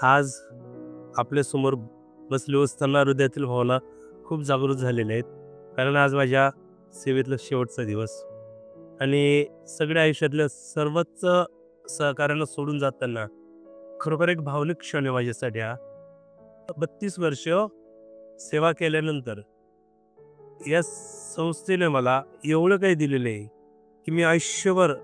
आज आपल्यासमोर बसले असताना हृदयातील भावना खूप जागृत झालेल्या आहेत. कारण आज माझ्या सेवेतला शेवटचा दिवस आणि सगळ्या आयुष्यातल्या सर्वच सहकार्यांना सोडून जाताना खरोखर एक भावनिक क्षण आहे माझ्यासाठी. हा 32 वर्ष सेवा केल्यानंतर या संस्थेने मला एवढं काही दिलेलं आहे की मी आयुष्यभर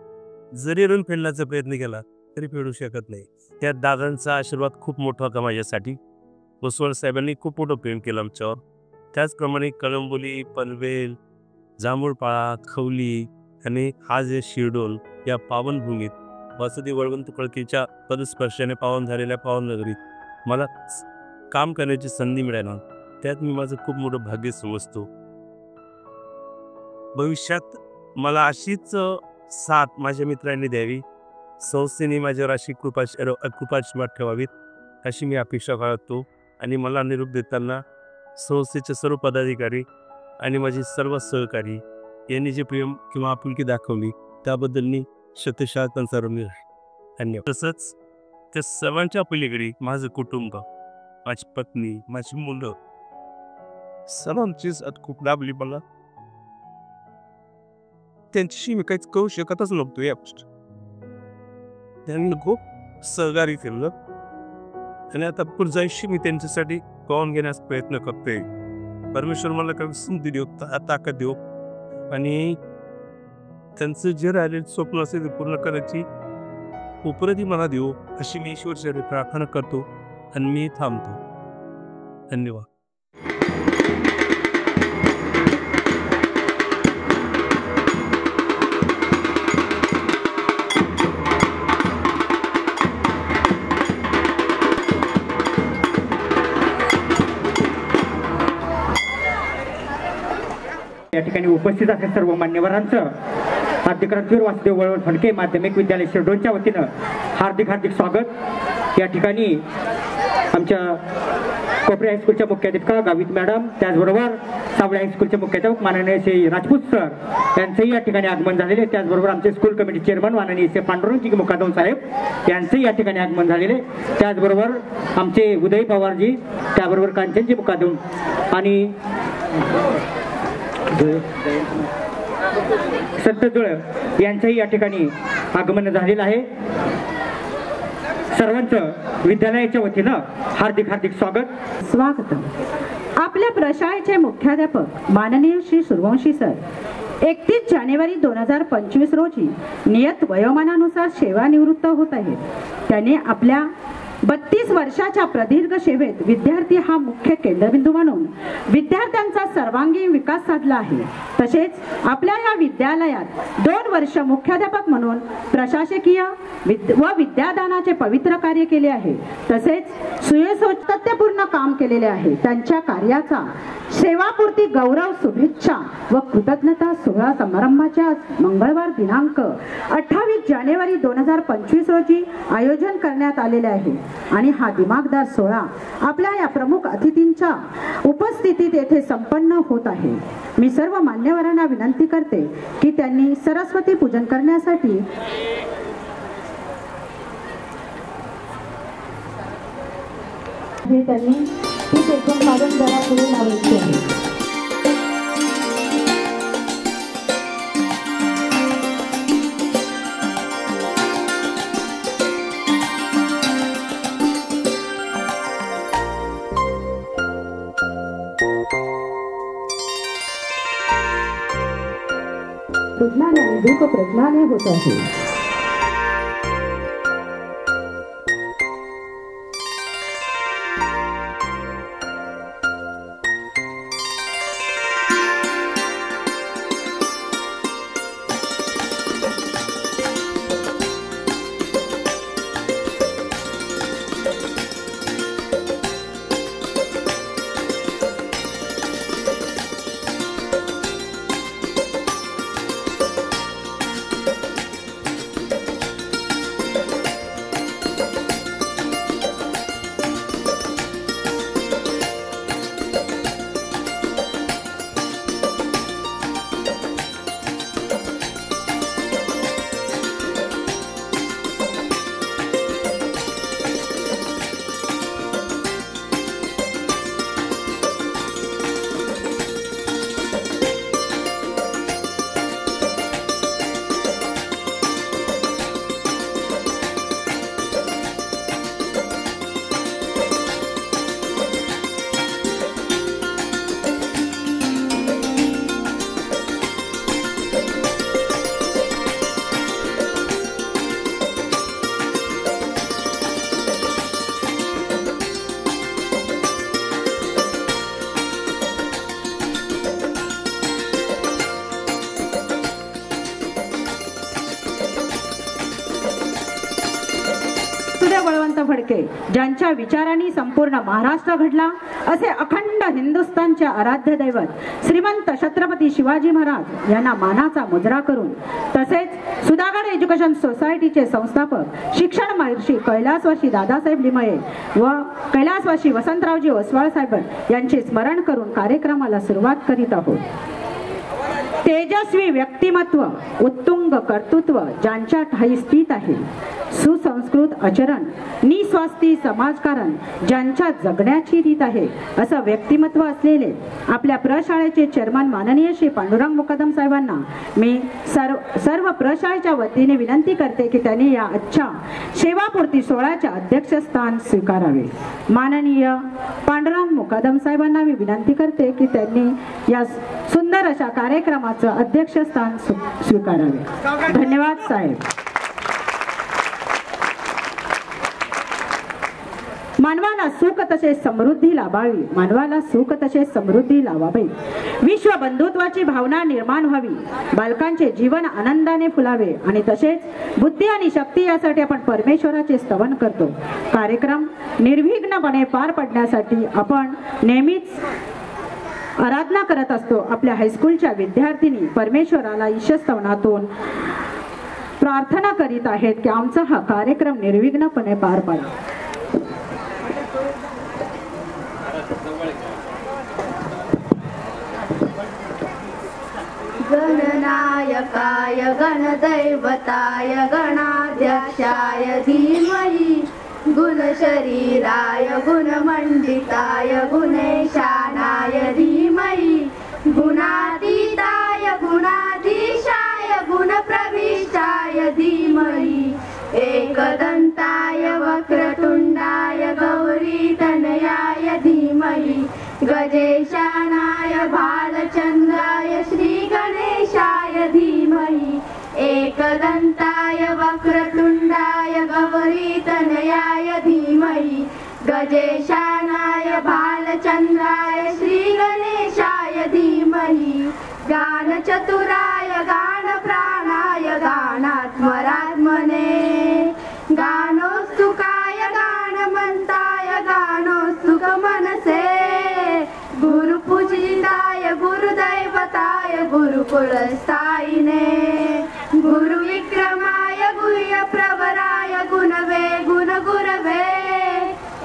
जरी ऋण फेडण्याचा प्रयत्न केला तरी फेडू शकत नाही. त्या दादांचा आशीर्वाद खूप मोठा होता माझ्यासाठी. बसवड साहेबांनी खूप मोठं प्रेम केलं आमच्यावर. त्याचप्रमाणे कळंबोली, पनवेल, जांभूळपाळा, खवली आणि आज हे शिरडोन या पावनभूमीत वासुदेव बळवंत फडकेच्या पदस्पर्शाने पावन झालेल्या पावननगरीत मला काम करण्याची संधी मिळाली. त्यात मी माझं खूप मोठं भाग्य समजतो. भविष्यात मला अशीच साथ माझ्या मित्रांनी द्यावी, संस्थेने माझ्यावर अशी कृपाशीर्वाद ठेवावीत अशी मी अपेक्षा बाळगतो. आणि मला निरोप देताना संस्थेचे सर्व पदाधिकारी आणि माझे सर्व सहकारी यांनी जे प्रेम किंवा आपुलकी दाखवली त्याबद्दल मी शतशः त्यांचा ऋणी आहे. धन्यवाद. तसंच त्या सर्वांच्या पलीकडे माझं कुटुंब, माझी पत्नी, माझी मुलं सर्वांची साथ खूप लाभली मला. त्यांच्याशी मी काहीच करू शकतच नव्हतो. या गोष्टी त्यांनी खूप सहकार्य केलं आणि आता पुढच्या आयुष्य मी त्यांच्यासाठी पाहून घेण्यास प्रयत्न करतोय. परमेश्वर मला काही संधी देऊ, ताकद देऊ आणि त्यांचं जे राहिलेलं स्वप्न असेल ते पूर्ण करायची उपरती मला देऊ अशी मी ईश्वरचरणी प्रार्थना करतो आणि मी थांबतो. धन्यवाद. या ठिकाणी उपस्थित असलेल्या सर्व मान्यवरांचं हार्दिक रणवीर वासुदेव बळवंत फडके माध्यमिक विद्यालय शिरडोनच्या वतीनं हार्दिक हार्दिक स्वागत. या ठिकाणी आमच्या कोपरे हायस्कूलच्या मुख्याध्यापिका गावित मॅडम, त्याचबरोबर सावळे हायस्कूलचे मुख्याध्यापक माननीय श्री राजपूत सर यांचंही या ठिकाणी आगमन झालेले. त्याचबरोबर आमचे स्कूल कमिटी चेअरमन माननीय श्री पांडुरंगजी मुकादम साहेब यांचंही या ठिकाणी आगमन झालेले. त्याचबरोबर आमचे उदय पवारजी, त्याबरोबर कांचनजी मुकादम आणि सत्तजुळ यांचंही या ठिकाणी आगमन झालेलं आहे. सर्वांचं विद्यालयाच्या वतीनं हार्दिक हार्दिक स्वागत. आपल्या प्रशाळेचे मुख्याध्यापक माननीय श्री सूर्यवंशी सर 31 जानेवारी 2025 रोजी नियत वयोमानानुसार सेवानिवृत्त होत आहेत. त्याने आपल्या 32 वर्षाच्या प्रदीर्घ सेवेत विद्यार्थी हा मुख्य केंद्रबिंदू म्हणून विद्यार्थ्यांचा सर्वांगीण विकास साधला आहे. तसेच आपल्या या विद्यालयात 2 वर्ष मुख्याध्यापक म्हणून प्रशासकीय व विद्यादानाचे पवित्र कार्य केले आहे. तसेच सुयोग्यपूर्ण काम केलेले आहे. त्यांच्या कार्याचा सेवापूर्ती गौरव, शुभेच्छा व कृतज्ञता सोहळा समारंभाच्या मंगळवार दिनांक 28 जानेवारी 2025 रोजी आयोजन करण्यात आलेले आहे आणि हा दिमागदार सोहळा आपल्या या प्रमुख अतिथींच्या उपस्थितीत येथे संपन्न होत आहे. मी सर्व मान्यवरांना विनंती करते की त्यांनी सरस्वती पूजन करण्यासाठी त्यांनी ती देखून काढून जरा पुढे लावायची आहे. प्रज्ञाने आणि धूप प्रज्ञाने होत आहे. बळवंत फडके ज्यांच्या विचारांनी संपूर्ण महाराष्ट्र घडला असे अखंड हिंदुस्थानचे आराध्य दैवत श्रीमंत छत्रपती शिवाजी महाराज यांना मानाचा मुजरा करून, तसेच सुधागड एज्युकेशन सोसायटीचे संस्थापक शिक्षण महर्षी कैलासवासी दादासाहेब लिमये व कैलासवासी वसंतरावजी ओसवाल साहेब यांचे स्मरण करून कार्यक्रमाला सुरुवात करीत आहोत. तेजस्वी व्यक्तिमत्व, उत्तुंग कर्तृत्व ज्यांच्या ठायी स्थित आहे, सुसंस्कृत आचरण, निस्वार्थी समाजकारण ज्यांच्या जगण्याची रीत आहे, असं व्यक्तिमत्व असलेले आपल्या प्रशाळेचे चेअरमन माननीय श्री पांडुरंग मुकादम साहेबांना मी सर्व प्रशाळेच्या वतीने विनंती करते की त्यांनी या आजच्या सेवापूर्ती सोहळ्याचे अध्यक्षस्थान स्वीकारावे. माननीय पांडुरंग मुकादम साहेबांना मी विनंती करते की त्यांनी या सुंदर अशा कार्यक्रमाचं अध्यक्षस्थान स्वीकारावे. धन्यवाद साहेब. मानवाला सुख तसेच समृद्धी लाभावी, मानवाला सुख तसेच समृद्धी लावावी, विश्व बंधुत्वाची भावना निर्माण व्हावी, बालकांचे जीवन आनंदाने फुलावे आणि तसेच बुद्धी आणि शक्ती यासाठी आपण परमेश्वराचे स्तवन करतो. कार्यक्रम निर्विघ्नपणे पार पडण्यासाठी आपण नेहमीच आराधना करत असतो. आपल्या हायस्कूलच्या विद्यार्थिनी परमेश्वराला ईशस्तवनातून प्रार्थना करीत आहेत की आमचा हा कार्यक्रम निर्विघ्नपणे पार पडा. गणनायकाय गणदैवताय गणाध्यक्षाय धीमहि गुणशरीराय गुणमण्डिताय गुणेशानाय धीमहि गुणातीताय गुणाधीशाय गुणप्रविष्टाय धीमहि एकदन्ताय वक्रतुण्डाय गौरीतनयाय धीमहि गजेशानाय भालचन्द्राय श्रीगणेशाय धीमहि एकदन्ताय वक्रतुण्डाय गौरीतनयाय धीमहि गजेशानाय भालचन्द्राय श्रीगणेशाय धीमहि गानचतुराय गानप्राणाय गानात्मरात्मने गानोस्तुकाय गानमन्ताय गानोस्तुकमनसे गुरुपूजिताय गुरुदैवताय गुरुकुलस्थायिने गुरुविक्रमाय गुह्यप्रवराय गुणवे गुणगुरवे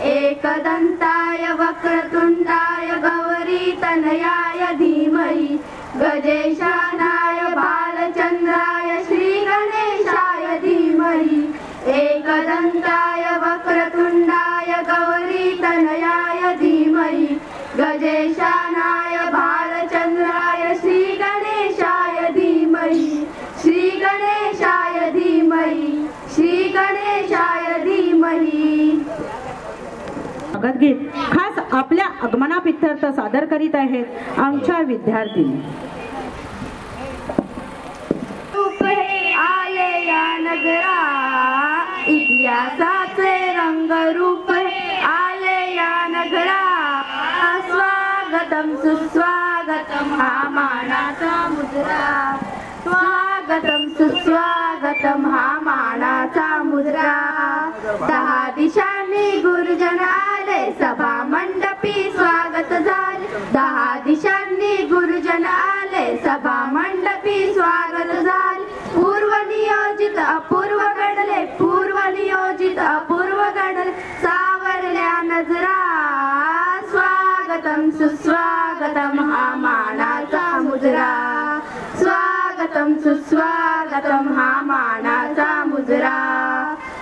एकदन्ताय वक्रतुण्डाय गौरीतनयाय धीमहि गजेशानाय भालचन्द्राय श्रीगणेशाय धीमहि एकदन्ताय वक्रतुण्डाय गौरीतनयाय धीमहि गजेशानाय भालचन्द्राय श्रीगणेशाय धीमहि श्रीगणेशाय धीमहि श्रीगणेशाय धीमहि. गीत खास आपल्या आगमनाप्रीत्यर्थ सादर करीत आहेत आमच्या विद्यार्थी. आले या नगरा इतिहासाचे रंगरूप आले या नगरा स्वागतम सुस्वागतम हा मानाचा मुद्रा स्वागतम सुस्वागतम हा मानाचा मुद्रा. 10 दिशांनी गुरुजन आले सभा मंडपी स्वागत झाले 10 दिशांनी गुरुजन आले सभा मंडपी स्वागत झाले. पूर्व नियोजित अपूर्व घडले पूर्व नियोजित अपूर्व घडले सावरल्या नजरा स्वागतम सुस्वागतम हा मानाचा मुजरा स्वागतम सुस्वागतम हा मानाचा मुजरा.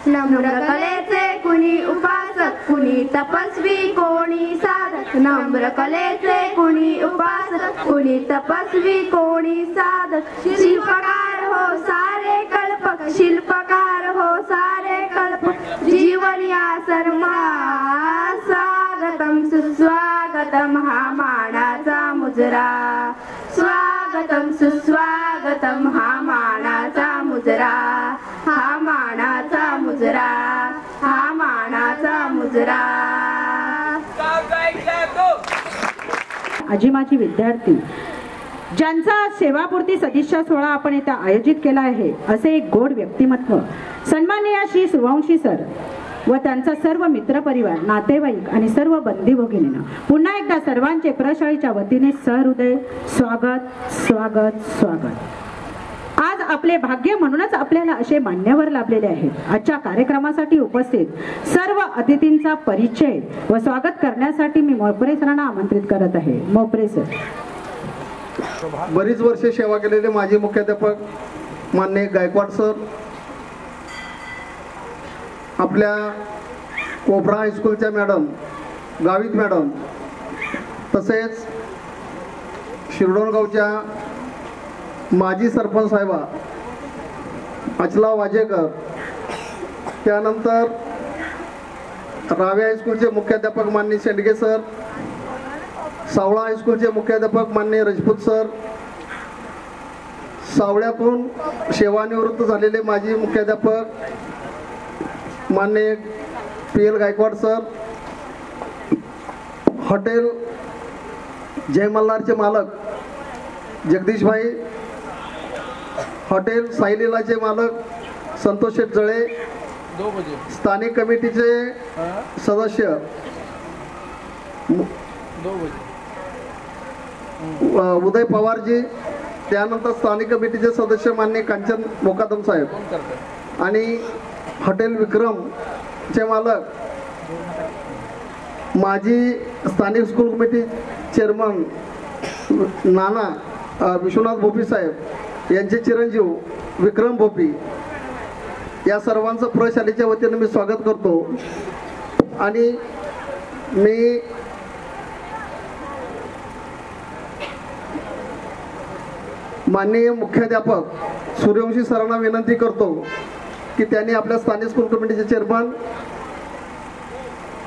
नम्र कलेचे कुणी उपासक कुणी तपस्वी कोणी साधक नम्र कलेचे कुणी उपासक कुणी तपस्वी कोणी साधक शिल्पकार हो सारे कल्पक शिल्पकार हो सारे कल्पक जीवन या शर्मा स्वागतम सुस्वागतम हा मानाचा मुजरा स्वागतम सुस्वागतम हा मानाचा मुजरा हा मानाचा मुजरा हा मानाचा मुजरा. आजी माझी विद्यार्थी ज्यांचा सेवापूर्ती सदिच्छा सोहळा आपण इथे आयोजित केला आहे असे एक गोड व्यक्तिमत्व सन्माननीय श्री सूर्यवंशी सर व त्यांचा सर्व मित्रपरिवार, नातेवाईक आणि सर्व बंदी भगिनींना पुन्हा एकदा सर्वांचे प्रशाळेच्या वतीने सहृदय स्वागत स्वागत स्वागत. आज आपले भाग्य म्हणूनच आपल्याला असे मान्यवर लाभलेले आहेत. आजच्या कार्यक्रमासाठी उपस्थित सर्व अतिथींचा परिचय व स्वागत करण्यासाठी मी मोपरे सरांना आमंत्रित करत आहे. मोपरे सर. बरीच वर्षे सेवा केलेले माजी मुख्याध्यापक माननीय गायकवाड सर, आपल्या कोपरा हायस्कूलच्या मॅडम, गावित मॅडम, तसेच शिरडोणगावच्या माजी सरपंच साहेबा अचला वाजेकर, त्यानंतर रावे हायस्कूलचे मुख्याध्यापक माननीय शेंडगे सर, सावळा हायस्कूलचे मुख्याध्यापक माननीय राजपूत सर, सावळ्यातून सेवानिवृत्त झालेले माजी मुख्याध्यापक माननीय PL गायकवाड सर, हॉटेल जय मल्हारचे मालक जगदीश भाई, हॉटेल साईलीलाचे मालक संतोष शेठ जळे, स्थानिक कमिटीचे सदस्य उदय पवारजी, त्यानंतर स्थानिक कमिटीचे सदस्य माननीय कांचन मोकादम साहेब आणि हॉटेल विक्रमचे मालक माजी स्थानिक स्कूल कमिटी चेअरमन नाना विश्वनाथ भोपी साहेब यांचे चिरंजीव विक्रम भोपी, या सर्वांचं प्रशालेच्या वतीने मी स्वागत करतो. आणि मी माननीय मुख्याध्यापक सूर्यवंशी सरांना विनंती करतो की त्यांनी आपल्या स्थानिक स्कूल कमिटीचे चेअरमन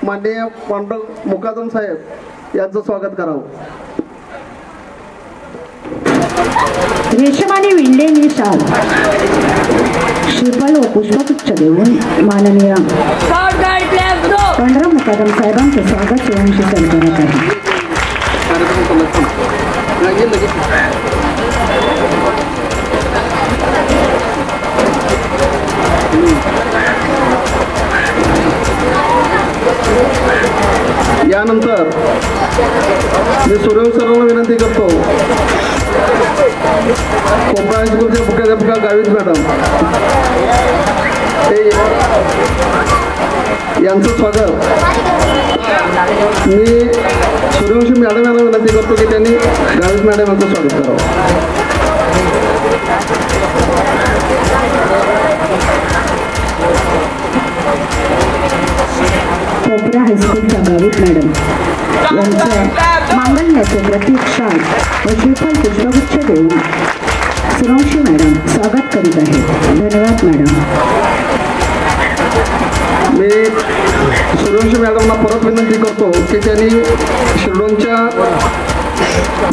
माननीय पांडुरंग मुकादम साहेब यांचं स्वागत करावं. रेशमाने विणलेली शाल, श्रीफळ व पुष्पगुच्छ देऊन माननीय पांडुरंग मुकादम साहेबांचं स्वागत सूर्यवंशी सर करत आहे. यानंतर मी सूर्यवंशी सरांना विनंती करतो, कोपरा हायस्कूलच्या मुख्याध्यापिका गावित मॅडम यांचं स्वागत मी सूर्यवंशी मॅडम यांना विनंती करतो की त्यांनी गावित मॅडम यांचं स्वागत करावं. कोपरा हायस्कूलच्या गावित मॅडम यांचं मांगल्याचे प्रतीक शाल व श्रीफळ पुष्पगुच्छ देऊन सूर्यवंशी मॅडम स्वागत करीत आहेत. धन्यवाद मॅडम. मी सूर्यवंशी मॅडमला परत विनंती करतो की त्यांनी शिरडोनच्या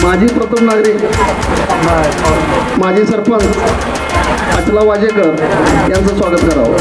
माजी प्रथम नागरिक, माजी सरपंच अचला वाजेकर यांचं स्वागत करावं.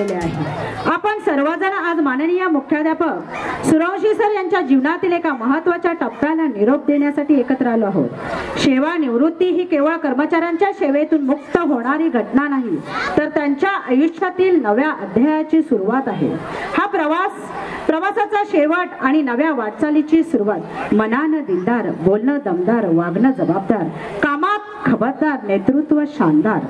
झालेले आहे। आपण सर्वजण आज माननीय मुख्याध्यापक सूर्यवंशी सर यांच्या जीवनातील एका महत्त्वाच्या टप्प्याला निरोप देण्यासाठी एकत्र आलो आहोत। सेवा निवृत्ती ही केवळ कर्मचाऱ्यांच्या सेवेतून मुक्त होणारी घटना नाही, तर त्यांच्या आयुष्यातील नव्या अध्यायाची सुरुवात आहे। हा प्रवासाचा शेवट आणि नव्या वाटचालीची सुरुवात। मनानं दिलदार, बोलणं दमदार, वागणं जबाबदार, कामात खबरदार, नेतृत्व शानदार,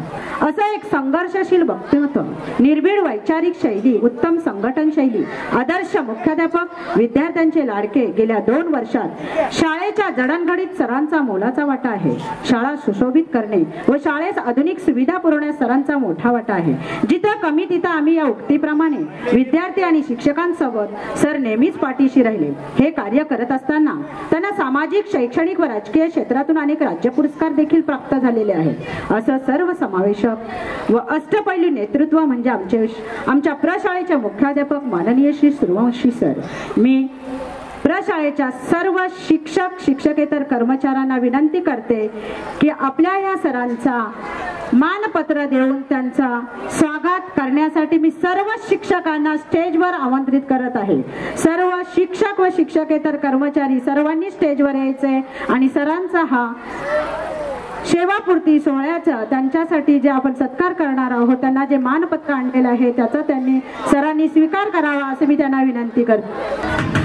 असं एक संघर्षशील व्यक्तिमत्व, निर्भीड वैचारिक शैली, उत्तम संघटन शैली, आदर्श मुख्याध्यापक, विद्यार्थ्यांचे लाडके। गेल्या 2 वर्षात शाळेच्या जडणघडीत सरांचा मोलाचा वाटा आहे। शाळा सुशोभित करणे व शाळेस आधुनिक सुविधा पुरवण्यास सरांचा मोठा वाटा आहे। जिथं कमी तिथं आम्ही या उक्तीप्रमाणे विद्यार्थी आणि शिक्षकांसोबत सर नेहमीच पाठीशी राहिले। हे कार्य करत असताना त्यांना सामाजिक, शैक्षणिक व राजकीय क्षेत्रातून अनेक राज्य पुरस्कार देखील प्राप्त झालेले आहेत। असं सर्व समावेशक व अष्टपैलू नेतृत्व म्हणजे आमच्या प्रशाळेचे मुख्याध्यापक माननीय श्री सूर्यवंशी सर। मी प्रशाळेच्या सर्व शिक्षक, शिक्षकेतर कर्मचाऱ्यांना विनंती करते की आपल्या या सरांचा मानपत्र देऊन त्यांचा स्वागत करण्यासाठी मी सर्व शिक्षकांना स्टेजवर आमंत्रित करत आहे। सर्व शिक्षक व शिक्षकेतर कर्मचारी सर्वांनी स्टेजवर यायचे आणि सरांचा हा सेवापूर्ती सोहळ्याचा त्यांच्यासाठी जे आपण सत्कार करणार आहोत, त्यांना जे मानपत्र आणलेलं आहे त्याचा त्यांनी सरांनी स्वीकार करावा असे मी त्यांना विनंती करते।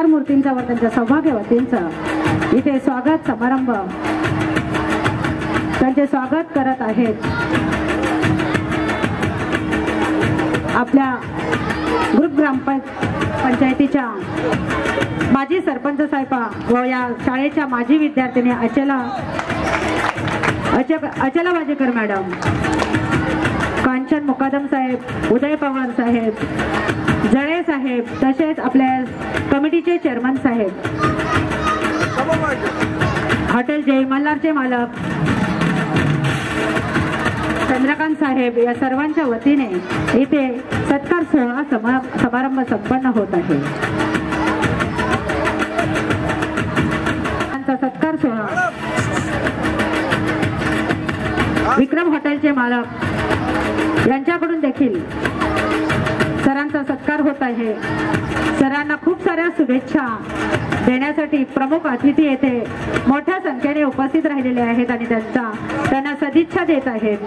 मूर्तींचा व त्यांच्या सौभाग्यवतींचा इथे स्वागत समारंभ त्यांचे स्वागत करत आहेत आपल्या ग्रुप ग्रामपंचायतीच्या माजी सरपंच साहेबा व या शाळेच्या माजी विद्यार्थिनी अचला वाजेकर मॅडम, कांचन मुकादम साहेब, उदय पवार साहेब, जळे साहेब, तसेच आपल्या कमिटीचे चेअरमन साहेब, हॉटेल जय मल्हारचे मालक चंद्रकांत साहेब, या सर्वांच्या वतीने इथे सत्कार सोहळा समारंभ संपन्न होत आहे। सत्कार सोहळा विक्रम हॉटेलचे मालक यांच्याकडून देखील सरांचा सत्कार होत आहे। सरांना खूप साऱ्या शुभेच्छा देण्यासाठी प्रमुख अतिथी येथे मोठ्या संख्येने उपस्थित राहिलेले आहेत आणि त्यांना सदिच्छा देत आहेत।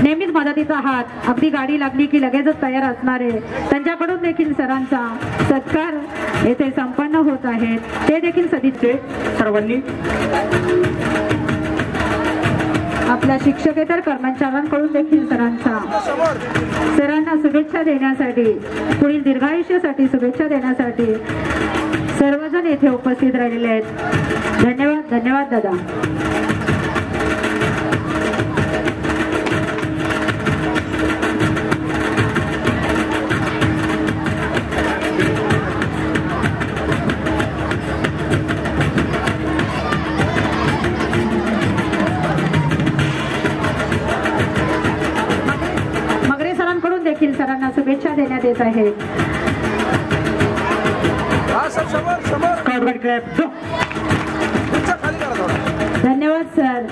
नेहमीच मदतीचा हात, अगदी गाडी लागली की लगेचच तयार असणारे, त्यांच्याकडून देखील सरांचा सत्कार येथे संपन्न होत आहे। ते देखील सदिच्छे सर्वांनी आपल्या शिक्षकेतर कर्मचाऱ्यांकडून देखील सरांना शुभेच्छा देण्यासाठी, पुढील दीर्घायुष्यासाठी शुभेच्छा देण्यासाठी सर्वजण येथे उपस्थित राहिलेले आहेत। धन्यवाद, धन्यवाद दादा। देखील सरांना शुभेच्छा देण्यात येत आहे। धन्यवाद सर।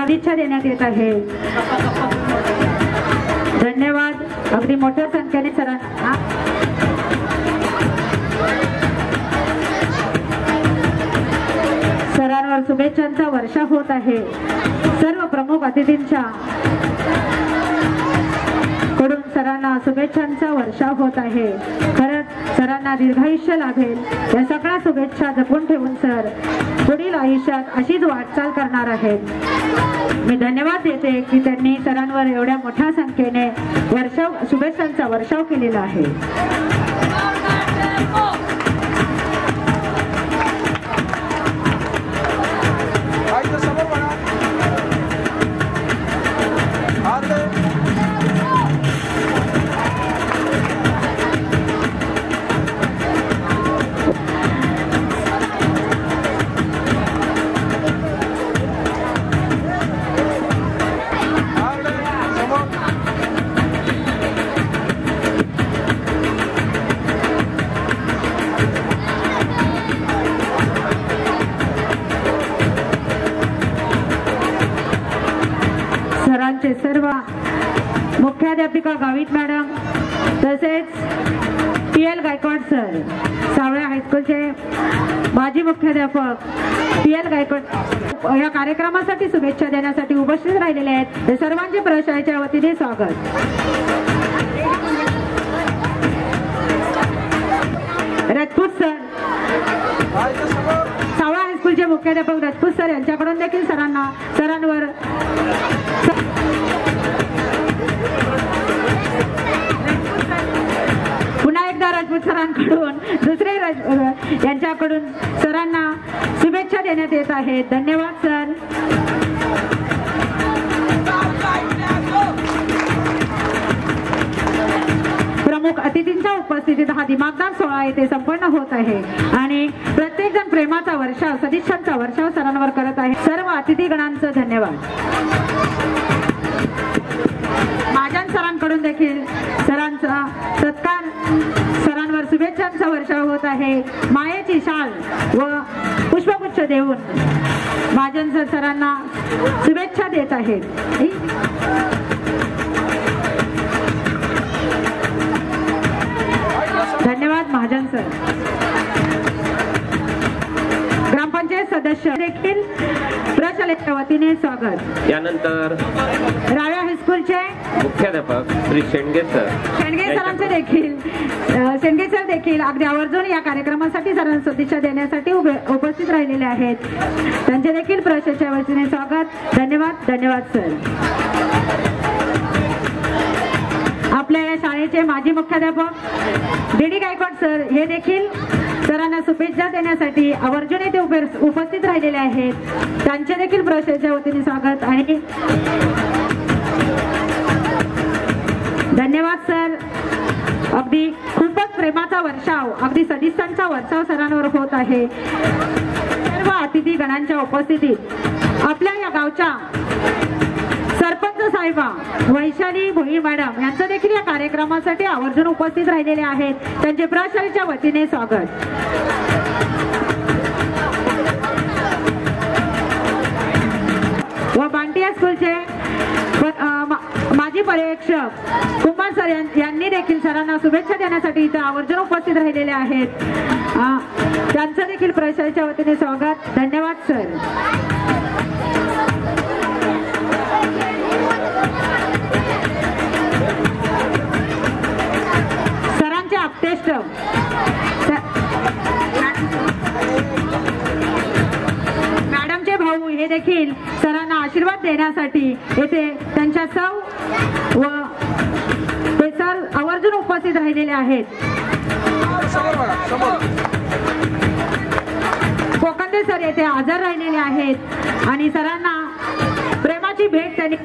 सदिच्छा देण्यात येत आहे. धन्यवाद. अगदी मोठ्या संख्येने सरांना सरांवर शुभेच्छांचा वर्षाव होत आहे. सर्व प्रमुख अतिथींच्या कडून सरांना शुभेच्छांचा वर्षाव होत आहे. खरंच सरांना दीर्घायुष्य लाभेल या सगळ्या शुभेच्छा जपून ठेवून सर पुढील आयुष्यात अशीच वाटचाल करणार आहेत. मी धन्यवाद देते की त्यांनी सरांवर एवढ्या मोठ्या संख्येने शुभेच्छांचा वर्षाव केलेला आहे. सर्व मुख्याध्यापिका गावित मॅडम तसेच पी.एल. गायकवाड सर, सावळ्या हायस्कूलचे माजी मुख्याध्यापक पी.एल. गायकवाड या कार्यक्रमासाठी शुभेच्छा देण्यासाठी उपस्थित राहिलेले आहेत. हे सर्वांचे प्रशालेच्या वतीने स्वागत. राजपूत सर, सावळा हायस्कूलचे मुख्याध्यापक राजपूत सर यांच्याकडून देखील सरांवर पुन्हा एकदा राजपूत सरांकडून यांच्याकडून सरांना शुभेच्छा देण्यात येत आहेत. धन्यवाद सर. प्रमुख अतिथींच्या उपस्थितीत हा दिमागदार सोहळा येथे संपन्न होत आहे आणि प्रत्येक जण प्रेमाचा वर्षाव, सदिच्छांचा वर्षाव सरांवर करत आहे. सर्व अतिथीगणांचं धन्यवाद. महाजन सरांकडून देखील सरांचा सत्कार, सरांवर शुभेच्छांचा वर्षाव होत आहे. मायेची शाल व पुष्पगुच्छ देऊन महाजन सर सरांना शुभेच्छा देत आहेत. धन्यवाद महाजन सर. ग्रामपंचायत सदस्य देखील प्रशालेच्या वतीने स्वागत. यानंतर राव्या हायस्कूलचे मुख्याध्यापक श्री शेंडगे सर, शेंडगे सर देखील अगदी आवर्जून या कार्यक्रमासाठी सरांना शुभेच्छा देण्यासाठी उपस्थित राहिलेले आहेत. त्यांचे देखील प्रशालेच्या वतीने स्वागत. धन्यवाद. धन्यवाद सर. आपल्या या शाळेचे माजी मुख्याध्यापक डी.डी. गायकवाड सर हे देखील सरांना शुभेच्छा देण्यासाठी आवर्जून येथे उपस्थित राहिलेले आहेत. त्यांचे देखील प्रशालेच्या वतीने स्वागत आणि धन्यवाद सर. अगदी खूपच प्रेमाचा वर्षाव, अगदी सदिच्छांचा वर्षाव सरांवर होत आहे. सर्व अतिथी गणांच्या उपस्थितीत आपल्या या गावच्या सरपंच साहेबा वैशाली भोई मॅडम यांचं देखील या कार्यक्रमासाठी आवर्जून उपस्थित राहिलेले आहेत. त्यांचे प्रशालेच्या वतीने स्वागत. व बांटिया स्कूलचे माजी पर्यवेक्षक कुमार सर यांनी देखील सरांना शुभेच्छा देण्यासाठी इथे आवर्जून उपस्थित राहिलेले आहेत. त्यांचं देखील प्रशालेच्या वतीने स्वागत. धन्यवाद सर. सरांचे आपतेष्ट मॅडमचे भाऊ हे देखील सरांना आशीर्वाद देण्यासाठी येथे त्यांच्या सौ व ते सर आवर्जून उपस्थित राहिलेले आहेत. कोकंदे सर येथे हजर राहिलेले आहेत आणि सरांना प्रेमाची भेट त्यांनी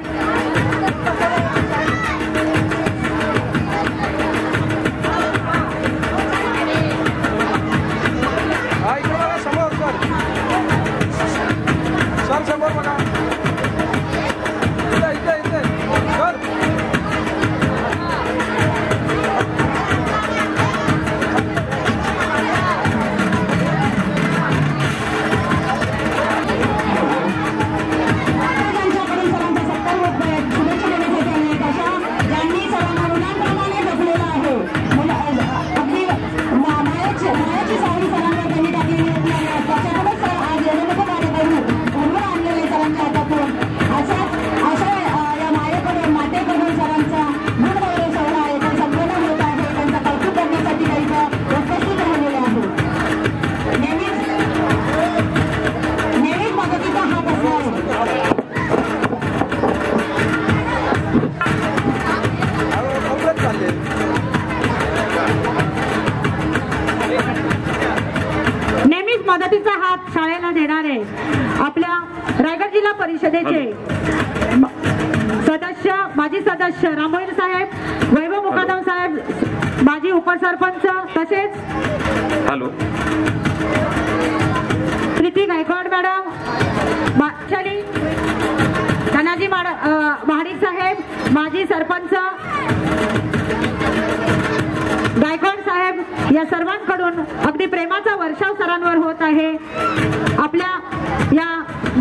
मदतीचा हात शाळेला देणारे आपल्या रायगड जिल्हा परिषदेचे सदस्य माजी सदस्य रामोईर साहेब, वैभव मुकादम साहेब, माजी उपसरपंच, तसेच हॅलो प्रीती गायकवाड मॅडम, धनाजी महाडिक साहेब, माजी सरपंच गायकवाड साहेब, या सर्वांकडून अगदी प्रेमाचा वर्षाव सरांवर होत आहे. आपल्या या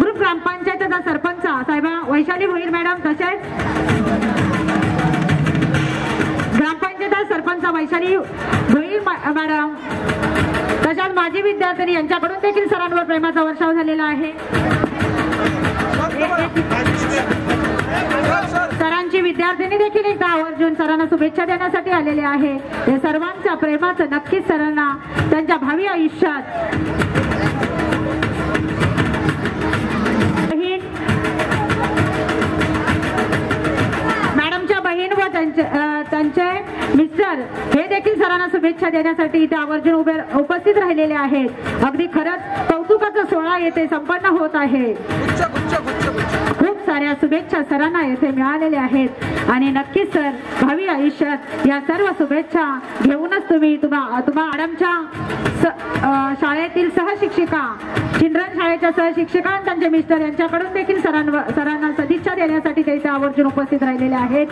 ग्रुप ग्रामपंचायतीचा सरपंच साहेबा वैशाली भोईर मॅडम, तसेच ग्रामपंचायत सरपंच वैशाली भोईर मॅडम, तशाच माजी विद्यार्थी यांच्याकडून देखील सरांवर प्रेमाचा वर्षाव झालेला आहे. सरांची विद्यार्थिनी देखील एकदा आवर्जून सरांना शुभेच्छा देण्यासाठी आलेले आहे. हे सर्वांच्या प्रेमाचं नक्कीच सरांना त्यांच्या भावी आयुष्यात मॅडमच्या बहीण व त्यांचे मिस्टर हे देखील सरांना शुभेच्छा देण्यासाठी इथे आवर्जून उपस्थित राहिलेले आहेत. अगदी खरंच कौतुकाचा सोहळा येथे संपन्न होत आहे. खूप साऱ्या शुभेच्छा सरांना येथे मिळालेल्या आहेत आणि नक्कीच सर भावी आयुष्यात या सर्व शुभेच्छा घेऊनच तुम्ही मॅडमच्या शाळेतील सहशिक्षिका, चिल्ड्रन शाळेच्या सहशिक्षिका आणि त्यांचे मिस्टर यांच्याकडून देखील सरांना सदिच्छा देण्यासाठी ते इथे आवर्जून उपस्थित राहिलेले आहेत.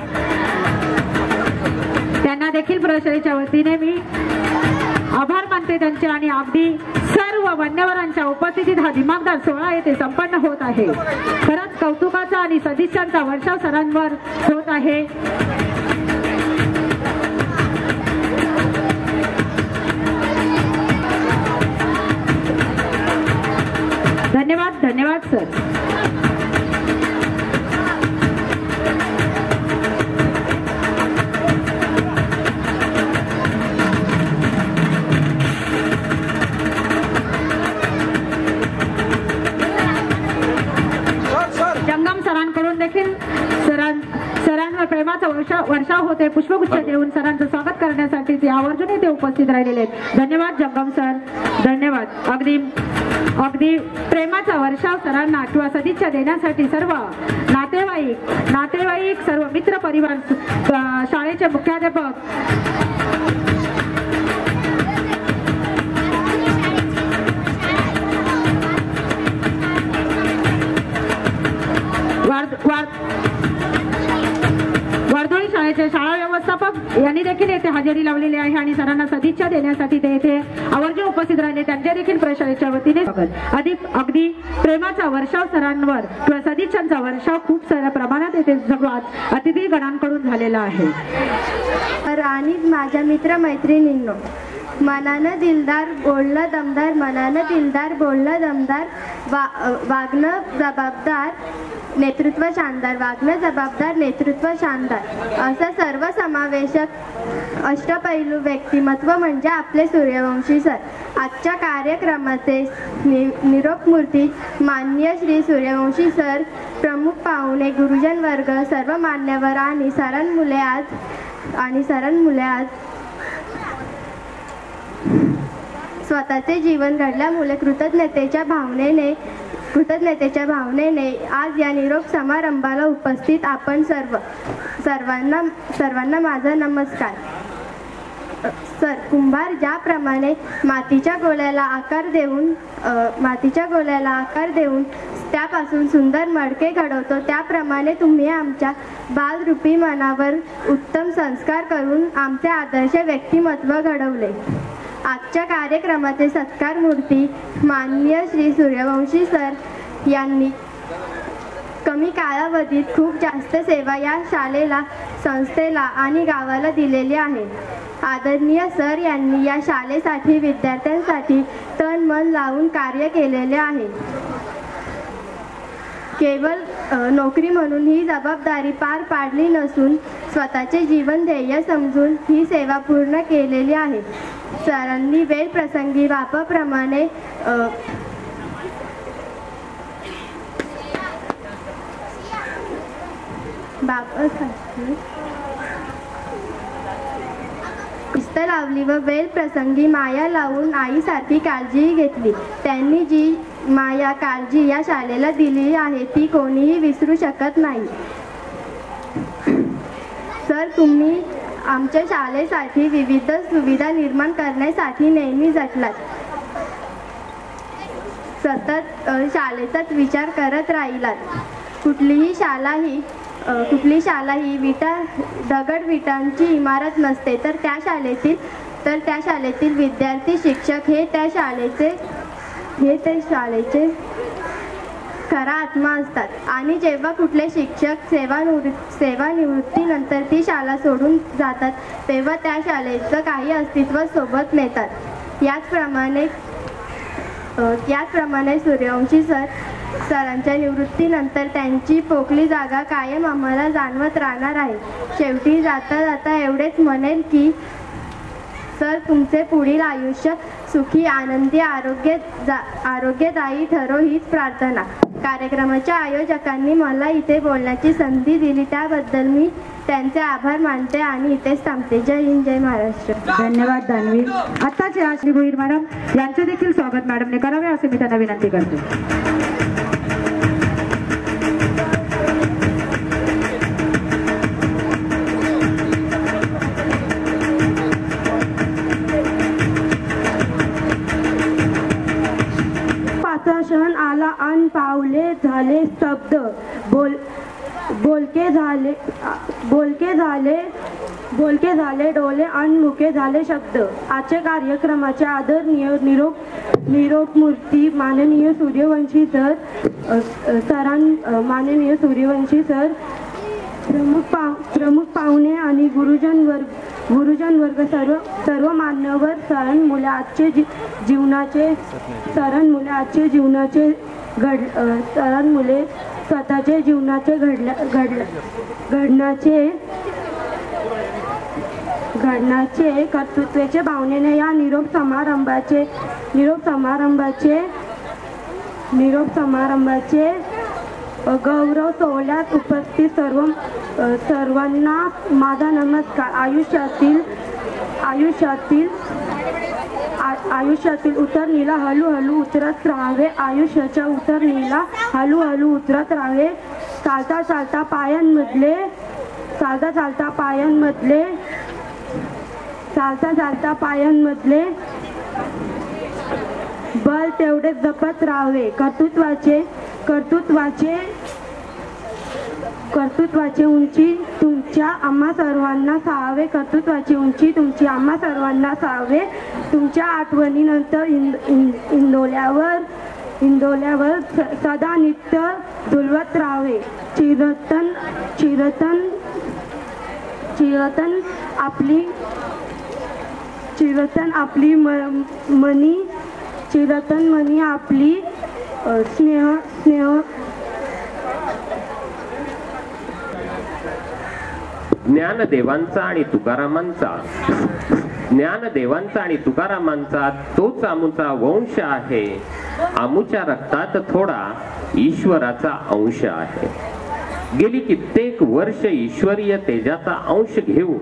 त्यांना देखील प्रशालेच्या वतीने मी आभार मानते त्यांचे आणि अगदी सर्व मान्यवरांच्या उपस्थितीत हा दिमागदार सोहळा येथे संपन्न होत आहे. खरंच कौतुकाचा आणि सदिच्छांचा वर्षाव सरांवर होत आहे. धन्यवाद, धन्यवाद सर. जंगम सरांकडून देखील सरांवर प्रेमाचा वर्षाव होते. पुष्पगुच्छ देऊन सरांचं स्वागत करण्यासाठी ते आवर्जून इथे उपस्थित राहिलेले आहेत. धन्यवाद जंगम सर, धन्यवाद. अगदी प्रेमाचा वर्षाव सरांना किंवा सदिच्छा देण्यासाठी सर्व नातेवाईक सर्व मित्र परिवार, शाळेचे मुख्याध्यापक, वर्धोळी शाळेचे शाळा व्यवस्थापक यांनी देखील येथे हजेरी लावलेली आहे आणि सरांना सदिच्छा देण्यासाठी ते येथे आवर्जून उपस्थित राहिले. त्यांच्या देखील प्रशालेच्या वतीने अगदी प्रेमाचा वर्षाव सरांवर किंवा सदिच्छांचा वर्षाव खूप साऱ्या प्रमाणात येथे सगळ्यात अतिथी गणांकडून झालेला आहे. आणि माझ्या मित्रमैत्रिणींनो, मनानं दिलदार बोलणं दमदार, मनानं दिलदार बोलणं दमदार, वागणं जबाबदार, नेतृत्व शानदार, वागणं जबाबदार, नेतृत्व शानदार असं सर्वसमावेशक अष्टपैलू व्यक्तिमत्व म्हणजे आपले सूर्यवंशी सर. आजच्या कार्यक्रमाचे निरोपमूर्ती माननीय श्री सूर्यवंशी सर, प्रमुख पाहुणे, गुरुजन वर्ग, सर्व मान्यवर आणि सरांमुळे आज स्वतःचे जीवन घडल्यामुळे कृतज्ञतेच्या भावनेने आज या निरोप समारंभाला उपस्थित आपण सर्वांना माझा नमस्कार. सर, कुंभार ज्याप्रमाणे मातीच्या गोळ्याला आकार देऊन त्यापासून सुंदर मडके घडवतो, त्याप्रमाणे तुम्ही आमच्या बालरूपी मनावर उत्तम संस्कार करून आमचे आदर्श व्यक्तिमत्व घडवले. आजच्या कार्यक्रमाचे सत्कार मूर्ती माननीय श्री सूर्यवंशी सर यांनी कमी कालावधीत खूप जास्त सेवा या शाळेला, संस्थेला आणि गावाला दिलेली आहे. आदरणीय सर यांनी या शाळेसाठी, विद्यार्थ्यांसाठी तन मन लावून कार्य केलेले आहे. केवळ नोकरी म्हणून ही जबाबदारी पार पाडली नसून स्वतःचे जीवन ध्येय समजून ही सेवा पूर्ण केलेली आहे. सरांनी वेळ प्रसंगी वापप्रमाणे शिस्त लावली व वेळ प्रसंगी माया लावून आईसारखी काळजीही घेतली. त्यांनी जी माया काळजी या शाळेला दिली आहे ती कोणीही विसरू शकत नाही. सर, तुम्ही आमच्या शाळेसाठी विविध सुविधा निर्माण करण्यासाठी नेहमी झटलात. सतत शाळेचाच विचार करत राहिलात. कुठली शाळा ही दगड विटांची इमारत नसते, तर त्या शाळेतील विद्यार्थी, शिक्षक हे त्या शाळेचे खरा आत्मा असतात. आणि जेव्हा कुठले शिक्षक सेवानिवृत्तीनंतर ती शाळा सोडून जातात तेव्हा त्या शाळेचं काही अस्तित्व सोबत नेतात. याचप्रमाणे सूर्यवंशी सरांच्या निवृत्तीनंतर त्यांची पोकळी जागा कायम आम्हाला जाणवत राहणार आहे. शेवटी जाता जाता एवढेच म्हणेल की सर, तुमचे पुढील आयुष्य सुखी, आनंदी, आरोग्यदायी ठरो हीच प्रार्थना. कार्यक्रमाच्या आयोजकांनी मला इथे बोलण्याची संधी दिली त्याबद्दल मी त्यांचे आभार मानते आणि इथेच थांबते. जय हिंद, जय महाराष्ट्र. धन्यवाद दानवी. आत्ताच या श्री भोईर मॅडम यांचे देखील स्वागत मॅडमने करावे असे मी त्यांना विनंती करते. क्षण आला अन पावले झाले स्तब्ध, बोलके झाले डोले अन मुके झाले शब्द. आजच्या कार्यक्रमाचे आदरणीय निरोप मूर्ती माननीय सूर्यवंशी सर, प्रमुख पाहुणे आणि गुरुजन वर्ग, सर्व मान्यवर, सरण मुले आजचे स्वतःचे जीवनाचे घडण्याचे कर्तृत्वाचे भावनेने या निरोप समारंभाचे गौरव सोहळ्यात उपस्थित सर्वांना माझा नमस्कार. आयुष्यातील उतरणीला हळूहळू उतरत राहावे. आयुष्याच्या उतरणीला हळूहळू उतरत राहावे. चालता चालता पायांमधले बल तेवढे जपत राहावे. कर्तृत्वाचे उंची तुमच्या आम्हा सर्वांना साहावे. तुमच्या आठवणीनंतर इंदोल्यावर सदा नित्य झुलवत राहावे. चिरतन आपली मनी आपली स्नेह ज्ञानदेवांचा आणि तुकारामांचा तोच आमूचा वंश आहे. आमूच्या रक्तात थोडा ईश्वराचा अंश आहे. गेली कित्येक वर्ष ईश्वरीय तेजाचा अंश घेऊन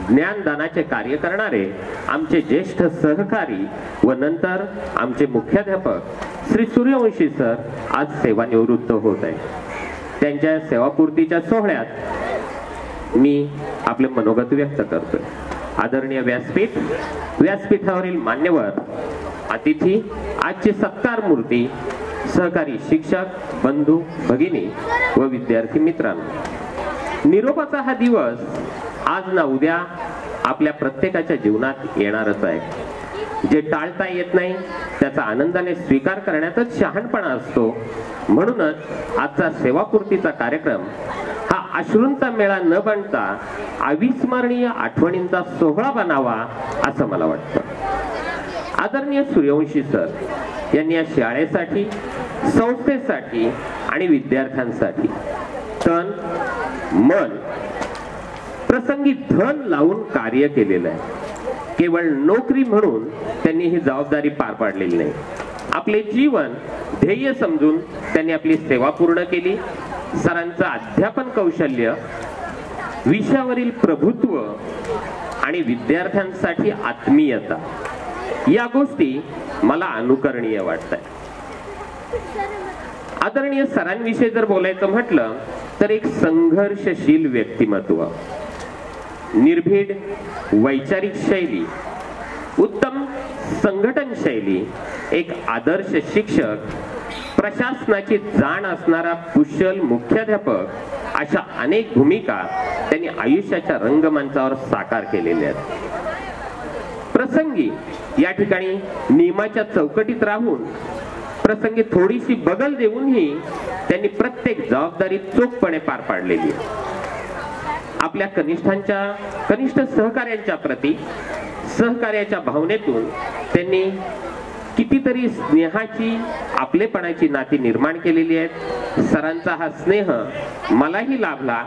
ज्ञानदानाचे कार्य करणारे आमचे ज्येष्ठ सहकारी व नंतर आमचे मुख्याध्यापक श्री सूर्यवंशी सर आज सेवानिवृत्त होत आहे. त्यांच्या सेवापूर्तीच्या सोहळ्यात मी आपले मनोगत व्यक्त करतोय. आदरणीय व्यासपीठावरील मान्यवर अतिथी, आजची सत्कार मूर्ती, सहकारी शिक्षक बंधू भगिनी व विद्यार्थी मित्रांनो, निरोपाचा हा दिवस आज ना उद्या आपल्या प्रत्येकाच्या जीवनात येणारच आहे. जे टाळता येत नाही त्याचा आनंदाने स्वीकार करण्याचाच शहाणपणा असतो. म्हणूनच आजचा सेवापूर्तीचा कार्यक्रम हा अश्रूंचा मेळा न बनता अविस्मरणीय आठवणींचा सोहळा बनावा असं मला वाटतं. आदरणीय सूर्यवंशी सर यांनी या शाळेसाठी, संस्थेसाठी आणि विद्यार्थ्यांसाठी तन मन प्रसंगी धन लावून कार्य केलेलं आहे. केवळ नोकरी म्हणून त्यांनी ही जबाबदारी पार पाडलेली नाही. आपले जीवन ध्येय समजून त्यांनी आपली सेवा पूर्ण केली. सरांचं अध्यापन कौशल्य, विषयावरील प्रभुत्व आणि आणि विद्यार्थ्यांसाठी आत्मीयता, या गोष्टी मला अनुकरणीय वाटतात. आदरणीय सरांविषयी जर बोलायचं म्हटलं तर एक संघर्षशील व्यक्तिमत्व, निर्भीड वैचारिक शैली, उत्तम संघटन शैली, एक आदर्श शिक्षक, प्रशासनाची जाण असणारा कुशल मुख्याध्यापक, अशा अनेक भूमिका त्यांनी आयुष्याच्या रंगमंचावर साकार केलेल्या आहेत. प्रसंगी या ठिकाणी नियमाच्या चौकटीत राहून, प्रसंगी थोडीशी बगल देऊनही त्यांनी प्रत्येक जबाबदारी चोखपणे पार पाडलेली आहे. आपल्या कनिष्ठ सहकार्यांच्या प्रती सहकार्याच्या भावनेतून त्यांनी कितीतरी स्नेहाची, आपलेपणाची नाती निर्माण केलेली आहेत. सरांचा हा स्नेह मलाही लाभला,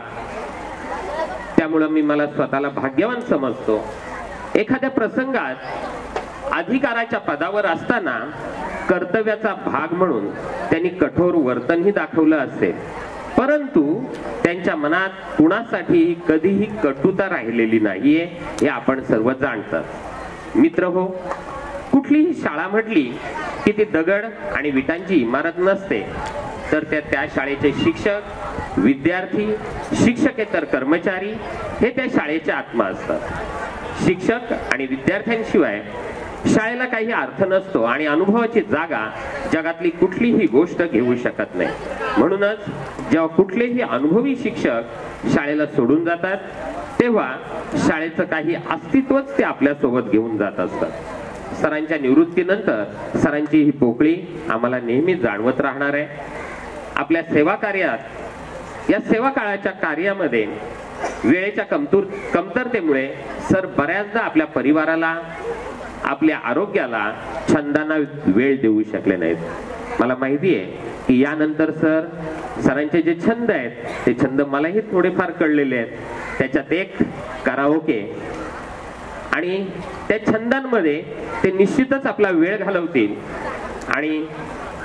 त्यामुळं मी मला स्वतःला भाग्यवान समजतो. एखाद्या प्रसंगात अधिकाराच्या पदावर असताना कर्तव्याचा भाग म्हणून त्यांनी कठोर वर्तनही दाखवलं असेल, परंतु त्यांच्या मनात कुणासाठी कधीही कटुता राहिलेली नाहीये, हे आपण सर्व जाणतात. मित्र हो, कुठलीही शाळा म्हटली की ती दगड आणि विटांची इमारत नसते, तर त्या शाळेचे शिक्षक, विद्यार्थी, शिक्षकेतर कर्मचारी हे त्या शाळेचे आत्मा असतात. शिक्षक आणि विद्यार्थ्यांशिवाय शाळेला काही अर्थ नसतो आणि अनुभवाची जागा जगातली कुठलीही गोष्ट घेऊ शकत नाही. म्हणूनच जेव्हा कुठलेही अनुभवी शिक्षक शाळेला सोडून जातात, तेव्हा शाळेचं काही अस्तित्वच ते आपल्या सोबत घेऊन जात असतात. सरांच्या निवृत्तीनंतर सरांची ही पोकळी आम्हाला नेहमी जाणवत राहणार आहे. आपल्या सेवा कार्यात, या सेवा काळाच्या कार्यामध्ये वेळेच्या कमतरतेमुळे सर बऱ्याचदा आपल्या परिवाराला, आपल्या आरोग्याला, छंदांना वेळ देऊ शकले नाहीत. मला माहिती आहे की यानंतर सरांचे जे छंद आहेत ते छंद मलाही थोडेफार कळलेले आहेत. त्याच्यात एक कराओके, आणि त्या छंदांमध्ये ते निश्चितच आपला वेळ घालवतील आणि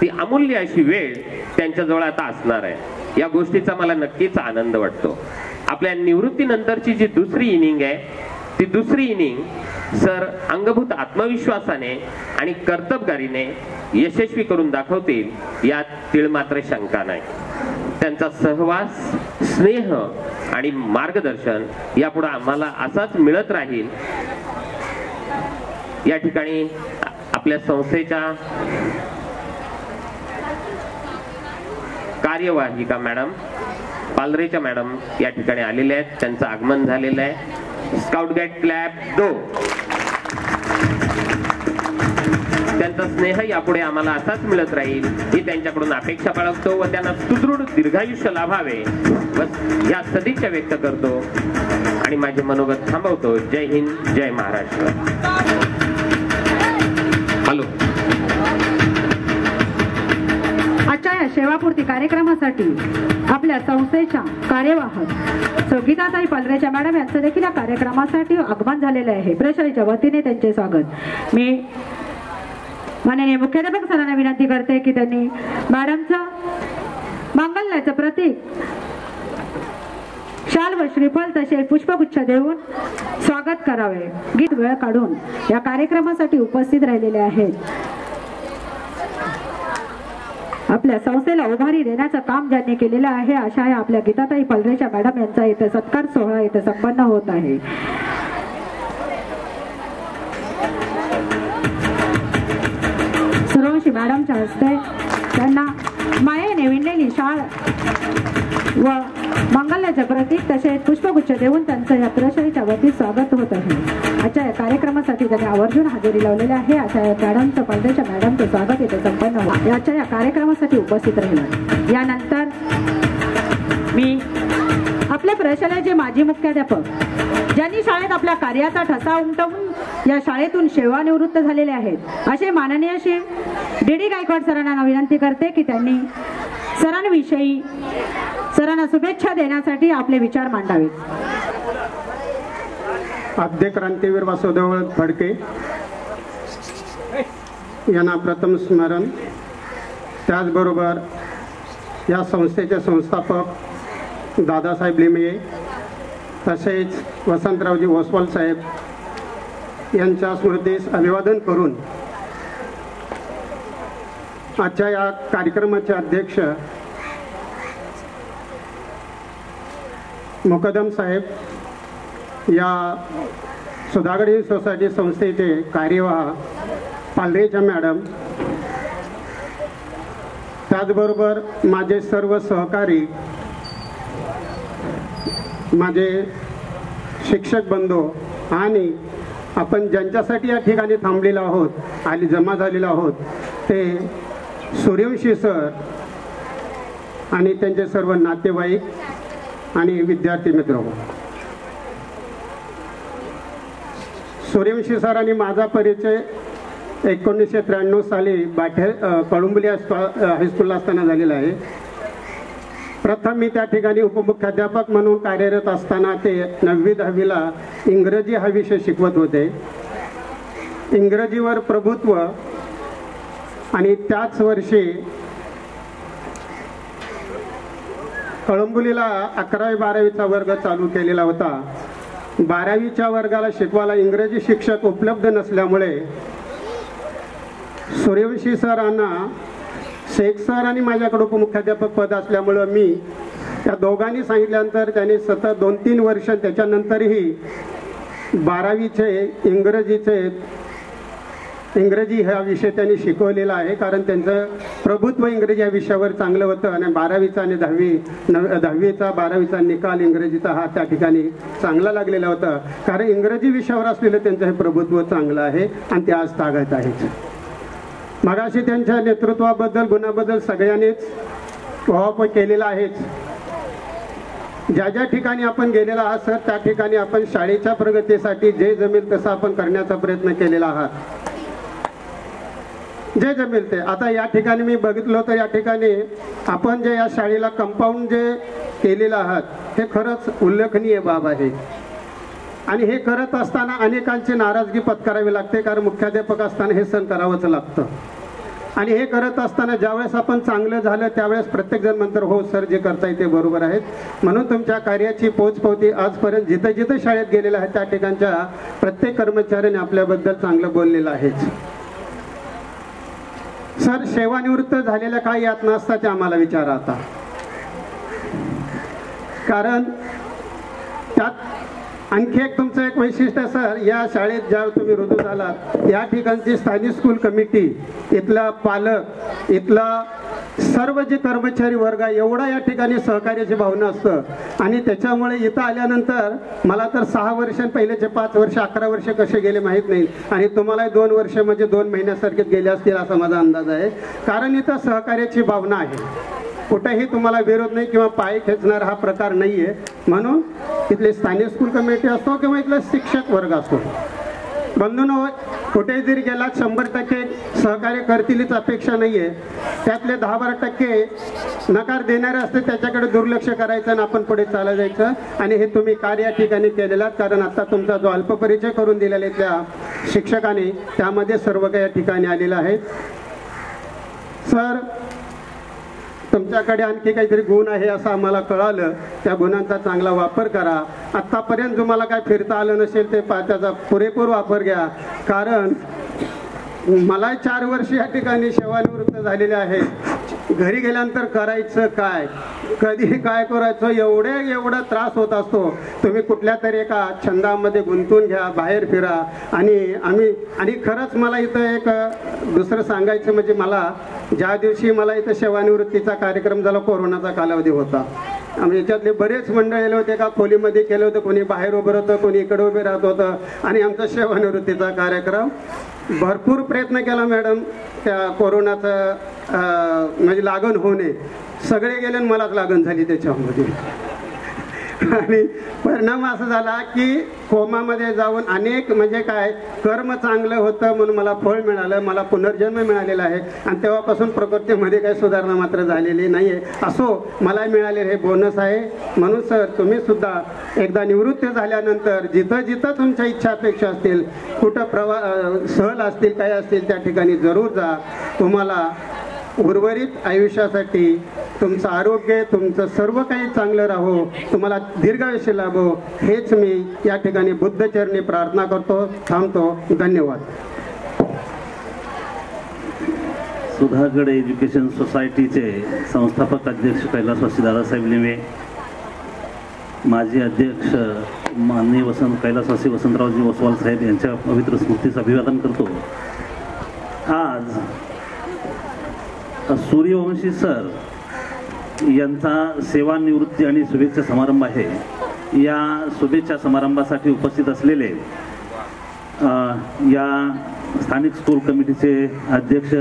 ती अमूल्य अशी वेळ त्यांच्याजवळ आता असणार आहे. या गोष्टीचा मला नक्कीच आनंद वाटतो. आपल्या निवृत्तीनंतरची जी दुसरी इनिंग आहे, ती दुसरी इनिंग सर अंगभूत आत्मविश्वासाने आणि कर्तबगारीने यशस्वी करून दाखवतील, यात तीळ मात्र शंका नाही. त्यांचा सहवास, स्नेह आणि मार्गदर्शन यापुढे आम्हाला असाच मिळत राहील. या ठिकाणी आपल्या संस्थेच्या कार्यवाहिका मॅडम पालरेच्या मॅडम या ठिकाणी आलेल्या आहेत. त्यांचं आगमन झालेलं आहे. Scout guide clap 2. त्यांचा स्नेह यापुढे आम्हाला असाच मिळत राहील ही त्यांच्याकडून अपेक्षा बाळगतो व त्यांना सुदृढ दीर्घायुष्य लाभावे बस या सदिच्छा व्यक्त करतो आणि माझे मनोगत थांबवतो. जय हिंद, जय महाराष्ट्र. हॅलो. आजच्या या सेवापूर्ती कार्यक्रमासाठी आपल्या संस्थेच्या कार्यवाहक गीताताई पालरेच्या मॅडम यांचं देखील या कार्यक्रमासाठी आगमन झालेलं आहे. प्रशासनाच्या वतीने त्यांचे स्वागत. मी माननीय मुख्याध्यापक सरांना विनंती करते की त्यांनी मॅडमचं मांगल्याचं प्रतीक शाल व श्रीफल तसे पुष्पगुच्छ देऊन स्वागत करावे. गीत वेळ काढून या कार्यक्रमासाठी उपस्थित राहिलेले आहेत. आपल्या संस्थेला उभारी देण्याचं काम ज्यांनी केलेलं आहे अशा या आपल्या गीताताई पालरेच्या मॅडम यांचा इथे सत्कार सोहळा इथे संपन्न होत आहे. सूर्यवंशी मॅडमच्या हस्ते त्यांना मायेने विणलेली शाळ व मंगल्याचे प्रतीक तसेच पुष्पगुच्छ देऊन त्यांचं या प्रशासनाच्या वतीत स्वागत होत आहे. आजच्या या कार्यक्रमासाठी त्यांनी आवर्जून हजेरी लावलेली आहे. अशा या मॅडमचं पालरेच्या मॅडमचं स्वागत इथे संपन्न होतं. याच्या या कार्यक्रमासाठी उपस्थित राहिला. यानंतर मी आपल्या प्रशालेचे माजी मुख्याध्यापक ज्यांनी शाळेत आपल्या कार्याचा ठसा उमटवून या शाळेतून सेवानिवृत्त झालेले आहेत असे माननीय श्री डी गायकवाड सरांना विनंती करते की त्यांनी सरांविषयी सरांना शुभेच्छा देण्यासाठी आपले विचार मांडावेत. आद्य क्रांतीवीर वासुदेव फडके यांना प्रथम स्मरण. त्याचबरोबर या संस्थेचे संस्थापक दादासाहेब लिमये तसेच वसंतरावजी ओसवाल साहेब यांच्या स्मृतीस अभिवादन करून आजच्या या कार्यक्रमाचे अध्यक्ष मुकदम साहेब, या सुधागड सोसायटी संस्थेचे कार्यवाह पालरेच्या मॅडम, त्याचबरोबर माझे सर्व सहकारी, माझे शिक्षक बंधू आणि आपण ज्यांच्यासाठी या ठिकाणी थांबलेलो आहोत आणि जमा झालेलो आहोत ते सूर्यवंशी सर आणि त्यांचे सर्व नातेवाईक आणि विद्यार्थी मित्र. सूर्यवंशी सर आणि माझा परिचय 1993 साली कळुंबली हायस्कूलला असताना झालेला आहे. प्रथम मी त्या ठिकाणी उपमुख्याध्यापक म्हणून कार्यरत असताना ते 9वी-10वीला इंग्रजी हा विषय शिकवत होते. इंग्रजीवर प्रभुत्व आणि त्याच वर्षी कळंबुलीला 11वी-12वीचा वर्ग चालू केलेला होता. 12वीच्या वर्गाला शिकवायला इंग्रजी शिक्षक उपलब्ध नसल्यामुळे सूर्यवंशी सरांना शेख सर आणि माझ्याकडे उपमुख्याध्यापक पद असल्यामुळं मी त्या दोघांनी सांगितल्यानंतर त्यांनी सतत 2-3 वर्ष त्याच्यानंतरही 12वीचे इंग्रजी हा विषय त्यांनी शिकवलेला आहे. कारण त्यांचं प्रभुत्व इंग्रजी या विषयावर चांगलं होतं आणि 12वीचा आणि 10वीचा 12वीचा निकाल इंग्रजीचा हा त्या ठिकाणी चांगला लागलेला होता. कारण इंग्रजी विषयावर असलेलं त्यांचं हे प्रभुत्व चांगलं आहे आणि ते आज तागत आहेच. मगाशी त्यांच्या नेतृत्वाबद्दल गुणाबद्दल सगळ्यांनीच वाहवाह केलेला आहेच. ज्या ज्या ठिकाणी आपण गेलेला आहात सर त्या ठिकाणी आपण शाळेच्या प्रगतीसाठी जे जमेल तसं आपण करण्याचा प्रयत्न केलेला आहात. जे जमेल ते. आता या ठिकाणी मी बघितलं तर या ठिकाणी आपण जे या शाळेला कंपाऊंड जे केलेलं आहात हे खरंच उल्लेखनीय बाब आहे. आणि हे करत असताना अनेकांची नाराजगी पत्करावी लागते. कारण मुख्याध्यापक असताना हे सण करावंच लागतं. आणि हे करत असताना ज्यावेळेस आपण चांगलं झालं त्यावेळेस प्रत्येकजण म्हणतात हो सर जे करताय ते बरोबर आहेत. म्हणून तुमच्या कार्याची पोचपावती आजपर्यंत जिथं जिथं शाळेत गेलेलं आहे त्या ठिकाणच्या प्रत्येक कर्मचाऱ्याने आपल्याबद्दल चांगलं बोललेलं आहेच. सर सेवानिवृत्त झालेल्या काही यातना असतात ते आम्हाला विचारा आता. कारण त्यात आणखी एक तुमचं एक वैशिष्ट्य सर, या शाळेत ज्या तुम्ही रुजू झालात या ठिकाणची स्थानिक स्कूल कमिटी, इथला पालक, इथला सर्व जे कर्मचारी वर्ग आहे एवढा या ठिकाणी सहकार्याची भावना असतं. आणि त्याच्यामुळे इथं आल्यानंतर मला तर 6 वर्ष पहिलेचे 5 वर्ष 11 वर्ष कसे गेले माहीत नाही. आणि तुम्हाला 2 वर्ष म्हणजे 2 महिन्यासारखेच गेले असतील असा माझा अंदाज आहे. कारण इथं सहकार्याची भावना आहे. कुठेही तुम्हाला विरोध नाही किंवा पाय खेचणार हा प्रकार नाही आहे. म्हणून इथले स्थानिक स्कूल कमिटी असतो किंवा इथला शिक्षक वर्ग असतो, बंधूंनो कुठेही जरी गेला 100% सहकार्य करतीलच अपेक्षा नाही आहे. त्यातले 10-12% नकार देणारे असते त्याच्याकडे दुर्लक्ष करायचं आणि आपण पुढे चालत जायचं. आणि हे तुम्ही कार्य या ठिकाणी केलेला. कारण आता तुमचा जो अल्पपरिचय करून दिलेला आहे त्या शिक्षकाने त्यामध्ये सर्व काही या ठिकाणी आलेलं आहे. सर तुमच्याकडे आणखी काहीतरी गुण आहे असं आम्हाला कळालं. त्या गुणांचा चांगला वापर करा. आत्तापर्यंत तुम्हाला काय फिरता आलं नसेल ते त्याचा पुरेपूर वापर घ्या. कारण मला 4 वर्ष या ठिकाणी सेवानिवृत्त झालेले आहे. घरी गेल्यानंतर करायचं काय, कधी काय करायचं एवढा त्रास होत असतो. तुम्ही कुठल्या तरी एका छंदामध्ये गुंतून घ्या, बाहेर फिरा. आणि खरंच मला इथं एक दुसरं सांगायचं म्हणजे मला ज्या दिवशी मला इथं सेवानिवृत्तीचा कार्यक्रम झाला कोरोनाचा कालावधी होता. आम्ही याच्यातले बरेच मंडळी होते का खोलीमध्ये केलं होतं, कोणी बाहेर उभं होतं, कोणी इकडे उभे राहत होतं. आणि आमचा सेवानिवृत्तीचा कार्यक्रम भरपूर प्रयत्न केला मॅडम त्या कोरोनाचं म्हणजे लागण होणे. सगळे गेले आणि मलाच लागण झाली त्याच्यामध्ये. आणि परिणाम असा झाला की कोमामध्ये जाऊन अनेक म्हणजे काय कर्म चांगलं होतं म्हणून मला फळ मिळालं, मला पुनर्जन्म मिळालेला आहे. आणि तेव्हापासून प्रकृतीमध्ये काही सुधारणा मात्र झालेली नाही आहे. असो मला मिळालेलं हे बोनस आहे. म्हणून सर तुम्ही सुद्धा एकदा निवृत्त झाल्यानंतर जिथं जिथं तुमच्या इच्छा अपेक्षा असतील, कुठं सहल असतील काय असतील त्या ठिकाणी जरूर जा. तुम्हाला उर्वरित आयुष्यासाठी तुमचं आरोग्य, तुमचं सर्व काही चांगलं राहो, तुम्हाला दीर्घायुष्य लाभो, हेच मी या ठिकाणी बुद्धचरणी प्रार्थना करतो. थांबतो. धन्यवाद. सुधागड एज्युकेशन सोसायटीचे संस्थापक अध्यक्ष कैलासवासी दादासाहेब लिमे, माजी अध्यक्ष माननीय कैलासवासी वसंतरावजी ओसवाल साहेब यांच्या पवित्र स्मृतीचं अभिवादन करतो. आज सूर्यवंशी सर यांचा सेवानिवृत्ती आणि शुभेच्छा समारंभ आहे. या शुभेच्छा समारंभासाठी उपस्थित असलेले या स्थानिक स्कूल कमिटीचे अध्यक्ष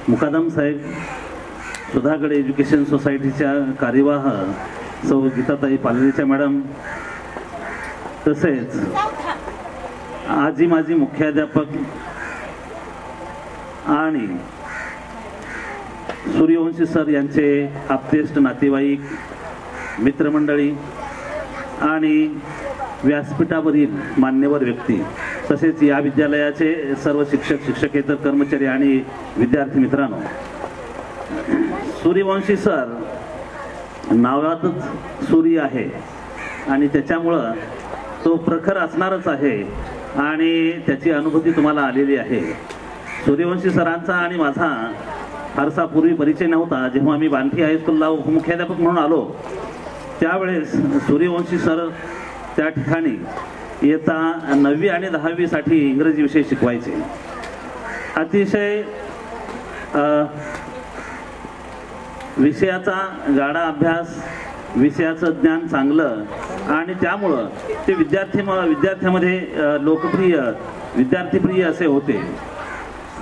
मुकादम साहेब, सुधागड एज्युकेशन सोसायटीच्या कार्यवाह सौ गीताताई पालरेच्या मॅडम, तसेच आजी माजी मुख्याध्यापक आणि सूर्यवंशी सर यांचे आप्तेष्ट नातेवाईक, मित्रमंडळी आणि व्यासपीठावरील मान्यवर व्यक्ती, तसेच या विद्यालयाचे सर्व शिक्षक, शिक्षकेतर कर्मचारी आणि विद्यार्थी मित्रांनो, सूर्यवंशी सर नावातच सूर्य आहे आणि त्याच्यामुळं तो प्रखर असणारच आहे आणि त्याची अनुभूती तुम्हाला आलेली आहे. सूर्यवंशी सरांचा आणि माझा फारसा पूर्वी परिचय नव्हता. जेव्हा मी बांधी हायस्कूलला उपमुख्याध्यापक म्हणून आलो त्यावेळेस सूर्यवंशी सर त्या ठिकाणी इयत्ता 9वी आणि 10वी साठी इंग्रजी विषय शिकवायचे. अतिशय विषयाचा गाढा अभ्यास, विषयाचं ज्ञान चांगलं आणि त्यामुळं ते विद्यार्थ्यामध्ये लोकप्रिय, विद्यार्थीप्रिय असे होते.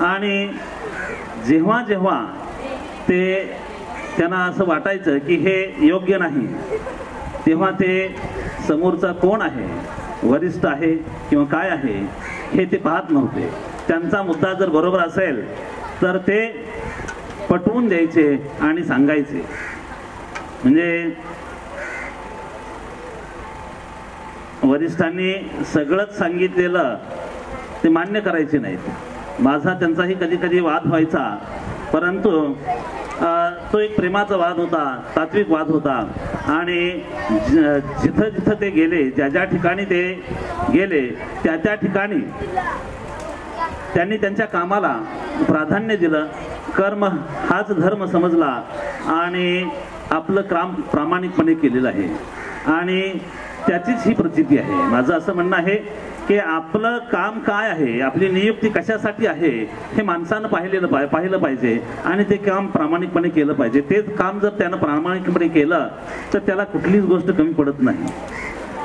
आणि जेव्हा जेव्हा त्यांना असं वाटायचं की हे योग्य नाही, तेव्हा ते समोरचा कोण आहे, वरिष्ठ आहे किंवा काय आहे हे ते पाहत नव्हते. त्यांचा मुद्दा जर बरोबर असेल तर ते पटवून द्यायचे आणि सांगायचे. म्हणजे वरिष्ठांनी सगळंच सांगितलेलं ते मान्य करायचे नाहीत. माझा त्यांचाही कधी कधी वाद व्हायचा, परंतु तो एक प्रेमाचा वाद होता, तात्विक वाद होता. आणि जिथं जिथं ते गेले, ज्या ज्या ठिकाणी ते गेले त्या त्या ठिकाणी त्यांनी त्यांच्या कामाला प्राधान्य दिलं. कर्म हाच धर्म समजला आणि आपलं काम प्रामाणिकपणे केलेलं आहे आणि त्याचीच ही प्रचिती आहे. माझं असं म्हणणं आहे की आपलं काम काय आहे, आपली नियुक्ती कशासाठी आहे हे माणसानं पाहिलं पाहिजे आणि ते काम प्रामाणिकपणे केलं पाहिजे. तेच काम जर त्यानं प्रामाणिकपणे केलं तर त्याला कुठलीच गोष्ट कमी पडत नाही.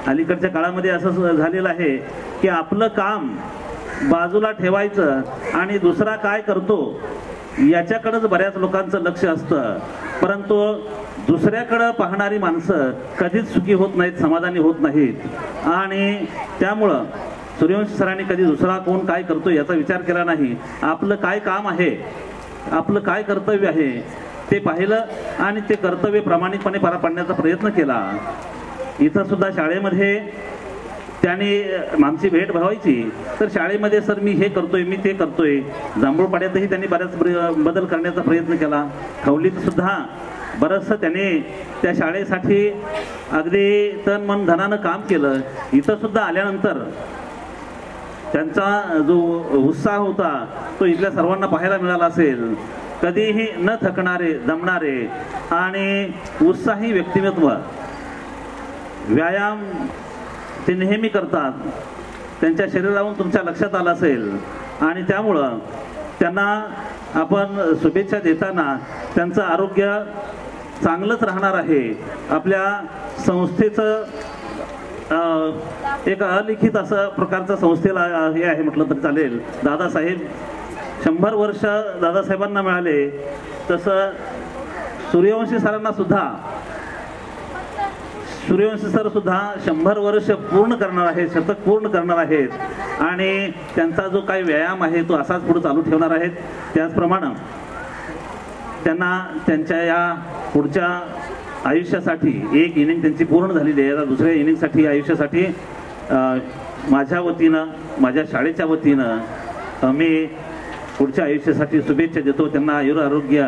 अलीकडच्या काळामध्ये असं झालेलं आहे की आपलं काम बाजूला ठेवायचं आणि दुसरा काय करतो याच्याकडेच बऱ्याच लोकांचं लक्ष असतं, परंतु दुसऱ्याकडं पाहणारी माणसं कधीच सुखी होत नाहीत, समाधानी होत नाहीत. आणि त्यामुळं सूर्यवंशी सरांनी कधी दुसरा कोण काय करतो याचा विचार केला नाही. आपलं काय काम आहे, आपलं काय कर्तव्य आहे ते पाहिलं आणि ते कर्तव्य प्रामाणिकपणे पार पाडण्याचा प्रयत्न केला. इथं सुद्धा शाळेमध्ये त्यांनी आमची भेट व्हायची तर शाळेमध्ये सर मी हे करतोय, मी ते करतोय. जांभूळपाड्यातही त्यांनी बऱ्याच बदल करण्याचा प्रयत्न केला. खवलीत सुद्धा बरंचसं त्याने त्या शाळेसाठी अगदी तन मन धनानं काम केलं. इथं सुद्धा आल्यानंतर त्यांचा जो उत्साह होता तो इथल्या सर्वांना पाहायला मिळाला असेल. कधीही न थकणारे, दमणारे आणि उत्साही व्यक्तिमत्व. व्यायाम ते नेहमी करतात, त्यांच्या शरीरावरून तुमच्या लक्षात आलं असेल आणि त्यामुळं त्यांना आपण शुभेच्छा देताना त्यांचं आरोग्य चांगलंच राहणार आहे. आपल्या संस्थेचं एक अलिखित असं प्रकारचं संस्थेला हे आहे म्हटलं तरी चालेल. दादासाहेब 100 वर्ष दादासाहेबांना मिळाले, तसं सूर्यवंशी सरांना सुद्धा, सूर्यवंशी सर सुद्धा 100 वर्ष पूर्ण करणार आहेत, शतक पूर्ण करणार आहेत आणि त्यांचा जो काही व्यायाम आहे तो असाच पुढे चालू ठेवणार आहेत. त्याचप्रमाणे त्यांना त्यांच्या या पुढच्या आयुष्यासाठी एक इनिंग त्यांची पूर्ण झालेली आहे. आता दुसऱ्या इनिंगसाठी, आयुष्यासाठी माझ्या वतीनं, माझ्या शाळेच्या वतीनं मी पुढच्या आयुष्यासाठी शुभेच्छा देतो. त्यांना आयुर आरोग्य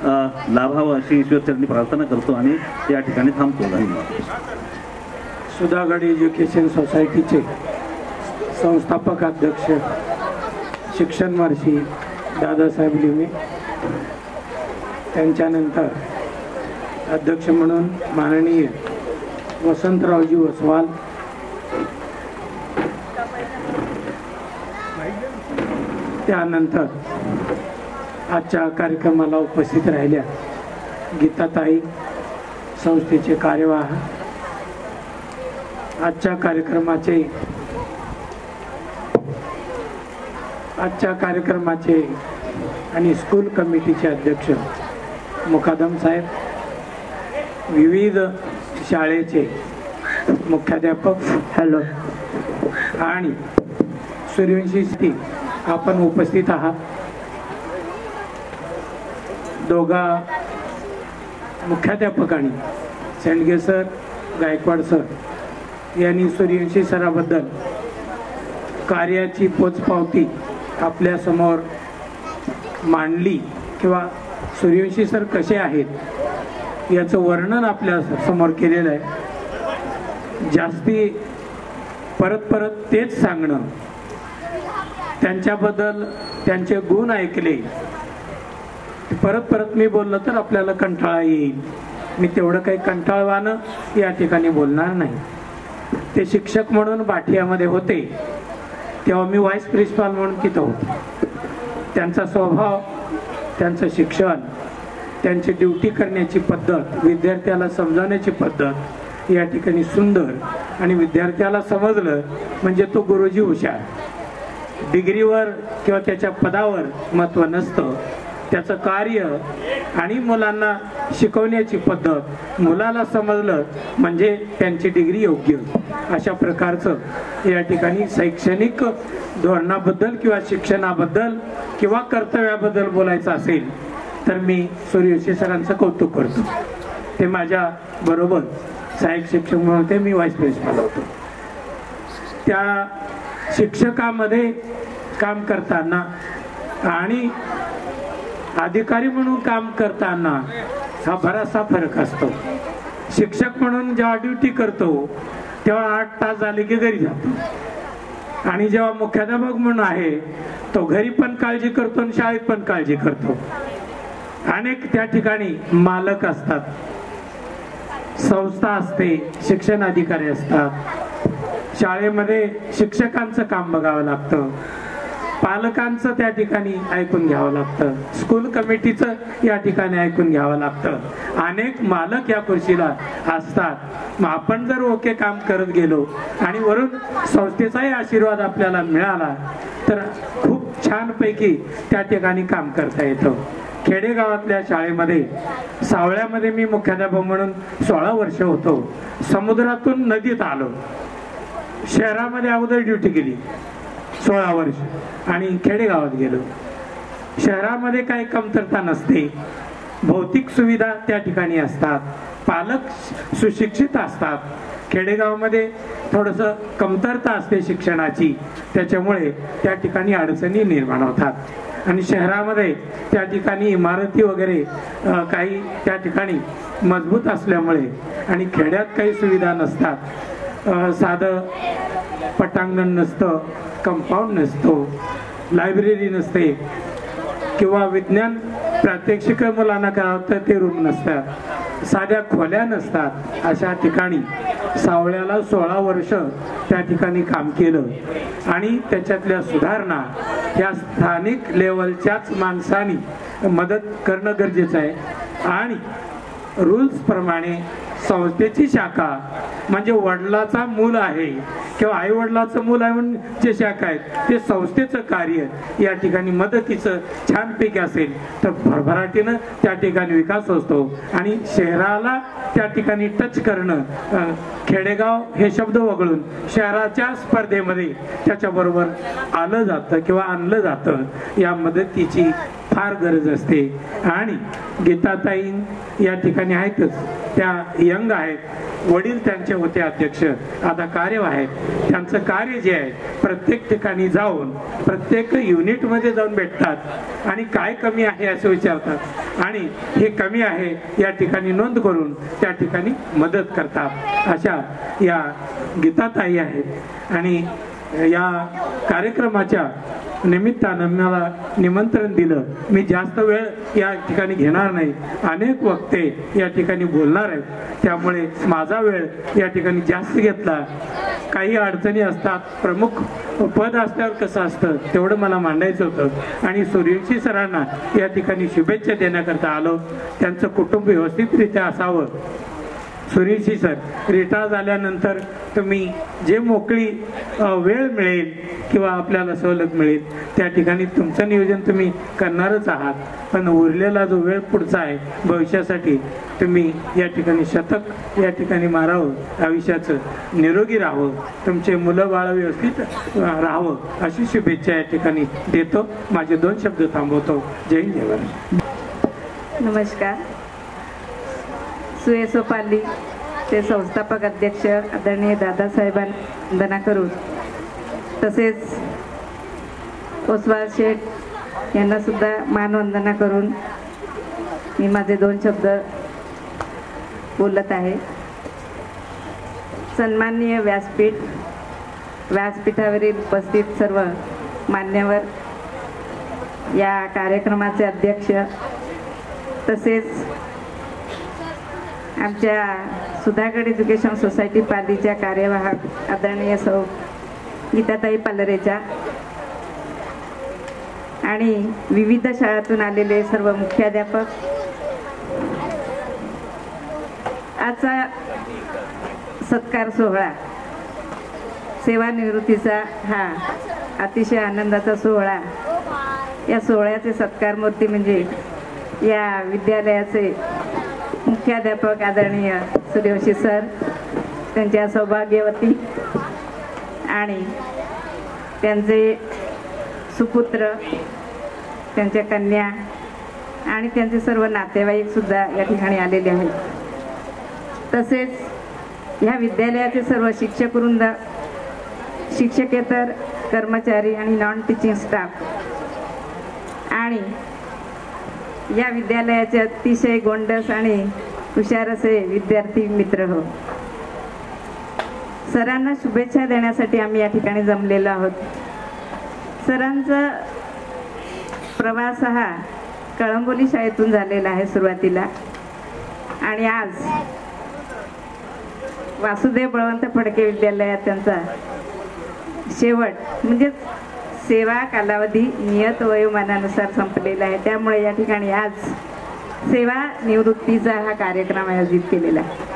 लाभावं अशी ईश्वरचरणी प्रार्थना करतो आणि या ठिकाणी थांबतो. धन्यवाद. सुधागड एज्युकेशन सोसायटीचे संस्थापक अध्यक्ष शिक्षण महर्षी दादासाहेब लिमे, त्यांच्यानंतर अध्यक्ष म्हणून माननीय वसंतरावजी ओसवाल, त्यानंतर आजच्या कार्यक्रमाला उपस्थित राहिल्या गीताताई, संस्थेचे कार्यवाह, आजच्या कार्यक्रमाचे आणि स्कूल कमिटीचे अध्यक्ष मुकादम साहेब, विविध शाळेचे मुख्याध्यापक, हॅलो, आणि सूर्यवंशी आपण उपस्थित आहात. दोघा मुख्याध्यापकांनी सेंडगे सर, गायकवाड सर यांनी सूर्यवंशी सराबद्दल कार्याची पोचपावती आपल्यासमोर मांडली किंवा सूर्यवंशी सर कसे आहेत याचं वर्णन आपल्या समोर केलेलं आहे. जास्ती परत तेच सांगणं, त्यांच्याबद्दल त्यांचे गुण ऐकले, परत मी बोललं तर आपल्याला कंटाळा येईल. मी तेवढं काही कंटाळवानं या ठिकाणी बोलणार नाही. ते शिक्षक म्हणून बाठियामध्ये होते तेव्हा मी व्हाईस प्रिन्सिपाल म्हणून तिथं होतो. त्यांचा स्वभाव, त्यांचं शिक्षण, त्यांची ड्युटी करण्याची पद्धत, विद्यार्थ्याला समजावण्याची पद्धत या ठिकाणी सुंदर, आणि विद्यार्थ्याला समजलं म्हणजे तो गुरुजी हुशार. डिग्रीवर किंवा त्याच्या पदावर महत्त्व नसतं, त्याचं कार्य आणि मुलांना शिकवण्याची पद्धत, मुलाला समजलं म्हणजे त्यांची डिग्री योग्य. अशा प्रकारचं या ठिकाणी शैक्षणिक धोरणाबद्दल किंवा शिक्षणाबद्दल किंवा कर्तव्याबद्दल बोलायचं असेल तर मी सूर्यवंशी सरांचं कौतुक करतो. ते माझ्या बरोबर सहाय्यक शिक्षक म्हणून होते, मी व्हाईस प्रिन्सिपाल होतो. त्या शिक्षकामध्ये काम करताना आणि अधिकारी म्हणून काम करताना हा बराचसा फरक असतो. शिक्षक म्हणून जेव्हा ड्युटी करतो तेव्हा 8 तास झाले की घरी जातो, आणि जेव्हा मुख्याध्यापक म्हणून आहे तो घरी पण काळजी करतो आणि शाळेत पण काळजी करतो. अनेक त्या ठिकाणी मालक असतात, संस्था असते, शिक्षण अधिकारी असतात, शाळेमध्ये शिक्षकांचं काम बघावं लागतं, पालकांचं त्या ठिकाणी ऐकून घ्यावं लागतं, स्कूल कमिटीचं या ठिकाणी ऐकून घ्यावं लागतं. अनेक मालक या खुर्चीला असतात. मग आपण जर ओके काम करत गेलो आणि वरून संस्थेचाही आशीर्वाद आपल्याला मिळाला तर खूप छानपैकी त्या ठिकाणी काम करता येतं. खेडेगावातल्या शाळेमध्ये सावळ्यामध्ये मी मुख्याध्यापक म्हणून 16 वर्ष होतो. समुद्रातून नदीत आलो, शहरामध्ये अगोदर ड्युटी केली 16 वर्ष आणि खेडेगावात गेलो. शहरामध्ये काही कमतरता नसते, भौतिक सुविधा त्या ठिकाणी असतात, पालक सुशिक्षित असतात. खेडेगावामध्ये थोडंसं कमतरता असते शिक्षणाची, त्याच्यामुळे त्या ठिकाणी अडचणी निर्माण होतात. आणि शहरामध्ये त्या ठिकाणी इमारती वगैरे काही त्या ठिकाणी मजबूत असल्यामुळे, आणि खेड्यात काही सुविधा नसतात. साधं पटांगण नसतं, कंपाऊंड नसतो, लायब्ररी नसते, किंवा विज्ञान प्रात्यक्षिक मुलांना करावं तर ते रूम नसतात, साध्या खोल्या नसतात. अशा ठिकाणी सावळ्याला 16 वर्ष त्या ठिकाणी काम केलं, आणि त्याच्यातल्या सुधारणा या स्थानिक लेवलच्याच माणसांनी मदत करणं गरजेचं आहे. आणि रूल्स प्रमाणे संस्थेची शाखा म्हणजे वडिलाचा मूल आहे किंवा आई वडिलाचं मूल आहे म्हणून जे शाखा आहेत ते संस्थेचं कार्य या ठिकाणी मदतीचं छानपैकी असेल तर भरभराटीनं त्या ठिकाणी विकास होतो. आणि शहराला त्या ठिकाणी टच करणं, खेडेगाव हे शब्द वगळून शहराच्या स्पर्धेमध्ये त्याच्याबरोबर आलं जातं किंवा आणलं जातं. या मदतीची फार गरज असते. आणि गीताताई या ठिकाणी आहेतच, त्या यंग आहेत, वडील त्यांचे होते अध्यक्ष, आता कार्यवाह आहेत. त्यांचं कार्य जे आहे प्रत्येक ठिकाणी जाऊन प्रत्येक युनिटमध्ये जाऊन भेटतात आणि काय कमी आहे असं विचारतात आणि हे कमी आहे या ठिकाणी नोंद करून त्या ठिकाणी मदत करतात. अशा या गीताताई आहेत आणि या कार्यक्रमाच्या निमित्तानं मला निमंत्रण दिलं. मी जास्त वेळ या ठिकाणी घेणार नाही, अनेक वक्ते या ठिकाणी बोलणार आहेत, त्यामुळे माझा वेळ या ठिकाणी जास्त घेतला. काही अडचणी असतात, प्रमुख पद असल्यावर कसं असतं तेवढं मला मांडायचं होतं आणि सूर्यवंशी सरांना या ठिकाणी शुभेच्छा देण्याकरता आलो. त्यांचं कुटुंब व्यवस्थितरित्या असावं. सूर्यवंशी सर, रिटायर झाल्यानंतर तुम्ही जे मोकळी वेळ मिळेल किंवा आपल्याला सवलत मिळेल त्या ठिकाणी तुमचं नियोजन तुम्ही करणारच आहात, पण उरलेला जो वेळ पुढचा आहे भविष्यासाठी तुम्ही या ठिकाणी शतक या ठिकाणी मारावं, आयुष्याचं निरोगी राहावं, तुमचे मुलं बाळ व्यवस्थित राहावं अशी शुभेच्छा या ठिकाणी देतो. माझे 2 शब्द थांबवतो. जय हिंद, जय महाराष्ट्र. नमस्कार. सुयसोपाली ते संस्थापक अध्यक्ष आदरणीय दादासाहेबांना वंदना करून, तसेच ओसवाल शेठ यांना सुद्धा मानवंदना करून मी माझे 2 शब्द बोलत आहे. सन्माननीय व्यासपीठावरील उपस्थित सर्व मान्यवर, या कार्यक्रमाचे अध्यक्ष, तसेच आमच्या सुधागड एज्युकेशन सोसायटी पालीच्या कार्यवाहक आदरणीय सौ गीताताई पालरेच्या आणि विविध शाळांतून आलेले सर्व मुख्याध्यापक, आजचा सत्कार सोहळा सेवानिवृत्तीचा हा अतिशय आनंदाचा सोहळा. या सोहळ्याचे सत्कार मूर्ती म्हणजे या विद्यालयाचे मुख्याध्यापक आदरणीय सूर्यवंशी सर, त्यांच्या सौभाग्यवती आणि त्यांचे सुपुत्र, त्यांच्या कन्या आणि त्यांचे सर्व नातेवाईक सुद्धा या ठिकाणी आलेले आहेत. तसेच ह्या विद्यालयाचे सर्व शिक्षकवृंद, शिक्षकेतर कर्मचारी आणि नॉन टीचिंग स्टाफ आणि या विद्यालयाचे अतिशय गोंडस आणि हुशार असे विद्यार्थी मित्र हो, सरांना शुभेच्छा देण्यासाठी आम्ही या ठिकाणी जमलेलो आहोत. सरांचा प्रवास हा कळंबोली शाळेतून झालेला आहे सुरुवातीला आणि आज वासुदेव बळवंत फडके विद्यालयात त्यांचा शेवट म्हणजे सेवा कालावधी नियत वयोमानानुसार संपलेला आहे. त्यामुळे या ठिकाणी आज सेवा निवृत्तीचा हा कार्यक्रम आयोजित केलेला आहे.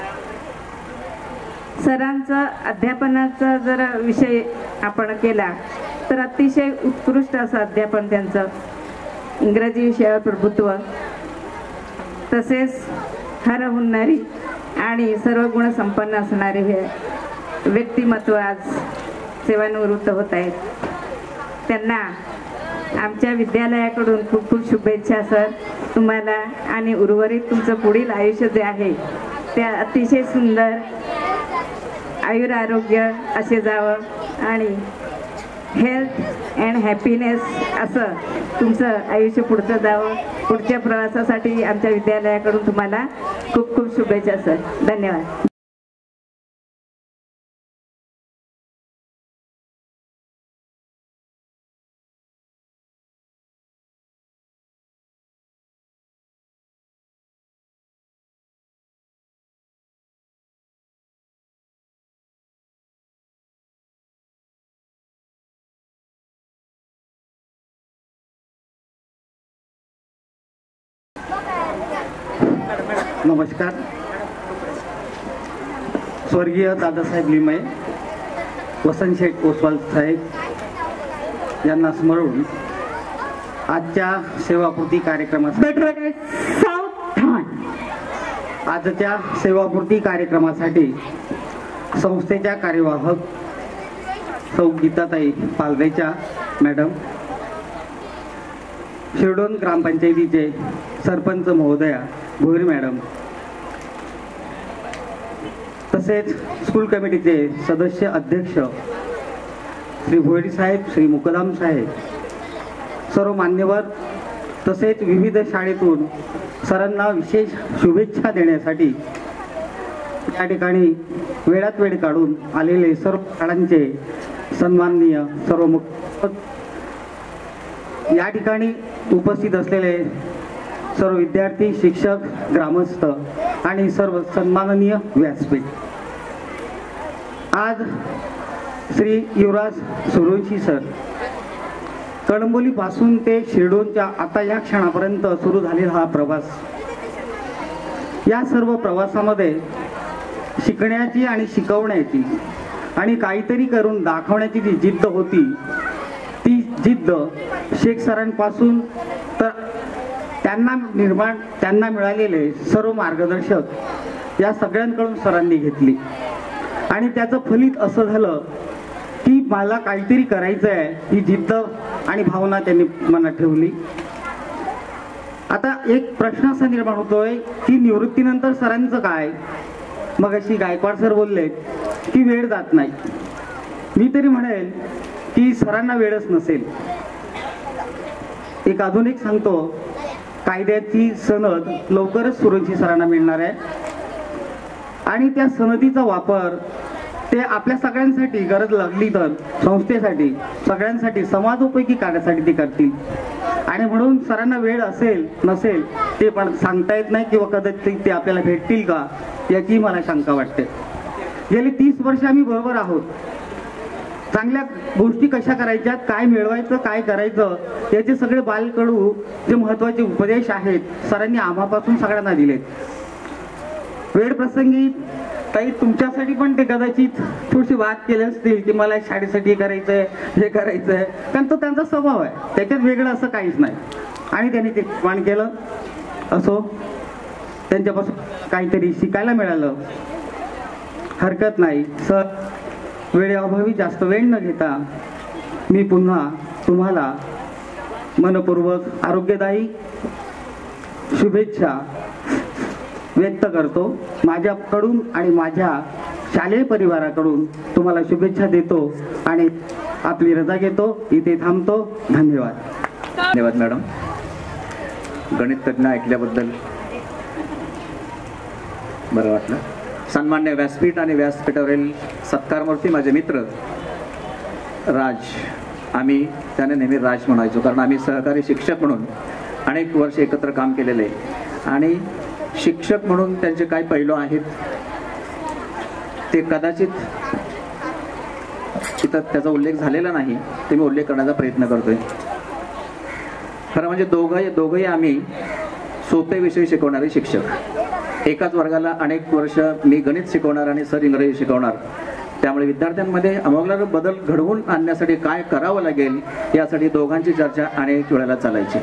सरांचा अध्यापनाचा जर विषय आपण केला तर अतिशय उत्कृष्ट असं अध्यापन त्यांचं, इंग्रजी विषयावर प्रभुत्व, तसेच हरहुन्नरी आणि सर्व गुण संपन्न असणारे हे व्यक्तिमत्व आज सेवानिवृत्त होत आहेत. त्यांना आमच्या विद्यालयाकडून खूप खूप शुभेच्छा सर तुम्हाला, आणि उर्वरित तुमचं पुढील आयुष्य जे आहे ते अतिशय सुंदर आयुर आरोग्य असे जावं आणि हेल्थ अँड हॅपीनेस असं तुमचं आयुष्य पुढचं जावं. पुढच्या प्रवासासाठी आमच्या विद्यालयाकडून तुम्हाला खूप खूप शुभेच्छा सर. धन्यवाद. नमस्कार. स्वर्गीय दादासाहेब लिमये, वसंत शेठ ओसवाल साहेब यांना स्मरून आजच्या सेवापूर्ती कार्यक्रमासाठी संस्थेच्या कार्यवाहक सौ गीताताई पालरेच्या मॅडम, शिरडोन ग्रामपंचायतीचे सरपंच महोदया भोईर मॅडम, तसेच स्कूल कमिटीचे सदस्य अध्यक्ष श्री भोयडी साहेब, श्री मुकदम साहेब, सर्व मान्यवर तसेच विविध शाळेतून सरांना विशेष शुभेच्छा देण्यासाठी या ठिकाणी वेळात वेळ काढून आलेले सर्व शाळांचे सन्माननीय सर्व मुख्य, या ठिकाणी उपस्थित असलेले सर्व विद्यार्थी, शिक्षक, ग्रामस्थ आणि सर्व सन्माननीय व्यासपीठ. आज श्री युवराज सूर्यवंशी सर कळंबोलीपासून ते शिरडोनच्या आता या क्षणापर्यंत सुरू झालेला हा प्रवास, या सर्व प्रवासामध्ये शिकण्याची आणि शिकवण्याची आणि काहीतरी करून दाखवण्याची जी जिद्द होती, ती जिद्द शेख सरांपासून तर त्यांना मिळालेले सर्व मार्गदर्शक या सगळ्यांकडून सरांनी घेतली आणि त्याचं फलित असं झालं की मला काहीतरी करायचं आहे, ही जिद्द आणि भावना त्यांनी मनात ठेवली. आता एक प्रश्न असा निर्माण होतोय की निवृत्तीनंतर सरांचं काय? मग अशी गायकवाड सर बोलले की वेळ जात नाही. मी तरी म्हणेल की सरांना वेळच नसेल. एक आधुनिक सांगतो, कायद्याची सनद लवकरच सूर्यवंशी सरांना मिळणार आहे आणि त्या सनदीचा वापर ते आपल्या सगळ्यांसाठी गरज लागली तर संस्थेसाठी, सगळ्यांसाठी समाजोपयोगी कार्यासाठी ते करतील. आणि म्हणून सरांना वेळ असेल नसेल ते पण सांगता येत नाही किंवा कदाचित ते आपल्याला भेटतील का याची मला शंका वाटते. गेली 30 वर्ष आम्ही बरोबर आहोत. चांगल्या गोष्टी कशा करायच्यात, काय मिळवायचं, काय करायचं, याचे सगळे बालकडू जे महत्वाचे उपदेश आहेत सरांनी आम्हापासून सगळ्यांना दिलेत. वेळ प्रसंगी ताई तुमच्यासाठी पण ते कदाचित थोडीशी बात केली असतील की मला शाळेसाठी हे करायचंय, हे करायचंय, कारण तो त्यांचा स्वभाव आहे, त्याच्यात वेगळं असं काहीच नाही. आणि त्यांनी ते निर्माण केलं. असो, त्यांच्यापासून काहीतरी शिकायला मिळालं, हरकत नाही. सर, वेळेअभावी जास्त वेळ न घेता मी पुन्हा तुम्हाला मनपूर्वक आरोग्यदायी शुभेच्छा व्यक्त करतो. माझ्याकडून आणि माझ्या शालेय परिवाराकडून तुम्हाला शुभेच्छा देतो आणि आपली रजा घेतो. इथे थांबतो. धन्यवाद. धन्यवाद मॅडम. गणित तज्ञ ऐकल्याबद्दल बरं वाटलं. सन्मान्य व्यासपीठ आणि व्यासपीठावरील सत्कारमूर्ती माझे मित्र राज, आम्ही त्याने नेहमी राज म्हणायचो कारण आम्ही सहकारी शिक्षक म्हणून अनेक वर्ष एकत्र काम केलेले आणि शिक्षक म्हणून त्यांचे काय पैलू आहेत ते कदाचित तिथं त्याचा उल्लेख झालेला नाही, ते मी उल्लेख करण्याचा प्रयत्न करतोय. खरं म्हणजे दोघंही आम्ही सोपे विषय शिकवणारे शिक्षक. एकाच वर्गाला अनेक वर्ष मी गणित शिकवणार आणि सर इंग्रजी शिकवणार, त्यामुळे विद्यार्थ्यांमध्ये आमूलाग्र बदल घडवून आणण्यासाठी काय करावं लागेल यासाठी दोघांची चर्चा अनेक वेळेला चालायची.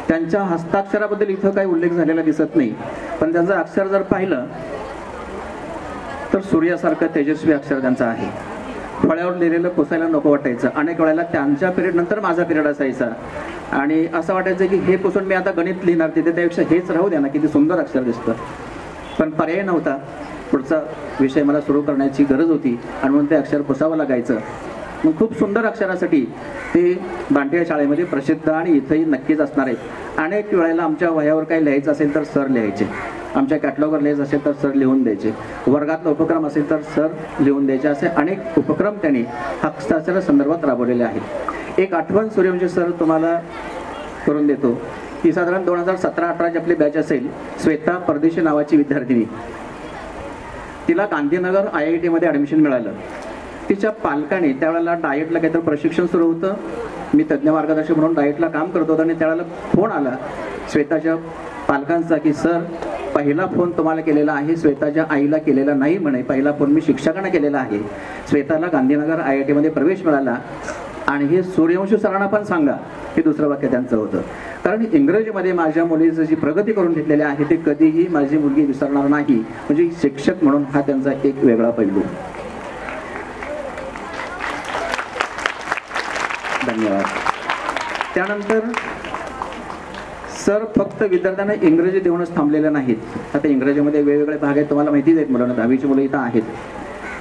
त्यांच्या हस्ताक्षराबद्दल इथं काही उल्लेख झालेला दिसत नाही, पण त्यांचं अक्षर जर पाहिलं तर सूर्यासारखं तेजस्वी अक्षर त्यांचं आहे. फळ्यावर लिहिलेलं पुसायला नको वाटायचं. अनेक वेळेला त्यांच्या पिरियड नंतर माझा पिरियड असायचा आणि असं वाटायचं की हे पुसून मी आता गणित लिहिणार, तिथे त्यापेक्षा हेच राहू द्या ना, किती सुंदर अक्षर दिसतं. पण पर्याय नव्हता, पुढचा विषय मला सुरू करण्याची गरज होती आणि म्हणून ते अक्षर पुसावं लागायचं. मग खूप सुंदर अक्षरासाठी ते बांटिया शाळेमध्ये प्रसिद्ध आणि इथंही नक्कीच असणार आहे. अनेक वेळेला आमच्या वह्यावर काही लिहायचं असेल तर सर लिहायचे, आमच्या कॅटलॉगवर लिहायचं असेल तर सर लिहून द्यायचे, वर्गातला उपक्रम असेल तर सर लिहून द्यायचे. असे अनेक उपक्रम त्यांनी हस्ताक्षरा संदर्भात राबवलेले आहेत. एक आठवण सूर्यवंशी सर तुम्हाला करून देतो की साधारण 2017-18 आपली बॅच असेल. श्वेता परदेशी नावाची विद्यार्थिनी, तिला गांधीनगर IIT मध्ये ॲडमिशन मिळालं. तिच्या पालकाने त्यावेळेला डाएटला काहीतरी प्रशिक्षण सुरू होतं, मी तज्ज्ञ मार्गदर्शक म्हणून डाएटला काम करत होतो आणि त्यावेळेला फोन आला श्वेताच्या पालकांचा की सर पहिला फोन तुम्हाला केलेला आहे, श्वेताच्या आईला केलेला नाही म्हणे, पहिला फोन मी शिक्षकांना केलेला आहे. श्वेताला गांधीनगर IIT मध्ये प्रवेश मिळाला आणि हे सूर्यवंशी सरांना पण सांगा, हे दुसरं वाक्य त्यांचं होतं. कारण इंग्रजीमध्ये माझ्या मुलीचं जी प्रगती करून घेतलेली आहे ते कधीही माझी मुलगी विसरणार नाही. म्हणजे शिक्षक म्हणून हा त्यांचा एक वेगळा पैलू. धन्यवाद. त्यानंतर सर फक्त विद्यार्थ्यांना इंग्रजी देऊनच थांबलेले नाहीत. आता इंग्रजीमध्ये वेगवेगळे भाग आहेत, तुम्हाला माहितीच आहेत. मुलांना 10वीची मुलं इथं आहेत.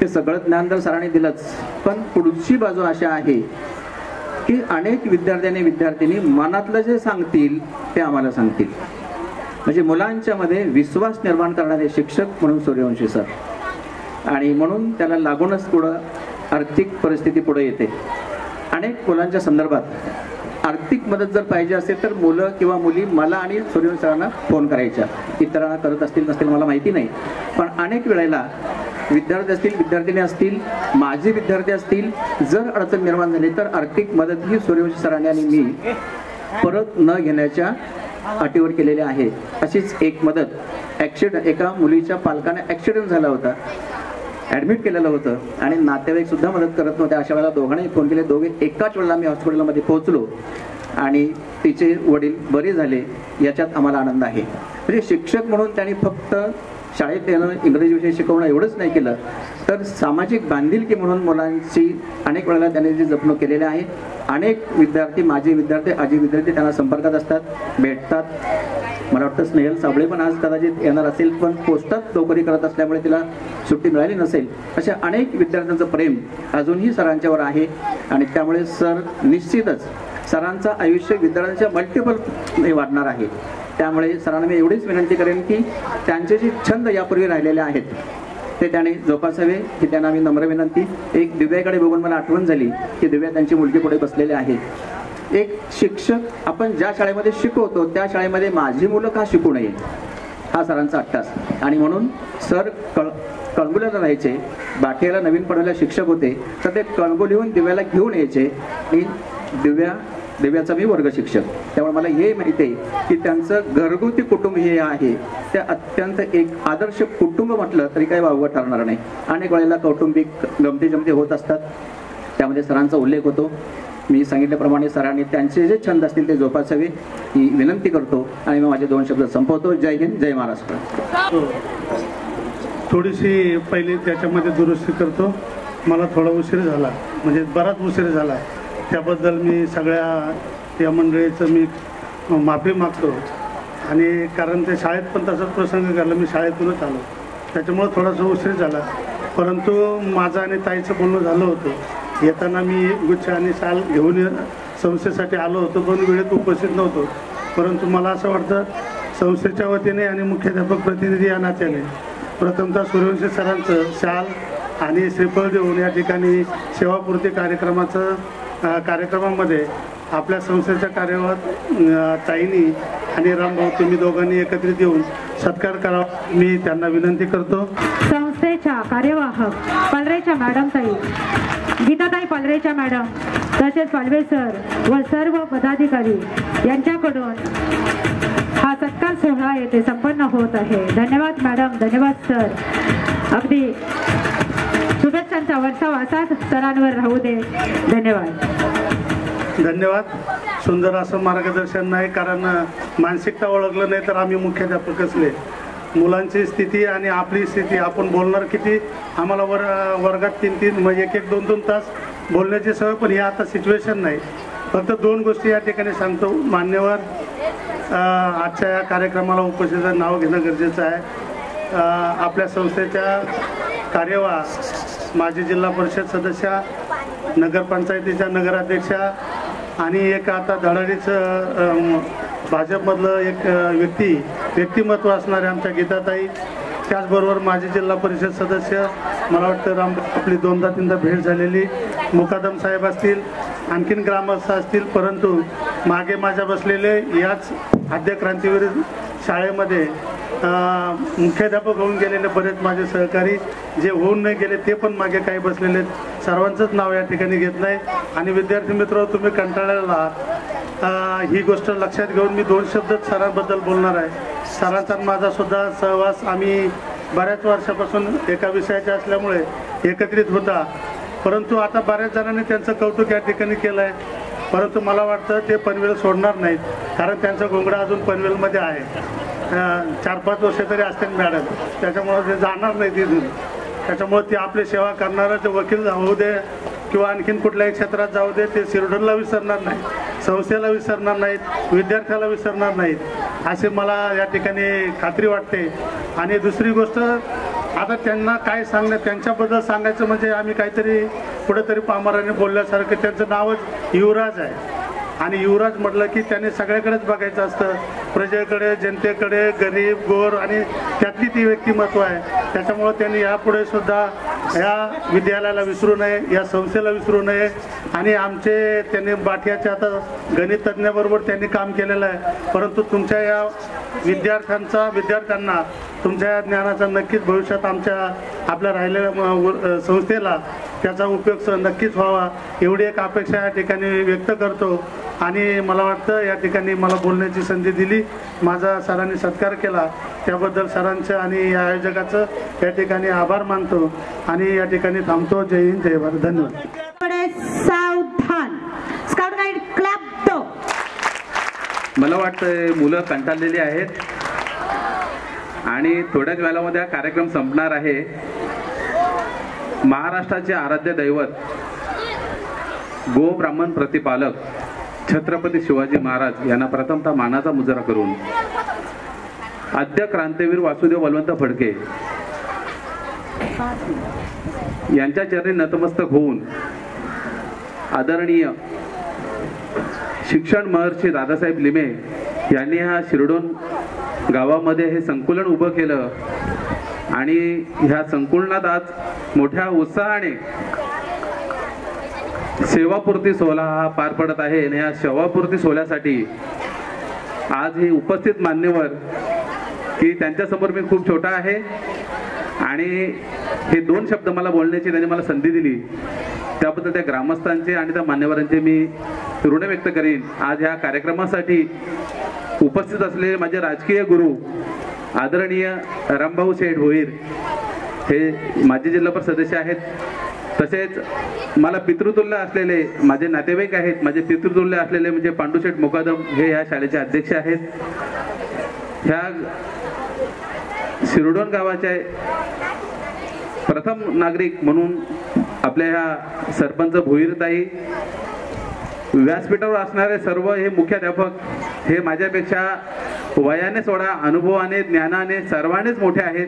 ते सगळं ज्ञान तर सरांनी दिलंच, पण पुढची बाजू अशा आहे की अनेक विद्यार्थ्यांनी मनातलं जे सांगतील ते आम्हाला सांगतील. म्हणजे मुलांच्या मध्ये विश्वास निर्माण करणारे शिक्षक म्हणून सूर्यवंशी सर. आणि म्हणून त्याला लागूनच पुढं आर्थिक परिस्थिती पुढे येते. अनेक मुलांच्या संदर्भात आर्थिक मदत जर पाहिजे असेल तर मुलं किंवा मुली मला आणि सूर्यवंशी सरांना फोन करायच्या. इतरांना करत असतील नसतील मला माहिती नाही, पण अनेक वेळेला विद्यार्थी असतील, विद्यार्थिनी असतील, माझे विद्यार्थी असतील, जर अडचण निर्माण झाली तर आर्थिक मदत ही सूर्यवंशी सरांनी आणि मी परत न घेण्याच्या अटीवर केलेली आहे. अशीच एक मदत एका मुलीच्या पालकाने ॲक्सिडेंट झाला होता, ॲडमिट केलेलं होतं आणि नातेवाईक सुद्धा मदत करत नव्हते. अशा वेळेला दोघांनाही फोन केले. दोघे एकाच वेळेला आम्ही हॉस्पिटलमध्ये पोहोचलो आणि तिचे वडील बरे झाले. याच्यात आम्हाला आनंद आहे. म्हणजे शिक्षक म्हणून त्यांनी फक्त शाळेत येणं, इंग्रजी विषय शिकवणं एवढंच नाही केलं, तर सामाजिक बांधिलकी म्हणून मुलांची अनेक वेळेला त्यांनी जी जपणूक केलेली आहे. अनेक विद्यार्थी, माझे विद्यार्थी, आजी विद्यार्थी त्यांना संपर्कात असतात, भेटतात. मला वाटतं स्नेहल साबळे पण आज कदाचित येणार असेल, पण पोस्टात नोकरी करत असल्यामुळे तिला सुट्टी मिळाली नसेल. अशा अनेक विद्यार्थ्यांचं प्रेम अजूनही सरांच्यावर आहे आणि त्यामुळे सर निश्चितच सरांचं आयुष्य विद्यार्थ्यांच्या मल्टिपल वाढणार आहे. त्यामुळे सरांना मी एवढीच विनंती करेन की त्यांचे जे छंद यापूर्वी राहिलेले आहेत ते त्याने जोपासावे, ही त्यांना मी नम्र विनंती. एक दिव्याकडे बघून मला आठवण झाली की दिव्या त्यांची मुलगी पुढे बसलेली आहे. एक शिक्षक आपण ज्या शाळेमध्ये शिकवतो त्या शाळेमध्ये माझी मुलं का शिकू नये हा सरांचा अट्टास. आणि म्हणून सर कळंगुलीला राहायचे, बाठेला नवीन पडलेला शिक्षक होते, तर ते कळंगुलीहून दिव्याला घेऊन यायचे आणि दिव्याचा मी वर्ग शिक्षक. त्यामुळे मला हे माहिती आहे की त्यांचं घरगुती कुटुंब हे आहे ते अत्यंत एक आदर्श कुटुंब म्हटलं तरी काही वावगं ठरणार नाही. अनेक वेळेला कौटुंबिक गमती जमती होत असतात, त्यामध्ये सरांचा उल्लेख होतो. मी सांगितल्याप्रमाणे सरांनी त्यांचे जे छंद असतील ते जोपासावे ही विनंती करतो आणि मी माझे 2 शब्द संपवतो. जय हिंद, जय महाराष्ट्र. थोडीशी पहिली त्याच्यामध्ये दुरुस्ती करतो. मला थोडा उशीर झाला, म्हणजे बराच उशीर झाला, त्याबद्दल मी सगळ्या या मंडळीचं मी माफी मागतो. आणि कारण ते शाळेत पण तसाच प्रसंग घडला, मी शाळेतूनच आलो, त्याच्यामुळं थोडासा उशीर झाला. परंतु माझं आणि ताईचं बोलणं झालं होतं. येताना मी गुच्छ आणि शाल घेऊन संस्थेसाठी आलो होतो, पण वेळेत उपस्थित नव्हतो. परंतु मला असं वाटतं संस्थेच्या वतीने आणि मुख्याध्यापक प्रतिनिधी या नात्याने प्रथमतः सूर्यवंशी सरांचं शाल आणि श्रीफळ देऊन या ठिकाणी सेवापूर्ती कार्यक्रमामध्ये आपल्या संस्थेच्या कार्यावर ताईंनी आणि रामभाऊ तुम्ही दोघांनी एकत्रित येऊन सत्कार करावा मी त्यांना विनंती करतो. संस्थेच्या कार्यवाहक पलरेच्या मॅडम ताई, गीताताई पलरेच्या मॅडम, तसेच पालवे सर व सर्व पदाधिकारी यांच्याकडून हा सत्कार सोहळा येथे संपन्न होत आहे. धन्यवाद मॅडम, धन्यवाद सर. अगदी शुभेच्छांचा वर्षाव असाच सरांवर राहू दे. धन्यवाद. धन्यवाद. सुंदर असं मार्गदर्शन नाही, कारण मानसिकता ओळखलं नाही तर आम्ही मुख्याध्यापक असले. मुलांची स्थिती आणि आपली स्थिती आपण बोलणार किती, आम्हाला वर्गात 3-3 म्हणजे 1-1, 2-2 तास बोलण्याची सवय, पण हे आता सिच्युएशन नाही. फक्त 2 गोष्टी या ठिकाणी सांगतो. मान्यवर आजच्या या कार्यक्रमाला उपस्थित नाव घेणं गरजेचं आहे. आपल्या संस्थेच्या कार्यवाह माजी जिल्हा परिषद सदस्या, नगरपंचायतीच्या नगराध्यक्षा आणि एक आता धडाडीचं भाजपमधलं एक व्यक्तिमत्व असणारे आमच्या गीताताई, त्याचबरोबर माजी जिल्हा परिषद सदस्य, मला वाटतं आपली 2दा-3दा भेट झालेली मुकादम साहेब असतील, आणखीन ग्रामस्थ असतील. परंतु मागे माझ्या बसलेले याच आद्य क्रांतीवीर शाळेमध्ये मुख्याध्यापक होऊन गेलेले बरेच माझे सहकारी, जे होऊन नाही गेले ते पण मागे काही बसलेले, सर्वांचंच नाव या ठिकाणी घेत नाही. आणि विद्यार्थी मित्र, तुम्ही कंटाळलेला आहात, ही गोष्ट लक्षात घेऊन मी 2 शब्द सरांबद्दल बोलणार आहे. सरांचा माझा सुद्धा सहवास आम्ही बऱ्याच वर्षापासून एका विषयाच्या असल्यामुळे एकत्रित होता. परंतु आता बऱ्याच जणांनी त्यांचं कौतुक या ठिकाणी केलं आहे. परंतु मला वाटतं ते पनवेल सोडणार नाहीत, कारण त्यांचा घोंगडा अजून पनवेलमध्ये आहे. 4-5 वर्ष तरी असतील मॅडम, त्याच्यामुळं ते जाणार नाही तिथून. त्याच्यामुळं ते आपली सेवा करणारं ते वकील होऊ दे किंवा आणखीन कुठल्याही क्षेत्रात जाऊ दे, ते शिरढोणला विसरणार नाही, संस्थेला विसरणार नाहीत, विद्यार्थ्याला विसरणार नाहीत असे मला या ठिकाणी खात्री वाटते. आणि दुसरी गोष्ट, आता त्यांना काय त्यांच्याबद्दल सांगायचं म्हणजे आम्ही काहीतरी कुठेतरी पामराने बोलल्यासारखं. त्यांचं नावच युवराज आहे आणि युवराज म्हटलं की त्याने सगळ्याकडेच बघायचं असतं, प्रजेकडे, जनतेकडे, गरीब गोर, आणि त्यातली ती व्यक्तिमत्व आहे. त्याच्यामुळं त्यांनी यापुढे सुद्धा या विद्यालयाला विसरू नये, या संस्थेला विसरू नये. आणि त्यांनी बाठियाच्या आता गणित तज्ज्ञाबरोबर त्यांनी काम केलेलं आहे, परंतु तुमच्या या विद्यार्थ्यांना तुमच्या या ज्ञानाचा नक्कीच भविष्यात आपल्या राहिलेल्या संस्थेला त्याचा उपयोग नक्कीच व्हावा एवढी एक अपेक्षा या ठिकाणी व्यक्त करतो. आणि मला वाटतं या ठिकाणी मला बोलण्याची संधी दिली, माझा सरांनी सत्कार केला, त्याबद्दल सरांचं आणि या आयोजकाचं या ठिकाणी आभार मानतो आणि या ठिकाणी थांबतो. जय हिंद, जय भारत. धन्यवाद. सावधान. स्काउट गाईड क्लब तो. मला वाटतं मुलं कंटाळलेली आहेत आणि थोड्याच वेळामध्ये हा कार्यक्रम संपणार आहे. महाराष्ट्राचे आराध्य दैवत गो ब्राह्मण प्रतिपालक छत्रपती शिवाजी महाराज यांना प्रथमतः मानाचा मुजरा करून आद्य क्रांतीवीर वासुदेव बलवंत फडके यांच्या चरणी नतमस्तक होऊन आदरणीय शिक्षण महर्षी दादासाहेब लिमे यांनी हा शिरढोण गावामध्ये हे संकुलन उभं केलं आणि ह्या संकुलनात आज मोठ्या उत्साहाने सेवापूर्ती सोहळा हा पार पडत आहे. आणि या सेवापूर्ती सोहळ्यासाठी आज हे उपस्थित मान्यवर की त्यांच्यासमोर मी खूप छोटा आहे आणि हे 2 शब्द मला बोलण्याची त्यांनी मला संधी दिली, त्याबद्दल त्या ग्रामस्थांचे आणि त्या मान्यवरांचे मी ऋण व्यक्त करीन. आज ह्या कार्यक्रमासाठी उपस्थित असलेले माझे राजकीय गुरु आदरणीय रामभाऊ शेठ भोईर हे माजी जिल्हा परिषद सदस्य आहेत. तसेच मला पितृतुल्य असलेले माझे नातेवाईक आहेत, माझे पितृतुल्य असलेले म्हणजे पांडुशेठ मुकादम हे या शाळेचे अध्यक्ष आहेत. ह्या शिरढोण गावाचे प्रथम नागरिक म्हणून आपल्या ह्या सरपंच भोईरताई, व्यासपीठावर असणारे सर्व हे मुख्याध्यापक हे माझ्यापेक्षा वयाने सोडा अनुभवाने ज्ञानाने सर्वांनीच मोठे आहेत.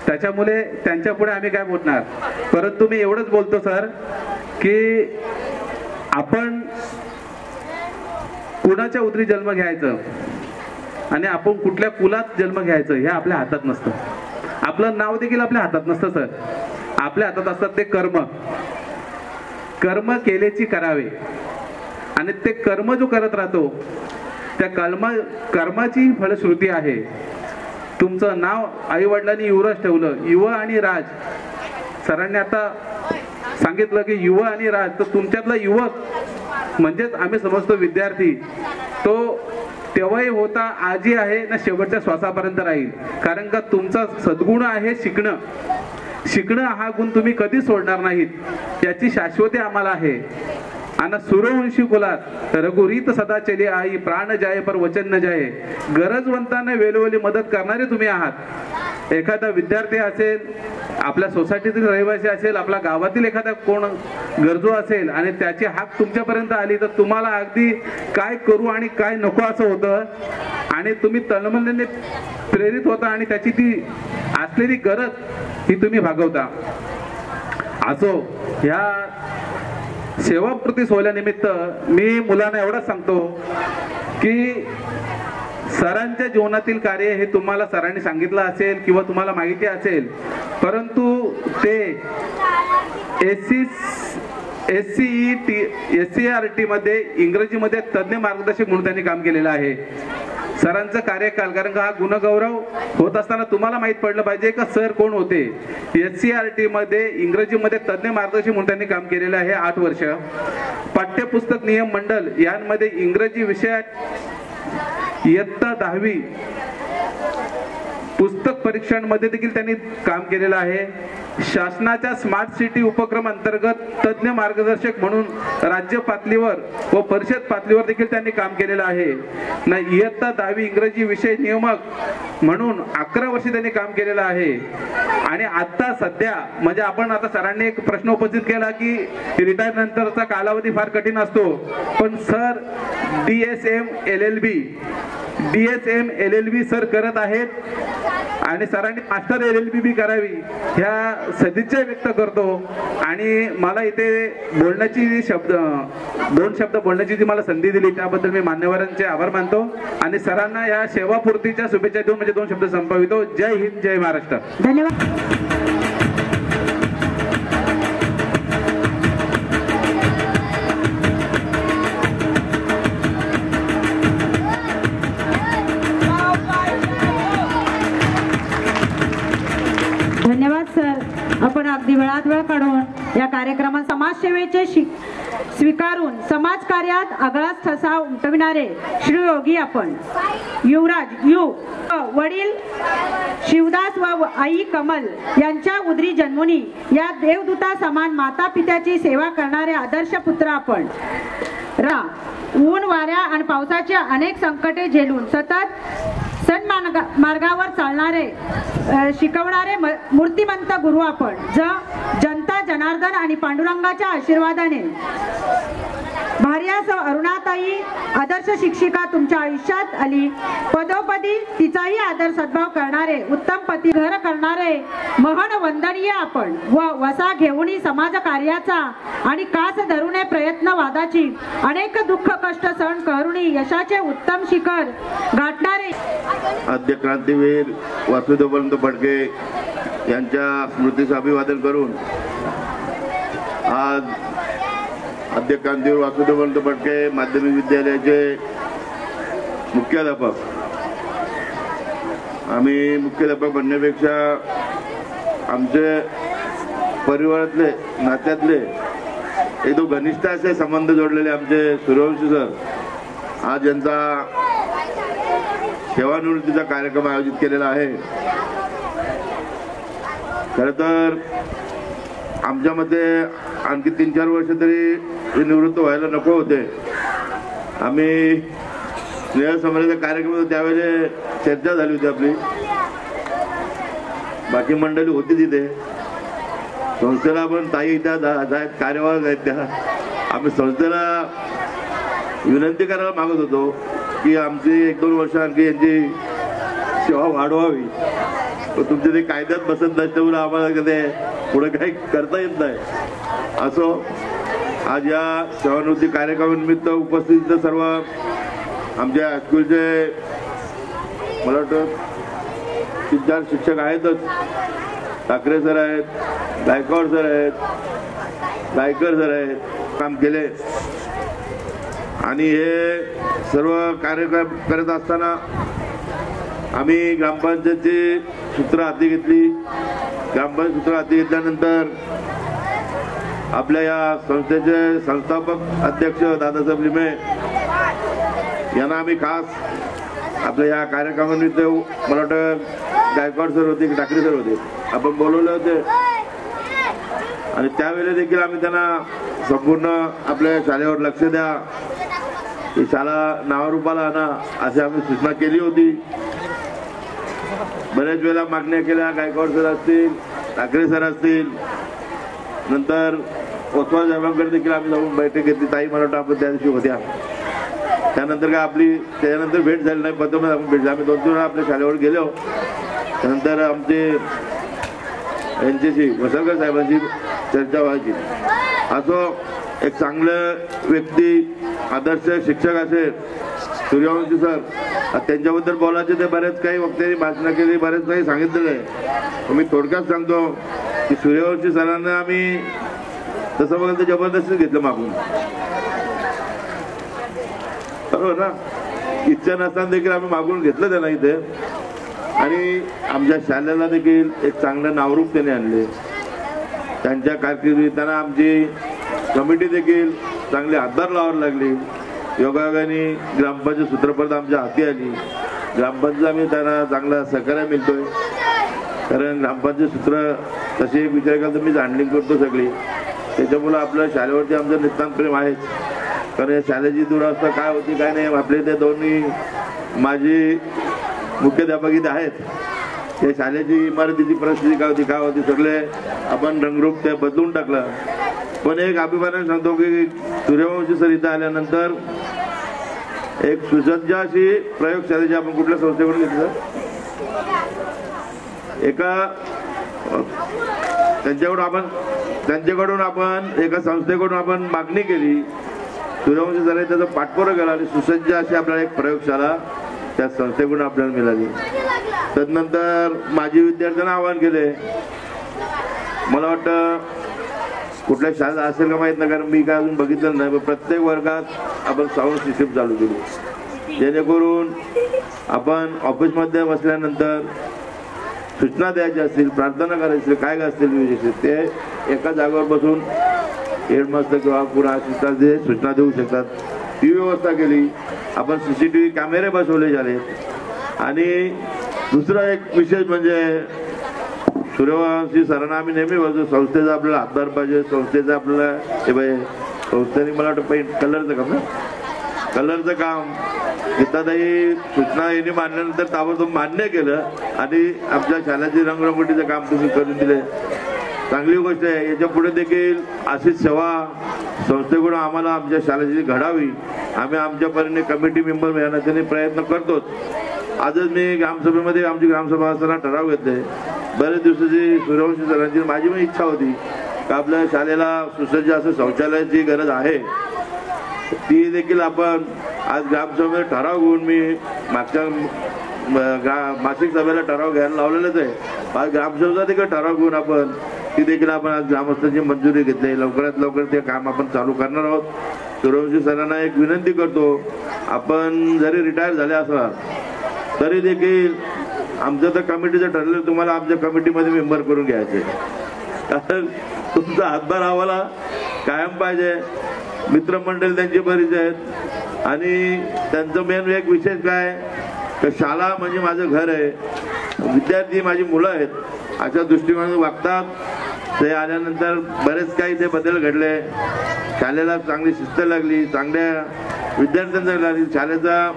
त्याच्यामुळे त्यांच्या पुढे आम्ही काय बोलणार, परंतु मी एवढंच बोलतो सर की आपण कुणाच्या उदरी जन्म घ्यायचं आणि आपण कुठल्या कुलात जन्म घ्यायचं हे आपल्या हातात नसतं. आपलं नाव देखील आपल्या हातात नसतं सर. आपल्या हातात असतात ते कर्म. कर्म केलेची करावे आणि ते कर्म जो करत राहतो त्या कर्माची फलश्रुती आहे. तुमचं नाव आई वडिलांनी युवराज ठेवलं, युव आणि राज. सरांनी आता सांगितलं की युव आणि राज, तर तुमच्यातला युवक म्हणजेच आम्ही समजतो विद्यार्थी, तो तेव्हाही होता, आजही आहे ना शेवटच्या श्वासापर्यंत राहील. कारण का तुमचा सद्गुण आहे शिकणं. शिकणं हा गुण तुम्ही कधी सोडणार नाहीत, याची शाश्वती आम्हाला आहे. आणि सूर्यवंशी कुलात रघुरीत सदा चली आई, प्राण जाये पर वचन न जाये. गरजवंतांना वेळोवेळी मदत करणारे तुम्ही आहात. एखादा विद्यार्थी असेल, आपल्या सोसायटीतील रहिवासी असेल, आपल्या गावातील एखादा कोण गरजू असेल आणि त्याची हाक तुमच्यापर्यंत आली तर तुम्हाला अगदी काय करू आणि काय नको असं होतं आणि तुम्ही तळमळीने प्रेरित होता आणि त्याची ती असलेली गरज ही तुम्ही भागवता. असो, ह्या सेवापूर्ती सोहळ्यानिमित्त मी मुलांना एवढंच सांगतो की सरांच्या जीवनातील कार्य हे तुम्हाला सरांनी सांगितलं असेल किंवा तुम्हाला माहिती असेल, परंतु ते SCERT मध्ये इंग्रजीमध्ये तज्ञ मार्गदर्शक म्हणून त्यांनी काम केलेलं आहे. सरांचं कार्यकाल, कारण का हा गुणगौरव होत असताना तुम्हाला माहित पडलं पाहिजे का सर कोण होते. SCERT मध्ये इंग्रजीमध्ये तज्ञ मार्गदर्शक म्हणून त्यांनी काम केलेलं आहे 8 वर्ष. पाठ्यपुस्तक नियम मंडळ यांमध्ये इंग्रजी विषयात इयत्ता 10वी पुस्तक परीक्षांमध्ये देखील त्यांनी काम केलेलं आहे. शासनाच्या स्मार्ट सिटी उपक्रम अंतर्गत तज्ज्ञ मार्गदर्शक म्हणून राज्य पातळीवर व परिषद पातळीवर देखील त्यांनी काम केलेलं आहे. इयत्ता 10वी इंग्रजी विषय नियामक म्हणून 11 वर्षे त्यांनी काम केलेलं आहे. आणि आता सध्या म्हणजे आपण आता सरांनी एक प्रश्न उपस्थित केला की रिटायर नंतरचा कालावधी फार कठीण असतो, पण सर DSM LLB सर करत आहेत आणि सरांनी मास्टर LLB बी करावी ह्या सदिच्छा व्यक्त करतो. आणि मला इथे बोलण्याची दोन शब्द बोलण्याची जी मला संधी दिली त्याबद्दल मी मान्यवरांचे आभार मानतो आणि सरांना या सेवापूर्तीच्या शुभेच्छा देऊन म्हणजे 2 शब्द संपवितो. जय हिंद, जय महाराष्ट्र. धन्यवाद. धन्यवाद सर. आपण अगदी वेळात वेळ काढून या कार्यक्रमात समाजसेवेचे स्वीकारून समाज कार्यात आगळाच ठसा उमटविणारे श्री योगी आपण युवराज वडील शिवदास व आई कमल यांच्या उदरी जन्मोनी या देवदूता समान माता पित्याची सेवा करणारे आदर्श पुत्र आपण ऊन वाऱ्या आणि पावसाचे अनेक संकटे झेलून सतत मार्गावर चालणारे शिकवणारे मूर्तिमंत गुरु आपण जनता जनार्दन आणि पांडुरंगाच्या आशीर्वादाने भार्यासह अरुणाताई आदर्श शिक्षिका तुमच्या आयुष्यात आली. पदोपदी तिचाही आदर सद्भाव करणारे उत्तम पती घर करणारे महान वंदनीय आपण व वसा घेऊनी समाज कार्याचा आणि कास धरूने प्रयत्न वादाची अनेक दुःख कष्ट सहन करूनी यशाचे उत्तम शिखर गाठणारे आद्य क्रांतीवीर वासुदेववंत फडके यांच्या स्मृतीस अभिवादन करून आज आद्य क्रांतीवीर वासुदेववंत फडके माध्यमिक विद्यालयाचे मुख्याध्यापक, आम्ही मुख्याध्यापक म्हणण्यापेक्षा आमचे परिवारातले नात्यातले एकदम घनिष्ठ असे संबंध जोडलेले आमचे सूर्यवंशी सर आज यांचा सेवानिवृत्तीचा कार्यक्रम आयोजित केलेला आहे. खरं तर आमच्या मते आणखी 3-4 वर्ष तरी निवृत्त व्हायला नको होते. आम्ही स्नेह समाजाचा कार्यक्रम होता त्यावेळेला चर्चा झाली होती आपली, बाकी मंडळी होती तिथे. संस्थेला पण ताई त्या कार्यवाह आहेत त्या आम्ही संस्थेला विनंती करायला मागत होतो की आमची 1-2 वर्ष आणखी यांची सेवा वाढवावी. तुमच्या ते कायद्यात बसत नसल्यामुळे आम्हाला कधी पुढे काही करता येत नाही. असो आज या सेवानिवृत्ती कार्यक्रमानिमित्त उपस्थित सर्व आमच्या हायस्कूलचे मला वाटतं 3-4 शिक्षक आहेतच. ठाकरे सर आहेत, गायकवाड सर आहेत, गायकर सर आहेत, काम केले. आणि हे सर्व कार्यक्रम करत असताना आम्ही ग्रामपंचायतची सूत्र हाती घेतली. ग्रामपंचायत सूत्र हाती घेतल्यानंतर आपल्या या संस्थेचे संस्थापक अध्यक्ष दादासाहेब लिमे यांना आम्ही खास आपल्या या कार्यक्रमानिमित्त मला वाटतं गायकवाड सर होते की ठाकरे सर होते आपण बोलवले होते. आणि त्यावेळेला देखील आम्ही त्यांना संपूर्ण आपल्या शाळेवर लक्ष द्या, ही शाळा नावारूपाला आणा अशी आम्ही सूचना केली होती. बऱ्याच वेळेला मागण्या केल्या. गायकवाड सर असतील, ठाकरे सर असतील, नंतर ओसवाल साहेबांकडे देखील आम्ही जाऊन बैठक घेतली. ताई मला वाटतं आपण त्या दिवशी होत्या. त्यानंतर काय आपली त्याच्यानंतर भेट झाली नाही, प्रथमच आपण भेट झाली. आम्ही 2-3 वेळा आपल्या शाळेवर गेलो. त्यानंतर आमचे यांच्याशी वसलकर साहेबांची चर्चा व्हायची. असो एक चांगलं व्यक्ती आदर्श शिक्षक असेल सूर्यवंशी सर, त्यांच्याबद्दल बोलायचे ते बरेच काही वक्त्यांनी भाषणं केली, बरेच काही सांगितलेलं आहे. मी थोडक्यात सांगतो की सूर्यवंशी सरांना आम्ही तसं बघायला तर जबरदस्तीच घेतलं मागून, बरोबर ना. इच्छा नसताना देखील आम्ही मागून घेतलं त्यांना इथे. आणि आमच्या शाळेला देखील एक चांगलं नावरूप त्याने आणले. त्यांच्या कारकिर्दीत त्यांना आमची कमिटी देखील चांगली हातभार लावायला लागली. योगायोगाने ग्रामपंचायत सूत्रपद आमच्या हाती आली. ग्रामपंचायत आम्ही त्यांना चांगला सहकार्य मिळतोय. कारण ग्रामपंचायत सूत्र तसे एक विचार केला तर मीच हँडलिंग करतो सगळी, त्याच्यामुळं आपल्या शाळेवरती आमचं नितांत प्रेम आहेच. कारण या शाळेची दुरावस्था काय होती काय नाही, आपले ते दोन्ही माझी मुख्याध्यापक इथे आहेत. त्या शाळेची इमारतीची परिस्थिती काय होती सगळे आपण रंगरूप ते बदलून टाकलं. पण एक अभिमानाने सांगतो की सूर्यवंशी सर इथं आल्यानंतर एक सुसज्ज अशी प्रयोगशाळेची आपण कुठल्या संस्थेकडून घेतलं, एका त्यांच्याकडून आपण एका संस्थेकडून आपण मागणी केली. सूर्यवंशी सर त्याचा पाठपुरावा केला आणि सुसज्ज अशी आपल्याला एक प्रयोगशाळा त्या संस्थेकडून आपल्याला मिळाली. तदनंतर माजी विद्यार्थ्यांना आवाहन केले. मला वाटतं कुठल्या शाळेत असेल का माहीत नाही, कारण मी काय अजून बघितलं नाही, पण प्रत्येक वर्गात आपण साऊंड सिस्टीम चालू केली, जेणेकरून आपण ऑफिसमध्ये बसल्यानंतर सूचना द्यायच्या असतील, प्रार्थना करायची काय असतील ते एका जागेवर बसून हेडमास्टर किंवा पुन्हा असिस्टंट जे सूचना देऊ शकतात ती व्यवस्था केली. आपण CCTV कॅमेरे बसवले झाले. आणि दुसरा एक विशेष म्हणजे सूर्यवंशी सरांना आम्ही नेहमी बघतो, संस्थेचा आपल्याला हातभार पाहिजे, संस्थेचा आपल्याला हे पाहिजे. संस्थेने मला वाटतं पेंट कलरचं काम गीताताई सूचना यांनी मांडल्यानंतर ताबडतोब मान्य केलं आणि आमच्या शाळेचे रंगरंगोटीचं काम तुम्ही करून दिले. चांगली गोष्ट आहे. याच्या पुढे देखील अशीच सेवा संस्थेकडून आम्हाला आमच्या शाळेची घडावी. आम्ही आमच्या परीने कमिटी मेंबर मिळण्याचे प्रयत्न करतोच. आजच मी ग्रामसभेमध्ये आमची ग्रामसभा असताना ठराव घेतले. बरेच दिवसाची सूर्यवंशी सरांची माझी पण इच्छा होती की आपल्या शाळेला सुसज्ज असं शौचालयाची गरज आहे, ती देखील आपण आज ग्रामसभेमध्ये ठराव घेऊन मी मागच्या मासिक सभेला ठराव घ्यायला लावलेलंच आहे. आज ग्रामसभेचा देखील ठराव घेऊन आपण ती देखील आपण आज ग्रामस्थांची मंजुरी घेतली. लवकरात लवकर ते काम आपण चालू करणार आहोत. सूर्यवंशी सरांना एक विनंती करतो, आपण जरी रिटायर झाले असला तरी देखील आमचं तर कमिटीचं ठरलं तुम्हाला आमच्या कमिटीमध्ये मेंबर करून घ्यायचे, कारण तुमचा हातभार आम्हाला कायम पाहिजे. मित्रमंडळी त्यांचे बरीच आहेत आणि त्यांचं मेन एक विशेष काय तर शाळा म्हणजे माझं घर आहे, विद्यार्थी माझी मुलं आहेत अशा दृष्टिकोनातून वागतात. ते आल्यानंतर बरेच काही ते बदल घडले. शाळेला चांगली शिस्त लागली, चांगल्या विद्यार्थ्यांना लागली, शाळेचा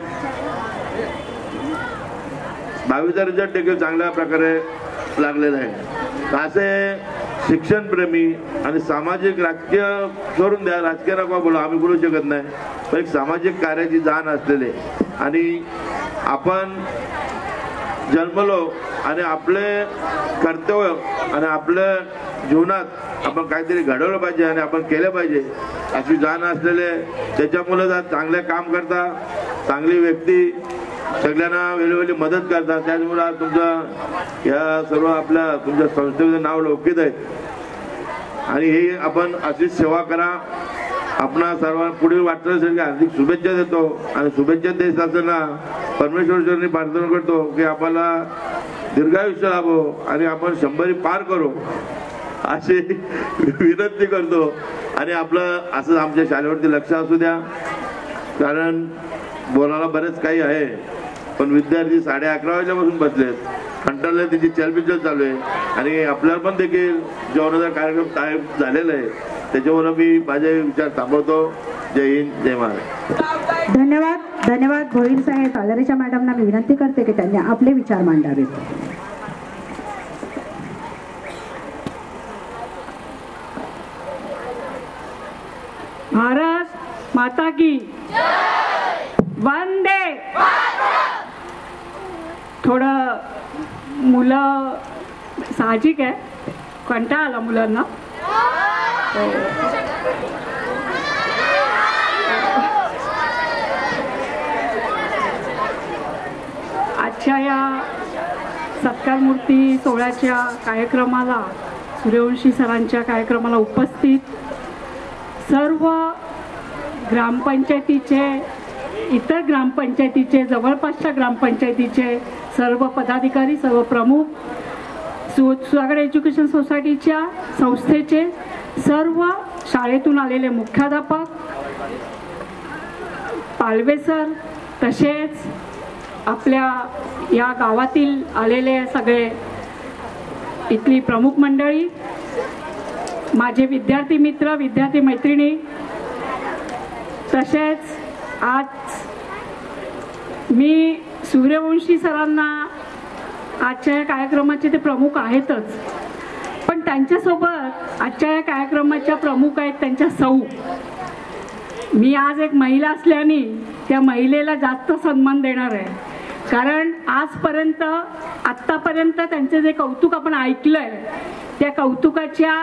12वीचा रिझल्ट देखील चांगल्या प्रकारे लागलेला आहे. असे शिक्षणप्रेमी आणि सामाजिक राजकीय सोडून द्या, राजकीय नका बोलू, आम्ही बोलू शकत नाही, पण एक सामाजिक कार्याची जाण असलेले आणि आपण जन्मलो आणि आपले कर्तव्य आणि आपल्या जीवनात आपण काहीतरी घडवलं पाहिजे आणि आपण केलं पाहिजे अशी जाण असलेले, त्याच्यामुळे चांगले काम करता, चांगली व्यक्ती, सगळ्यांना वेळोवेळी मदत करतात. त्याचमुळे आज तुमचं या सर्व आपल्या तुमच्या संस्थेचं नाव लौकिक आहे आणि हे आपण अशीच सेवा करा. आपणा सर्वांना पुढील वाटचालीसाठी हार्दिक शुभेच्छा देतो आणि शुभेच्छा देत असताना परमेश्वरचरणी प्रार्थना करतो की आपल्याला दीर्घायुष्य लाभो आणि आपण 100 पार करू अशी विनंती करतो. आणि आपलं असं आमच्या शाळेवरती लक्ष असू द्या, कारण बोलायला बरेच काही आहे, पण विद्यार्थी 11:30 वाजल्यापासून बसलेत, कंटाळले, त्यांची चलबिचल चालू आहे आणि आपल्याला पण देखील जेवणाचा कार्यक्रम टाईम झालेला आहे. त्याच्यामुळे मी माझे विचार थांबवतो. जय हिंद, जय महाराष्ट्र. धन्यवाद भोईर साहेब. तालरेच्या मॅडमना मी विनंती करते की त्यांनी आपले विचार मांडावेत. भारत माता की वंदे. थोडं मुलं साहजिक आहे, कंटाळा आला मुलांना. आजच्या या सत्कार मूर्ती सोहळ्याच्या कार्यक्रमाला, सूर्यवंशी सरांच्या कार्यक्रमाला उपस्थित सर्व ग्रामपंचायतीचे, इतर ग्रामपंचायतीचे, जवळपासच्या ग्रामपंचायतीचे सर्व पदाधिकारी, सर्व प्रमुख, सुधागड एज्युकेशन सोसायटीच्या संस्थेचे सर्व शाळेतून आलेले मुख्याध्यापक, पालवे सर, तसेच आपल्या या गावातील आलेले सगळे इथली प्रमुख मंडळी, माझे विद्यार्थी मित्र, विद्यार्थी मैत्रिणी, तसेच आज मी सूर्यवंशी सरांना आजच्या या कार्यक्रमाचे ते प्रमुख आहेतच, पण त्यांच्यासोबत आजच्या या कार्यक्रमाच्या प्रमुख आहेत त्यांच्या सौ. मी आज एक महिला असल्याने त्या महिलेला जास्त सन्मान देणार आहे, कारण आजपर्यंत आत्तापर्यंत त्यांचे जे कौतुक आपण ऐकलंय त्या कौतुकाच्या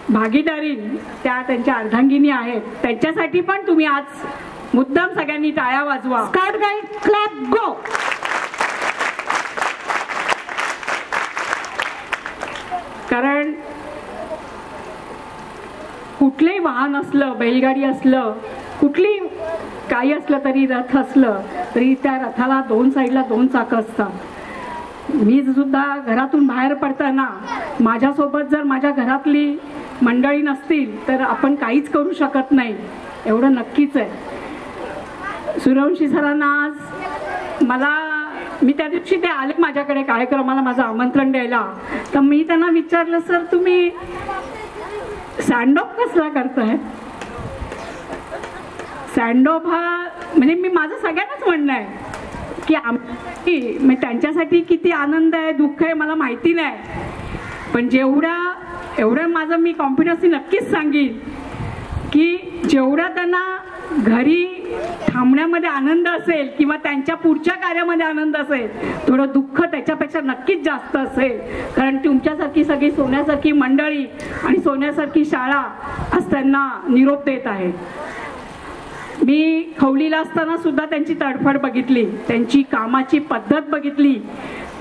भागीदारी त्या त्यांच्या अर्धांगिनी आहेत. त्यांच्यासाठी पण तुम्ही आज मुद्दाम सगळ्यांनी टाळ्या वाजवा. स्काउट गाईड क्लॅप गो. कारण कुठलंही वाहन असलं, बैलगाडी असलं, कुठली काही असलं तरी, रथ असलं तरी त्या रथाला दोन साईडला दोन चाकं असतात. मी सुद्धा घरातून बाहेर पडताना माझ्यासोबत जर माझ्या घरातली मंडळी नसतील तर आपण काहीच करू शकत नाही, एवढं नक्कीच आहे. सूर्यवंशी सरांना आज मी त्या दिवशी ते आले माझ्याकडे कार्यक्रमाला माझं आमंत्रण द्यायला, तर मी त्यांना विचारलं, सर तुम्ही सँडऑफ कसला करताय? सँडऑफ हा म्हणजे मी माझं सगळ्यांनाच म्हणणं आहे की त्यांच्यासाठी किती आनंद आहे दुःख आहे मला माहिती नाही, पण एवढं माझं मी कॉन्फिडन्सनी नक्कीच सांगेन की जेवढा त्यांना घरी थांबण्यामध्ये आनंद असेल किंवा त्यांच्या पुढच्या कार्यामध्ये आनंद असेल, थोडं दुःख त्याच्यापेक्षा नक्कीच जास्त असेल, कारण तुमच्यासारखी सगळी सोन्यासारखी मंडळी आणि सोन्यासारखी शाळा आज त्यांना निरोप देत आहे. मी खवलीला असताना सुद्धा त्यांची तडफड बघितली, त्यांची कामाची पद्धत बघितली.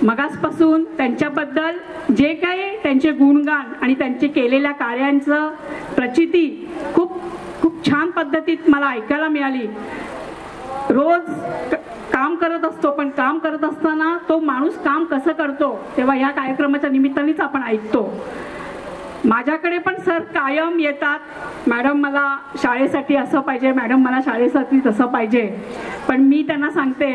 मगासपासून त्यांच्याबद्दल जे काही त्यांचे गुणगान आणि त्यांचे केलेल्या कार्यांचं प्रचिती खूप खूप छान पद्धतीत मला ऐकायला मिळाली. रोज काम करत असतो, पण काम करत असताना तो माणूस काम कसं करतो तेव्हा ह्या कार्यक्रमाच्या निमित्तानेच आपण ऐकतो. माझ्याकडे पण सर कायम येतात, मॅडम मला शाळेसाठी असं पाहिजे, मॅडम मला शाळेसाठी तसं पाहिजे, पण मी त्यांना सांगते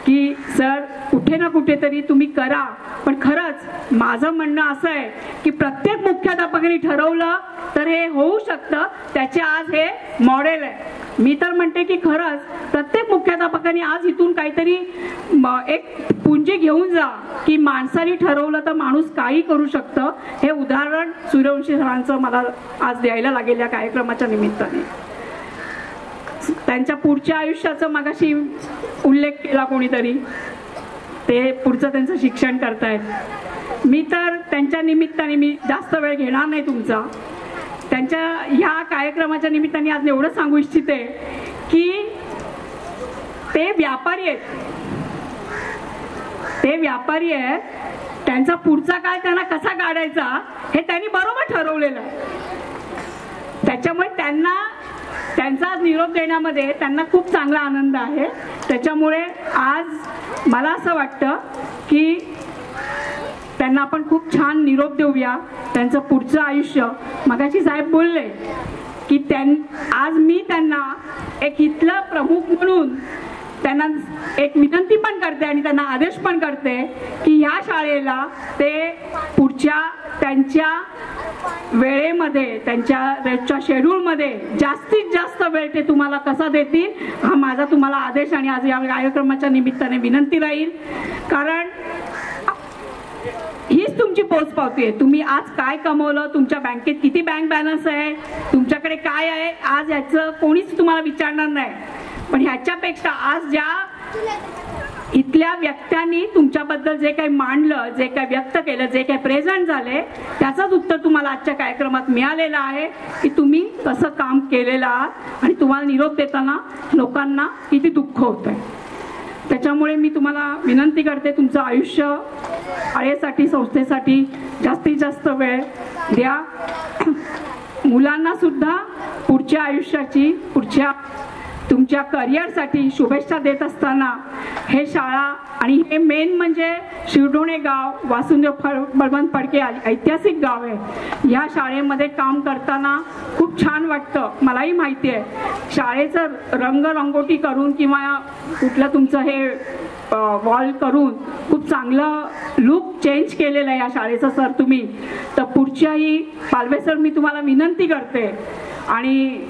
की सर कुठे ना कुठेतरी तुम्ही करा, पण खरंच माझं म्हणणं असं आहे की प्रत्येक मुख्याध्यापकाने ठरवलं तर हे होऊ शकतं, त्याचे आज हे मॉडेल आहे. मी तर म्हणते की खरंच प्रत्येक मुख्याध्यापकाने आज इथून काहीतरी एक पुंजी घेऊन जा की माणसाने ठरवलं तर माणूस काही करू शकतं. हे उदाहरण सूर्यवंशी सरांचं मला आज द्यायला लागेल या कार्यक्रमाच्या निमित्ताने. त्यांच्या पुढच्या आयुष्याचा मगाशी उल्लेख केला कोणीतरी, ते पुढचं त्यांचं शिक्षण करतायत. मी तर त्यांच्या निमित्ताने मी जास्त वेळ घेणार नाही तुमचा. त्यांच्या ह्या कार्यक्रमाच्या निमित्ताने आज एवढं सांगू इच्छिते की ते व्यापारी आहेत, त्यांचा पुढचा काळ त्यांना कसा काढायचा हे त्यांनी बरोबर ठरवलेलं आहे. त्याच्यामुळे त्यांचा निरोप देण्यामध्ये त्यांना खूप चांगला आनंद आहे. त्याच्यामुळे आज मला असं वाटतं की त्यांना आपण खूप छान निरोप देऊया. त्यांचं पुढचं आयुष्य, मगाशी साहेब बोलले की आज मी त्यांना एक इथलं प्रमुख म्हणून त्यांना एक विनंती पण करते आणि त्यांना आदेश पण करते की ह्या शाळेला ते पुढच्या त्यांच्या वेळेमध्ये, त्यांच्या रोजच्या शेड्यूलमध्ये जास्तीत जास्त वेळ ते तुम्हाला कसा देतील हा माझा तुम्हाला आदेश आणि आज या कार्यक्रमाच्या निमित्ताने विनंती राहील. कारण हीच तुमची पोचपावती आहे. तुम्ही आज काय कमवलं, तुमच्या बँकेत किती बँक बॅलन्स आहे, तुमच्याकडे काय आहे, आज याचं कोणीच तुम्हाला विचारणार नाही. पण ह्याच्यापेक्षा आज ज्या इथल्या व्यक्त्यांनी तुमच्याबद्दल जे काही मांडलं, जे काही व्यक्त केलं, जे काही प्रेझेंट झाले, त्याचंच उत्तर तुम्हाला आजच्या कार्यक्रमात मिळालेलं आहे की तुम्ही कसं काम केलेलं आहात आणि तुम्हाला निरोप देताना लोकांना किती दुःख होत आहे. त्याच्यामुळे मी तुम्हाला विनंती करते, तुमचं आयुष्य शाळेसाठी, संस्थेसाठी जास्तीत जास्त वेळ द्या. मुलांना सुद्धा पुढच्या आयुष्याची, पुढच्या तुमच्या करिअरसाठी शुभेच्छा देत असताना हे शाळा आणि हे मेन म्हणजे शिरडोणे गाव, वासुदेव बळवंत फडके ऐतिहासिक गाव आहे. ह्या शाळेमध्ये काम करताना खूप छान वाटतं. मलाही माहिती आहे शाळेचं रंगरंगोटी करून किंवा कुठलं तुमचं हे वॉल करून खूप चांगलं लुक चेंज केलेलं आहे या शाळेचं सर तुम्ही. तर पुढच्याही पालवे सर मी तुम्हाला विनंती करते आणि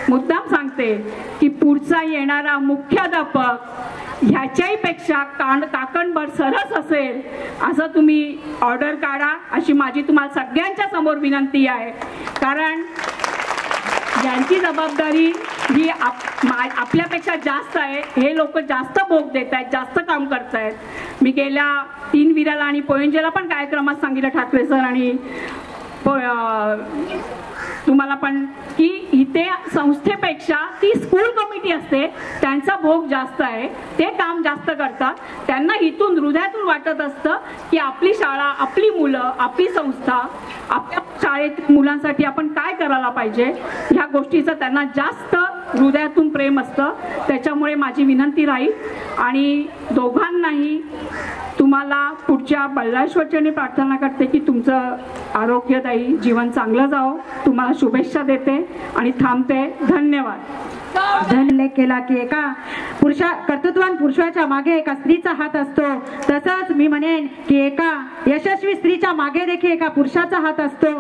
मुद्दाम सांगते की पुढचा येणारा मुख्याध्यापक ह्याच्याही पेक्षा काकणभर सरस असेल असं तुम्ही ऑर्डर काढा अशी माझी तुम्हाला सगळ्यांच्या समोर विनंती आहे. कारण यांची जबाबदारी ही आपल्यापेक्षा जास्त आहे. हे लोक जास्त भोग देत आहेत, जास्त काम करत आहेत. मी गेल्या 3 विराला आणि पोयंजेला पण कार्यक्रमात सांगितलं ठाकरे सर आणि तुम्हाला पण की इथे संस्थेपेक्षा ती स्कूल कमिटी असते त्यांचा भोग जास्त आहे. ते काम जास्त करतात. त्यांना इथून हृदयातून वाटत असतं की आपली शाळा, आपली मुलं, आपली संस्था, आपल्या शाळेतील मुलांसाठी आपण काय करायला पाहिजे ह्या गोष्टीचं त्यांना जास्त हृदयातून प्रेम असतं. त्याच्यामुळे माझी विनंती राहील आणि दोघांनाही तुम्हाला पुढच्या बल्लाश्वरचरणी प्रार्थना करते की तुमचं आरोग्यदायी जीवन चांगलं जावं. तुम्हाला शुभेच्छा देते आणि थांबते. धन्यवाद. धन्य केला की एका कर्तृत्वान पुरुषाच्या मागे एका स्त्रीचा हात असतो, तसंच मी म्हणेन की एका यशस्वी स्त्रीच्या मागे देखील एका पुरुषाचा हात असतो.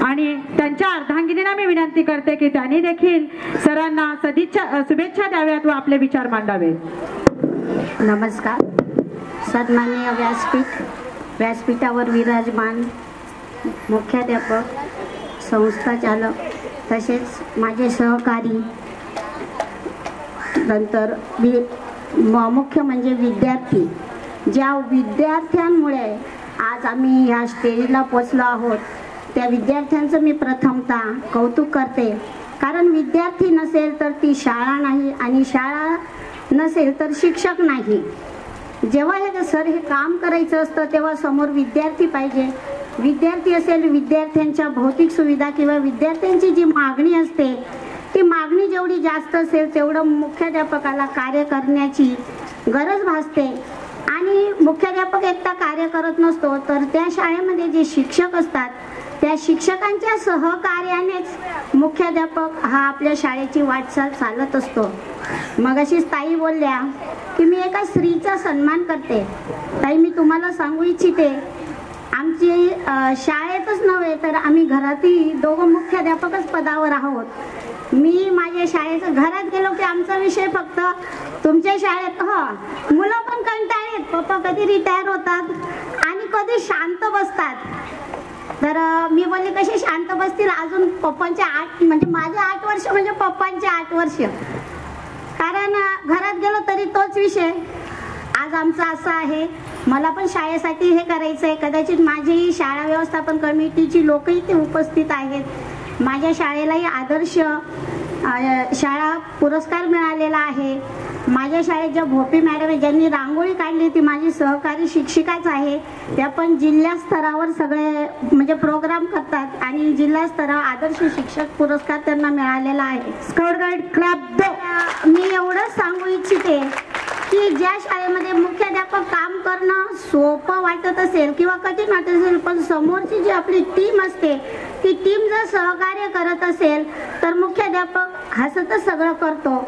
आणि त्यांच्या अर्धांगिनीला मी विनंती करते की त्यांनी देखील सरांना शुभेच्छा द्याव्यात व आपले विचार मांडावेत. नमस्कार. सन्माननीय व्यासपीठावर विराजमान मुख्याध्यापक, संस्थाचालक तसेच माझे सहकारी, नंतर मुख्य म्हणजे विद्यार्थी. ज्या विद्यार्थ्यांमुळे आज आम्ही ह्या स्टेजला पोचलो आहोत त्या विद्यार्थ्यांचं मी प्रथमतः कौतुक करते. कारण विद्यार्थी नसेल तर ती शाळा नाही आणि शाळा नसेल तर शिक्षक नाही. जेव्हा हे काम करायचं असतं तेव्हा समोर विद्यार्थी पाहिजे. विद्यार्थी असेल, विद्यार्थ्यांच्या भौतिक सुविधा किंवा विद्यार्थ्यांची जी मागणी असते ती मागणी जेवढी जास्त असेल तेवढं मुख्याध्यापकाला कार्य करण्याची गरज भासते. आणि मुख्याध्यापक एकटा कार्य करत नसतो तर त्या शाळेमध्ये जे शिक्षक असतात त्या शिक्षकांच्या सहकार्यानेच मुख्याध्यापक हा आपल्या शाळेची वाटचाल चालत असतो. मगाशी ताई बोलल्या की मी एका स्त्रीचा सन्मान करते. ताई, मी तुम्हाला सांगू इच्छिते, आमची शाळेतच नव्हे तर आम्ही घरातही दोघं मुख्याध्यापकच पदावर आहोत. मी माझ्या शाळेचं घरात गेलो की आमचा विषय फक्त तुमच्या शाळेत मुलं पण कंटाळेत, पप्पा कधी रिटायर होतात आणि कधी शांत बसतात. तर मी बोलले कसे शांत बसतील, अजून पप्पांचे 8 म्हणजे माझे 8 वर्ष म्हणजे पप्पांचे 8 वर्ष. कारण घरात गेलो तरी तोच विषय. आज आमचा असा आहे, मला पण शाळेसाठी हे करायचं आहे. कदाचित माझी शाळा व्यवस्थापन कमिटीची लोकही ते उपस्थित आहेत. माझ्या शाळेलाही आदर्श शाळा पुरस्कार मिळालेला आहे. माझ्या शाळेत ज्या भोपी मॅडम ज्यांनी रांगोळी काढली ती माझी सहकारी शिक्षिकाच आहे. त्या पण जिल्हा स्तरावर सगळे म्हणजे प्रोग्राम करतात आणि जिल्हा स्तरावर आदर्श शिक्षक पुरस्कार त्यांना मिळालेला आहे. Scout guide club. मी एवढंच सांगू इच्छिते की ज्या शाळेमध्ये मुख्याध्यापक काम करणं सोपं वाटत असेल किंवा कठीण वाटत असेल पण समोरची जी आपली टीम असते ती टीम जर सहकार्य करत असेल तर मुख्याध्यापक हसतच सगळं करतो.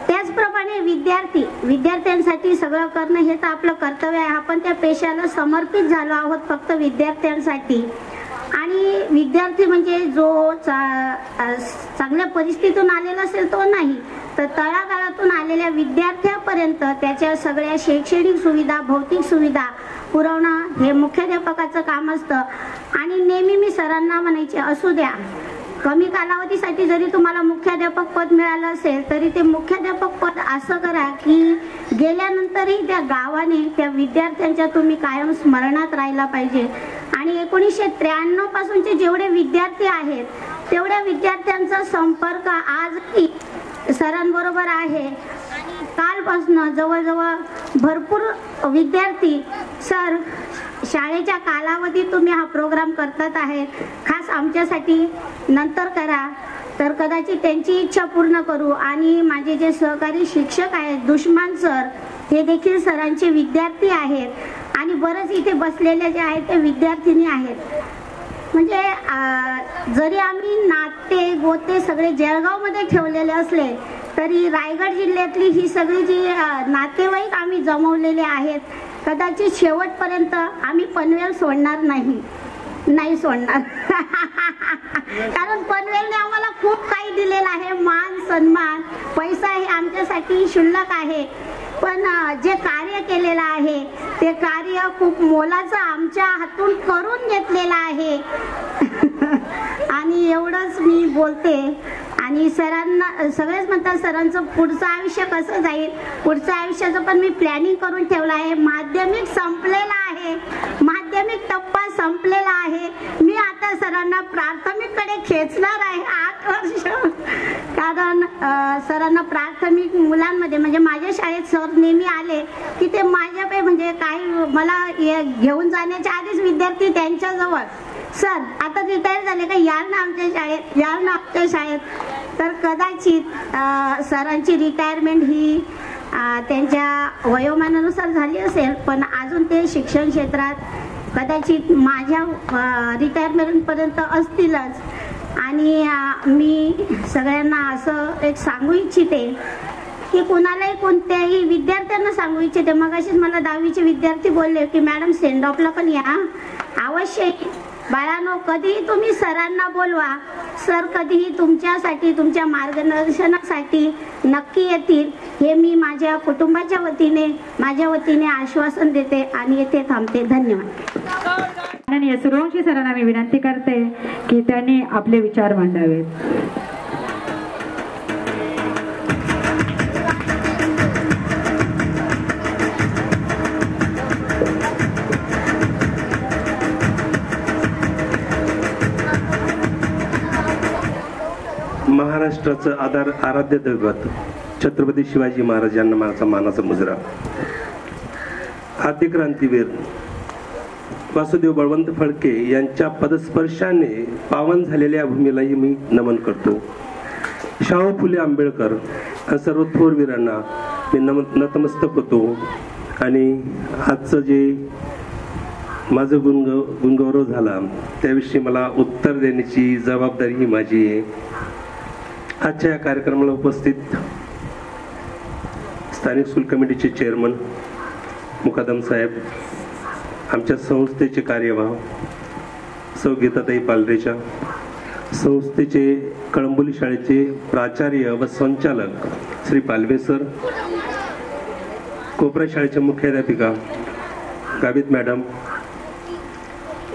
त्याचप्रमाणे विद्यार्थ्यांसाठी सगळं करणं हे तर आपलं कर्तव्य आहे. आपण त्या पेशाला समर्पित झालो आहोत फक्त विद्यार्थ्यांसाठी. आणि विद्यार्थी म्हणजे जो चांगल्या परिस्थितीतून आलेला असेल तो नाही तर तळागाळातून आलेल्या विद्यार्थ्यापर्यंत त्याच्या सगळ्या शैक्षणिक सुविधा, भौतिक सुविधा पुरवणं हे मुख्याध्यापकाचं काम असतं. आणि नेहमी मी सरांना म्हणायचे, असू द्या कमी कालावधीसाठी जरी तुम्हाला मुख्याध्यापक पद मिळालं असेल तरी ते मुख्याध्यापक पद असं करा की गेल्यानंतरही त्या गावाने त्या विद्यार्थ्यांच्या तुम्ही कायम स्मरणात राहायला पाहिजे. आणि 1993 पासूनचे जेवढे विद्यार्थी आहेत तेवढ्या विद्यार्थ्यांचा संपर्क आजही सरांबरोबर आहे. कालपासून जवळजवळ भरपूर विद्यार्थी सर शाळेच्या कालावधीत तुम्ही हा प्रोग्राम करतात आहे, खास आमच्यासाठी नंतर करा. तर कदाचित त्यांची इच्छा पूर्ण करू. आणि माझे जे सहकारी शिक्षक आहेत दुष्मान सर हे देखील सरांचे विद्यार्थी आहेत आणि बरेच इथे बसलेले जे आहेत ते विद्यार्थिनी आहेत. म्हणजे जरी आम्ही नाते गोते सगळे जळगावमध्ये ठेवलेले असले तरी रायगड जिल्ह्यातली ही सगळी जी नातेवाईक आम्ही जमवलेले आहेत, कदाचित शेवटपर्यंत आम्ही पनवेल सोडणार नाही सोडणार कारण पनवेलने आम्हाला खूप काही दिलेलं आहे, मान सन्मान, पैसा हे आमच्यासाठी क्षुल्लक आहे, पण जे कार्य केलेलं आहे ते कार्य खूप मोलाचं आमच्या हातून करून घेतलेलं आहे आणि एवढंच मी बोलते. आणि सरांना सगळेच म्हणतात सरांचं पुढचं आयुष्य कसं जाईल, पुढचं आयुष्याचं पण मी प्लॅनिंग करून ठेवलं आहे. माध्यमिक संपलेलं आहे, माध्यमिक टप्पा संपलेला आहे. मी आता सरांना प्राथमिककडे खेचणार आहे 8 वर्ष, कारण सरांना प्राथमिक मुलांमध्ये म्हणजे माझ्या शाळेत सर नेहमी आले की ते माझ्या म्हणजे काही मला घेऊन जाण्याच्या आधीच विद्यार्थी त्यांच्याजवळ, सर आता रिटायर झाले का, याल ना आमच्या शाळेत, याल ना आमच्या शाळेत. तर कदाचित सरांची रिटायरमेंट ही त्यांच्या वयोमानानुसार झाली असेल, पण अजून ते शिक्षण क्षेत्रात कदाचित माझ्या रिटायरमेंटपर्यंत असतीलच. आणि मी सगळ्यांना असं एक सांगू इच्छिते की कुणालाही कोणत्याही विद्यार्थ्यांना सांगू इच्छिते. मगाशीच मला 10वीचे विद्यार्थी बोलले की मॅडम सेंड ऑफला पण या अवश्य. बाळांनो, कधीही तुम्ही सरांना बोलवा, सर कधीही तुमच्यासाठी तुमच्या मार्गदर्शनासाठी नक्की येतील, हे मी माझ्या कुटुंबाच्या वतीने माझ्या वतीने आश्वासन देते आणि येथे थांबते. धन्यवाद. माननीय सूर्यवंशी सरांना मी विनंती करते की त्यांनी आपले विचार मांडावेत. महाराष्ट्राचं आराध्य दैवत छत्रपती शिवाजी महाराजांना माझा मानाचा मुजरा. आद्य क्रांतीवीर वासुदेव बळवंत फडके यांच्या पदस्पर्शाने पावन झालेल्या भूमीलाही मी नमन करतो. शाहू फुले आंबेडकर आणि सर्व थोर वीरांना मी नतमस्तक होतो. आणि आजचं जे माझं गुणगौरव झाला त्याविषयी मला उत्तर देण्याची जबाबदारी ही माझी आहे. आजच्या या कार्यक्रमाला उपस्थित स्थानिक स्कूल कमिटीचे चेअरमन मुकादम साहेब, आमच्या संस्थेचे कार्यवाह सौ गीताताई पालरेचा, संस्थेचे कळंबोली शाळेचे प्राचार्य व संचालक श्री पालवे सर, कोपरा शाळेच्या मुख्याध्यापिका गावित मॅडम,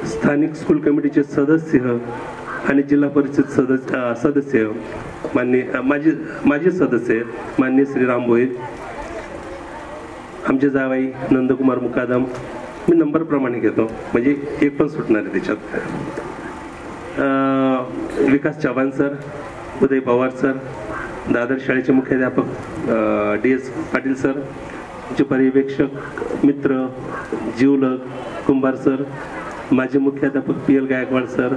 स्थानिक स्कूल कमिटीचे सदस्य आणि जिल्हा परिषद सदस्य माजी सदस्य माननीय श्री राम भोईर, आमचे जावाई नंदकुमार मुकादम, मी नंबर प्रमाणे घेतो म्हणजे एक पण सुटणार आहे त्याच्यात, विकास चव्हाण सर, उदय पवार सर, दादर शाळेचे मुख्याध्यापक DS पाटील सर, आमचे पर्यवेक्षक मित्र जीवलग कुंभार सर, माजी मुख्याध्यापक PL गायकवाड सर,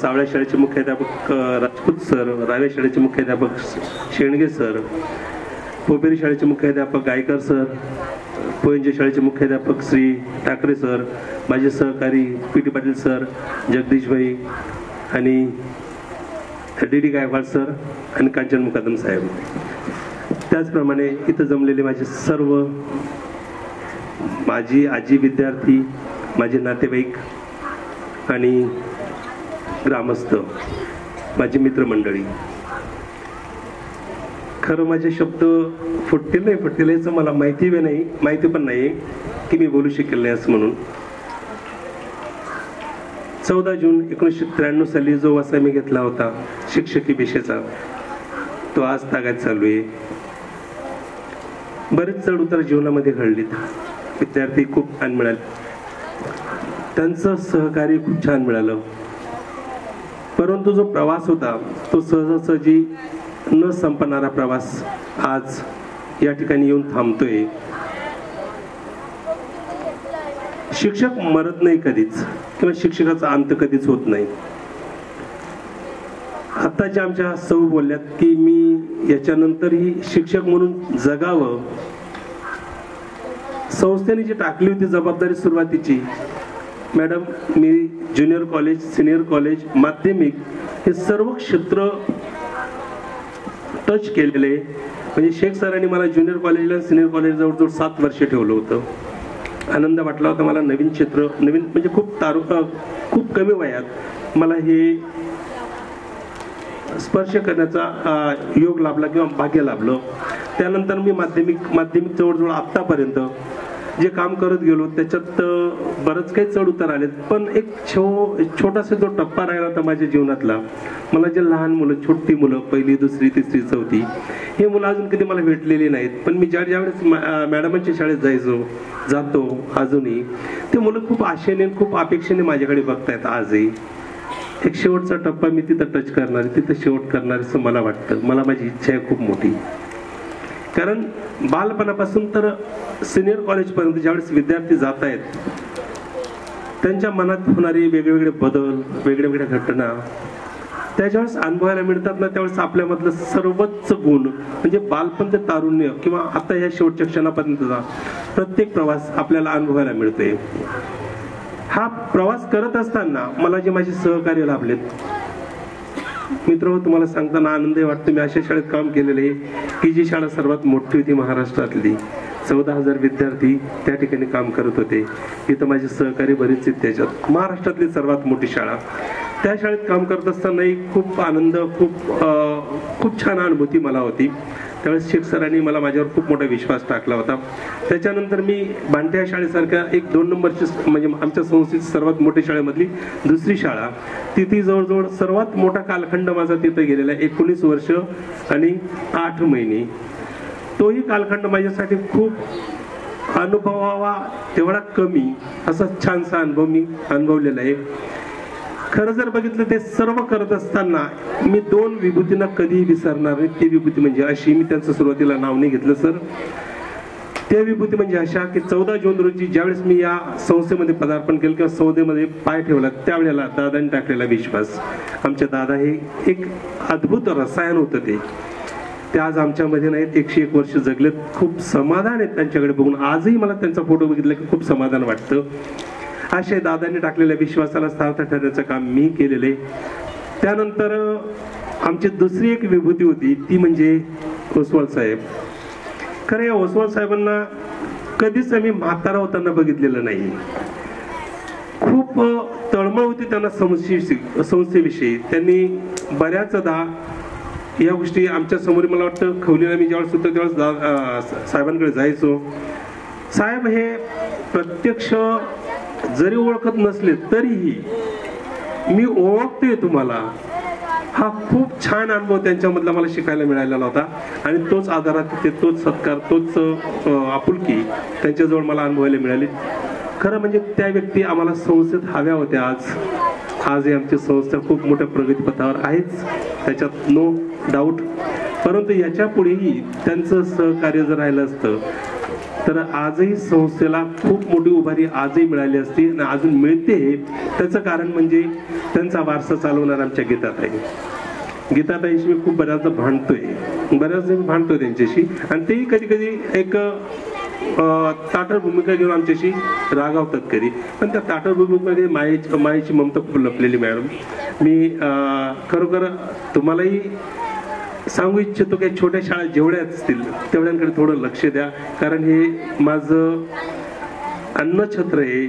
सावळ्या शाळेचे मुख्याध्यापक राजपूत सर, रावे शाळेचे मुख्याध्यापक शेणगे सर, पोपेरी शाळेचे मुख्याध्यापक गायकर सर, पोयंजे शाळेचे मुख्याध्यापक श्री ठाकरे सर, माझे सहकारी PT पाटील सर, जगदीश भाई आणि DD गायकवाड सर आणि कांचन मुकादम साहेब. त्याचप्रमाणे इथं जमलेले माझे सर्व माझी आजी विद्यार्थी, माझे नातेवाईक आणि ग्रामस्थ, माझी मित्रमंडळी. खरं माझे शब्द फुटतील नाही फुटतील याचं मला माहिती पण नाही की मी बोलू शकेल नाही असं म्हणून. 14 जून 1993 साली जो वसा मी घेतला होता शिक्षकी पेशेचा, तो आज तागात चालू आहे. बरेच चढ उतार जीवनामध्ये घडलीत, विद्यार्थी खूप छान मिळाले, त्यांचं सहकार्य खूप छान मिळालं, परंतु जो प्रवास होता तो सहजासहजी न संपणारा प्रवास आज या ठिकाणी येऊन थांबतोय. शिक्षक मरत नाही कधीच किंवा शिक्षकाचा अंत कधीच होत नाही. आताच्या आमच्या सौ बोलल्यात की मी याच्यानंतरही शिक्षक म्हणून जगावं. संस्थेने जी टाकली होती जबाबदारी सुरुवातीची, मॅडम मी ज्युनियर कॉलेज, सिनियर कॉलेज, माध्यमिक हे सर्व क्षेत्र टच केलेलं आहे. म्हणजे शेख सरांनी मला ज्युनियर कॉलेजला सिनियर कॉलेज जवळजवळ 7 वर्ष ठेवलं होतं. आनंद वाटला होता मला. नवीन क्षेत्र, नवीन म्हणजे खूप कमी वयात मला हे स्पर्श करण्याचा योग लाभला किंवा भाग्य लाभलं. त्यानंतर मी माध्यमिक जवळजवळ आत्तापर्यंत जे काम करत गेलो त्याच्यात बरंच काही चढ उतार आले. पण एक छोटासा जो टप्पा राहिला होता माझ्या जीवनातला, मला जे लहान मुलं, छोटी मुलं, 1ली, 2री, 3री, 4थी हे मुलं अजून कधी मला भेटलेली नाहीत. पण मी ज्यावेळेस मॅडमांच्या शाळेत जातो अजूनही ते मुलं खूप आशेने, खूप अपेक्षेने माझ्याकडे बघतायत. आजही एक शेवटचा टप्पा मी तिथं टच करणार, तिथं शेवट करणार असं मला वाटतं. मला माझी इच्छा आहे खूप मोठी. कारण बालपणापासून तर सिनियर कॉलेजपर्यंत ज्यावेळेस विद्यार्थी जात आहेत त्यांच्या मनात होणारे वेगवेगळे बदल, वेगवेगळ्या घटना त्याच्यावेळेस अनुभवायला मिळतात ना, त्यावेळेस आपल्यामधलं सर्वच गुण म्हणजे बालपण ते तारुण्य किंवा आता ह्या शेवटच्या क्षणापर्यंतचा प्रत्येक प्रवास आपल्याला अनुभवायला मिळतोय. हा प्रवास करत असताना मला जे माझे सहकार्य लाभलेत मित्र, तुम्हाला सांगताना आनंदही वाटतो. मी अशा शाळेत काम केलेलं आहे की जी शाळा सर्वात मोठी होती महाराष्ट्रातली. 14,000 विद्यार्थी त्या ठिकाणी काम करत होते. इथं माझे सहकारी बरेच आहेत. त्याच्यात महाराष्ट्रातली सर्वात मोठी शाळा. त्या शाळेत काम करत असतानाही खूप आनंद, खूप छान अनुभूती मला होती. त्यावेळेस शेख सरांनी मला माझ्यावर खूप मोठा विश्वास टाकला होता. त्याच्यानंतर मी भांट्या शाळेसारख्या 1-2 नंबरची म्हणजे आमच्या संस्थेची सर्वात मोठ्या शाळेमधली 2री शाळा, तिथे जवळजवळ सर्वात मोठा कालखंड माझा तिथे गेलेला आहे. 19 वर्ष आणि 8 महिने. तोही कालखंड माझ्यासाठी खूप अनुभवावा तेवढा कमी असा छानसा अनुभव मी अनुभवलेला आहे. खरं जर बघितलं ते सर्व करत असताना मी 2 विभूतींना कधीही विसरणार नाही. ती विभूती म्हणजे अशी, मी त्यांचं सुरुवातीला नाव नाही घेतलं सर, त्या विभूती म्हणजे अशा की 14 जून रोजी ज्यावेळेस मी या संस्थेमध्ये पदार्पण केलं किंवा संस्थेमध्ये पाय ठेवला त्यावेळेला दादांनी टाकलेला विश्वास. आमच्या दादा हे एक अद्भुत रसायन होतं. ते आज आमच्यामध्ये नाहीत. 101 वर्ष जगलेत. खूप समाधान आहेत त्यांच्याकडे बघून. आजही मला त्यांचा फोटो बघितला की खूप समाधान वाटतं. अशा दादांनी टाकलेल्या विश्वासाला सार्थ ठरण्याचं काम मी केलेले. त्यानंतर आमची दुसरी एक विभूती होती ती म्हणजे ओसवाल साहेब. खरं या ओसवाल साहेबांना कधीच आम्ही म्हातारा होताना बघितलेलं नाही. खूप तळमळ होती त्यांना संस्थेविषयी. त्यांनी बऱ्याचदा या गोष्टी आमच्या समोर, मला वाटतं खवलीला मी ज्यावेळेस होतो त्यावेळेस साहेबांकडे जायचो. साहेब हे प्रत्यक्ष जरी ओळखत नसले तरीही मी ओळखतोय तुम्हाला, हा खूप छान अनुभव त्यांच्यामधला मला शिकायला मिळालेला होता. आणि तोच आदरातिथ्य, तोच सत्कार, तोच आपुलकी त्यांच्याजवळ मला अनुभवायला मिळाली. खरं म्हणजे त्या व्यक्ती आम्हाला संस्थेत हव्या होत्या. आजही आमची संस्था खूप मोठ्या प्रगतीपथावर आहेच, त्याच्यात नो डाऊट. परंतु याच्या पुढेही त्यांचं सहकार्य जर राहिलं असतं तर आजही संस्थेला खूप मोठी उभारी आजही मिळाली असती आणि अजून मिळते. त्याचं कारण म्हणजे त्यांचा वारसा चालवणार आमच्या गीताताईशी मी खूप बऱ्याचदा भांडतोय त्यांच्याशी. आणि तेही कधी कधी एक ताटळ भूमिका घेऊन आमच्याशी रागावतात कधी. पण त्या ताटळ भूमिकेमध्ये मायेची ममता खूप लपलेली मॅडम. मी खरोखर तुम्हालाही सांगू इच्छितो की छोट्या शाळा जेवढ्या असतील तेवढ्यांकडे थोडं लक्ष द्या. कारण हे माझं अन्नछत्र आहे.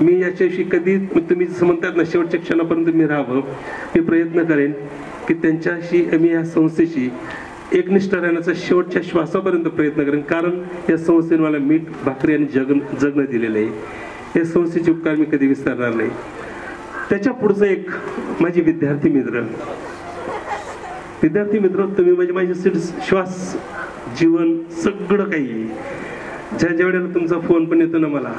मी याच्याशी कधी, तुम्ही जसं म्हणतात ना शेवटच्या क्षणापर्यंत मी राहावं, मी प्रयत्न करेन की त्यांच्याशी, मी या संस्थेशी एकनिष्ठ राहण्याचा शेवटच्या श्वासापर्यंत प्रयत्न करेन. कारण या संस्थेने मला मीठ, भाकरी आणि जगणं दिलेलं आहे. या संस्थेचे उपकार मी कधी विसरणार नाही. त्याच्या पुढचं एक माझे विद्यार्थी मित्र, तुम्ही म्हणजे माझे श्वास, जीवन, सगळं काही. ज्या वेळेला तुमचा फोन पण येतो ना मला,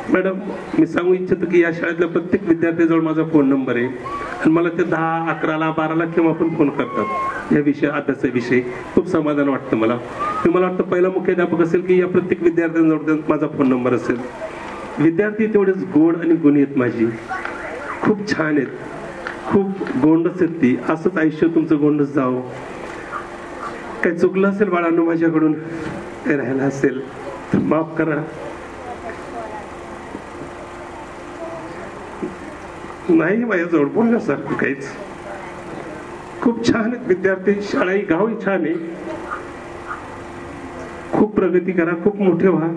मॅडम मी सांगू इच्छितो की या शाळेतल्या प्रत्येक विद्यार्थ्याजवळ माझा फोन नंबर आहे. आणि मला ते 10, 11, 12 केव्हा पण फोन करतात या विषय, अभ्यासाविषयी. खूप समाधान वाटतं मला. मला वाटतं पहिला मुख्याध्यापक असेल की या प्रत्येक विद्यार्थ्यांजवळ माझा फोन नंबर असेल. विद्यार्थी तेवढेच गोड आणि गुणी आहेत माझी, खूप छान आहेत, खूप गोंडस आहेत ती. असंच आयुष्य तुमचं गोंडस जावं. काही चुकलं असेल बाळांनो माझ्याकडून, काही राहिलं असेल तर माफ करा. नाही माझ्याजवळ बोलण्यासारखं काहीच. खूप खूप छान आहेत विद्यार्थी, शाळाही गावही छान आहे. खूप प्रगती करा, खूप मोठे व्हा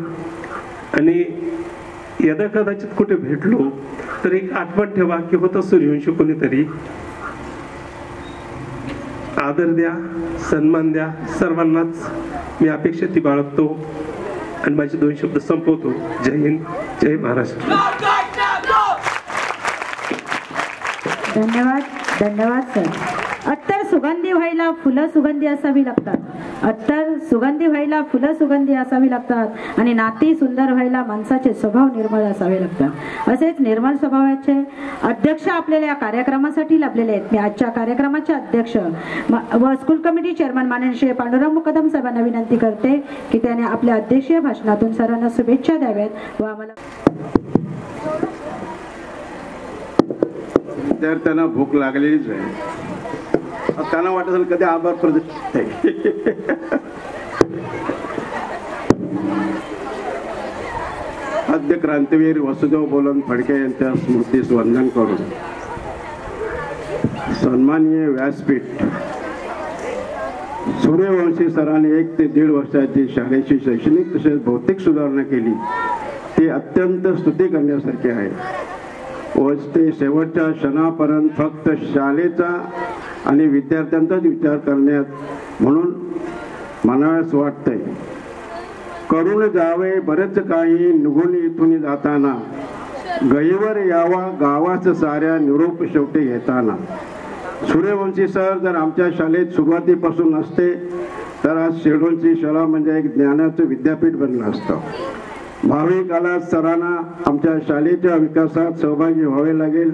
आणि यदा कदाचित कुठे भेटलो तर एक आठवण ठेवा की होतं सूर्यवंशी कोणीतरी. आदर द्या, सन्मान द्या सर्वांनाच. मी अपेक्षा ती बाळगतो आणि माझे 2 शब्द संपवतो. जय हिंद, जय महाराष्ट्र. धन्यवाद, धन्यवाद सर. अत्तर सुगंधी व्हायला फुलं सुगंधी असावी लागतात. अत्तर सुगंधी व्हायला फुलं सुगंधी असावी लागतात आणि नाती सुंदर व्हायला माणसाचे स्वभाव निर्मळ असावे लागतात. असेच निर्मळ स्वभावाचे अध्यक्ष आपल्याला या कार्यक्रमासाठी लाभलेले आहेत. मी आजच्या कार्यक्रमाचे अध्यक्ष व स्कूल कमिटी चेअरमन माननीय श्री पांडुरंग मुकदम साहेबांना विनंती करते की त्याने आपल्या अध्यक्षीय भाषणातून सर्वांना शुभेच्छा द्याव्यात व आम्हाला. विद्यार्थ्यांना भूक लागलेलीच आहे. त्यांना वाटत असेल कधी आभार प्रदर्शित आहे. आद्य क्रांतीवीर वसुदेव बोलन फडके यांच्या स्मृतीस वंदन करून सन्माननीय व्यासपीठ सूर्यवंशी सरांनी 1 ते 1.5 वर्षाची शाळेची शैक्षणिक तसेच भौतिक सुधारणा केली. ती अत्यंत स्तुती करण्यासारखी आहे व ते शेवटच्या क्षणापर्यंत फक्त शाळेचा आणि विद्यार्थ्यांचाच विचार करण्यात म्हणून म्हणाव्यास वाटतंय. करून जावे बरेच काही निघून इथून जाताना, गईवर यावा गावाच साऱ्या निरोप शेवटी घेताना. सूर्यवंशी सर जर आमच्या शाळेत सुरुवातीपासून असते तर आज शेडोलची शाळा म्हणजे एक ज्ञानाचं विद्यापीठ बनलं असतं. भावी काळात सरांना आमच्या शाळेच्या विकासात सहभागी व्हावे लागेल.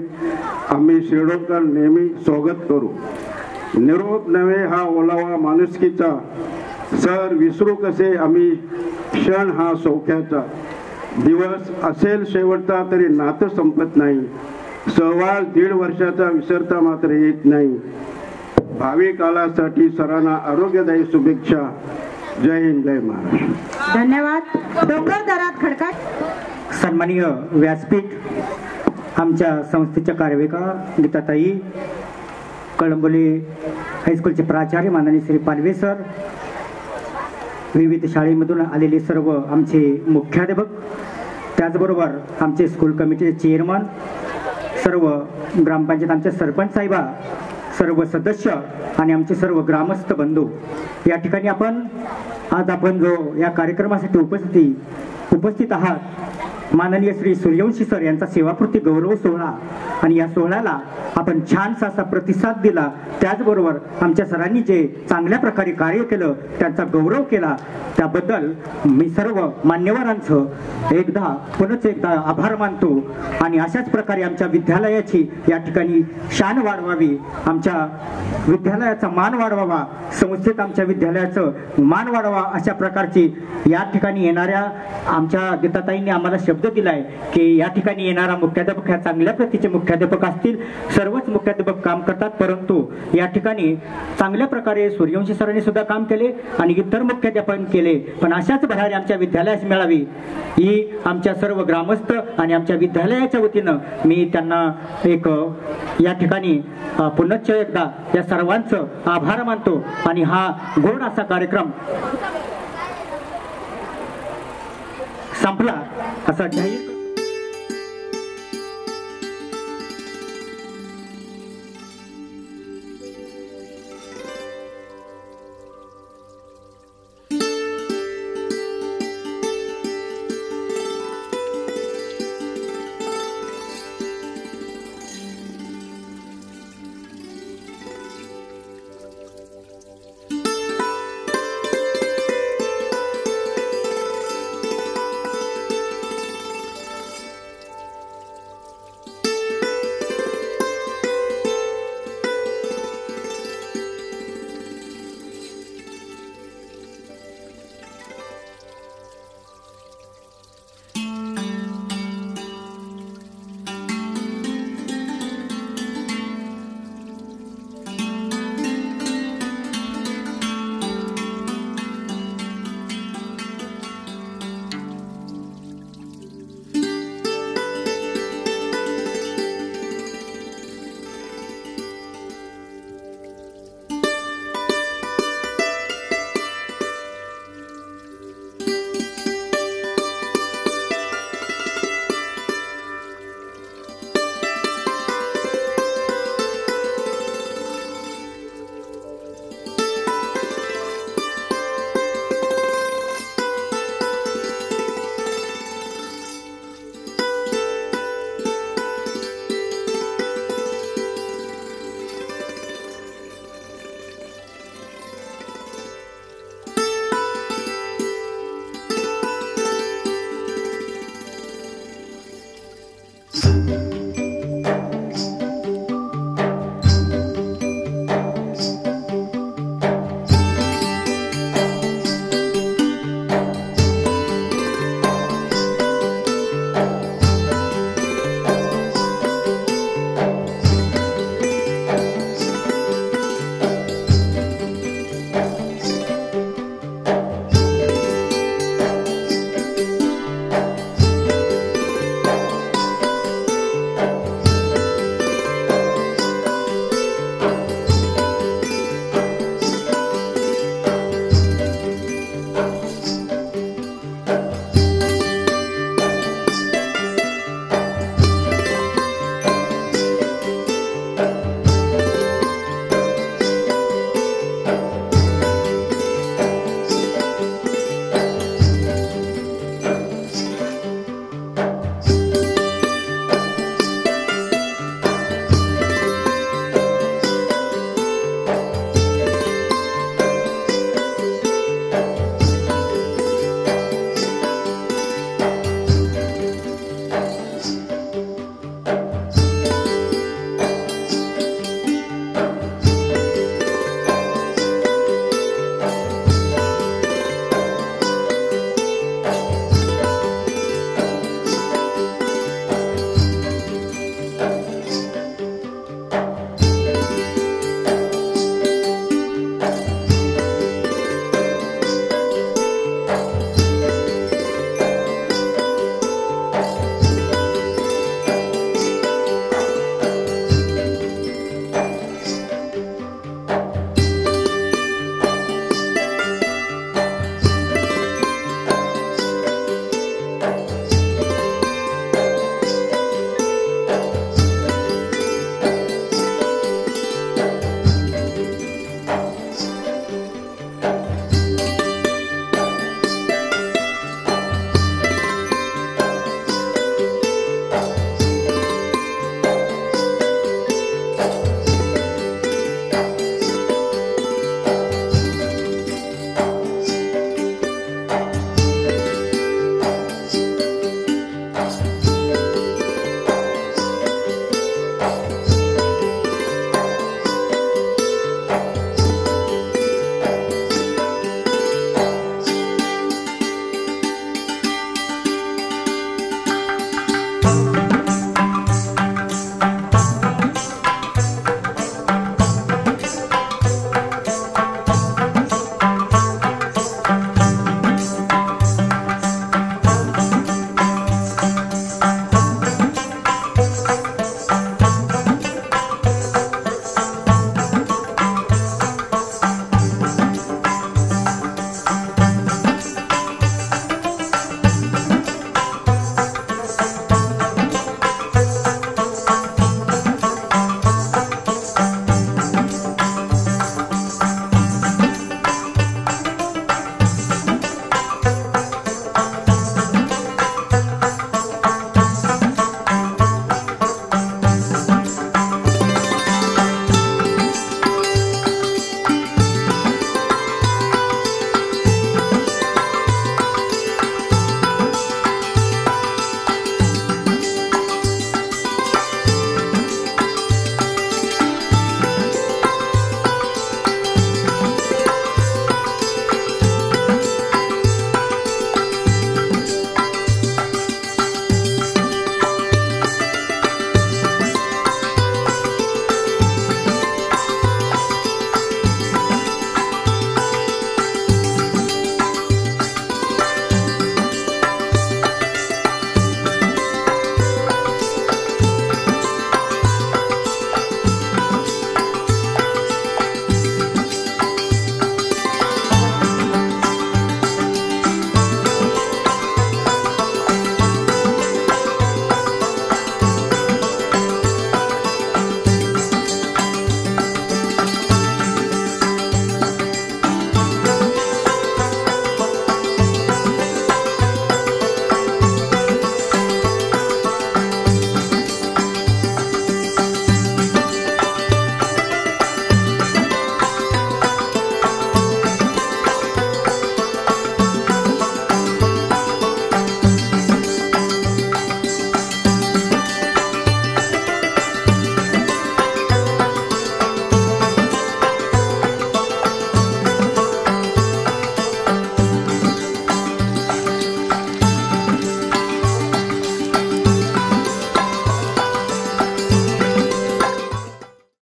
आम्ही शिरोडकर नेहमी स्वागत करू. निरोप नव्हे हा ओलावा माणुसकीचा, सर विसरू कसे आम्ही क्षण हा सौख्याचा. दिवस असेल शेवटचा तरी नातं संपत नाही, सहवास 1.5 वर्षाचा विसरता मात्र येत नाही. भावी काळासाठी सरांना आरोग्यदायी शुभेच्छा. जय हिंद, जय महाराष्ट्र. धन्यवाद. डोकर दरात खडकाट. सन्माननीय व्यासपीठ, आमच्या संस्थेच्या कार्यवाहिका गीताताई, कळंबोली हायस्कूलचे प्राचार्य माननीय श्री पालवे सर, विविध शाळेमधून आलेले सर्व आमचे मुख्याध्यापक, त्याचबरोबर आमचे स्कूल कमिटीचे चेअरमन, सर्व ग्रामपंचायत आमचे सरपंच साहेबा, सर्व सदस्य आणि आमचे सर्व ग्रामस्थ बंधू, या ठिकाणी आज आपण जो या कार्यक्रमासाठी उपस्थित आहात, माननीय श्री सूर्यवंशी सर यांचा सेवापूर्ती गौरव सोहळा, आणि या सोहळ्याला आपण छानसा असा प्रतिसाद दिला. त्याचबरोबर आमच्या सरांनी जे चांगल्या प्रकारे कार्य केलं त्यांचा गौरव केला, त्याबद्दल मी सर्व मान्यवरांचं पुनच एकदा आभार मानतो. आणि अशाच प्रकारे आमच्या विद्यालयाची या ठिकाणी शान वाढवावी, आमच्या विद्यालयाचा मान वाढवावा, संस्थेत आमच्या विद्यालयाचं मान वाढवा, अशा प्रकारची या ठिकाणी येणाऱ्या आमच्या गीताताईंनी आम्हाला शब्द दिलाय की या ठिकाणी येणारा मुख्याध्यापक ह्या चांगल्या प्रतीचे मुख्याध्यापक असतील. सर्वच मुख्याध्यापक काम करतात, परंतु या ठिकाणी चांगल्या प्रकारे सूर्यवंशी सरांनी सुद्धा काम केले आणि इतर मुख्याध्यापन केले. पण अशाच भरारी आमच्या विद्यालयास मिळावी ही आमच्या सर्व ग्रामस्थ आणि आमच्या विद्यालयाच्या वतीनं मी त्यांना या ठिकाणी पुनश्च एकदा या सर्वांचं आभार मानतो. आणि हा गोड असा कार्यक्रम संपला असं जाहीर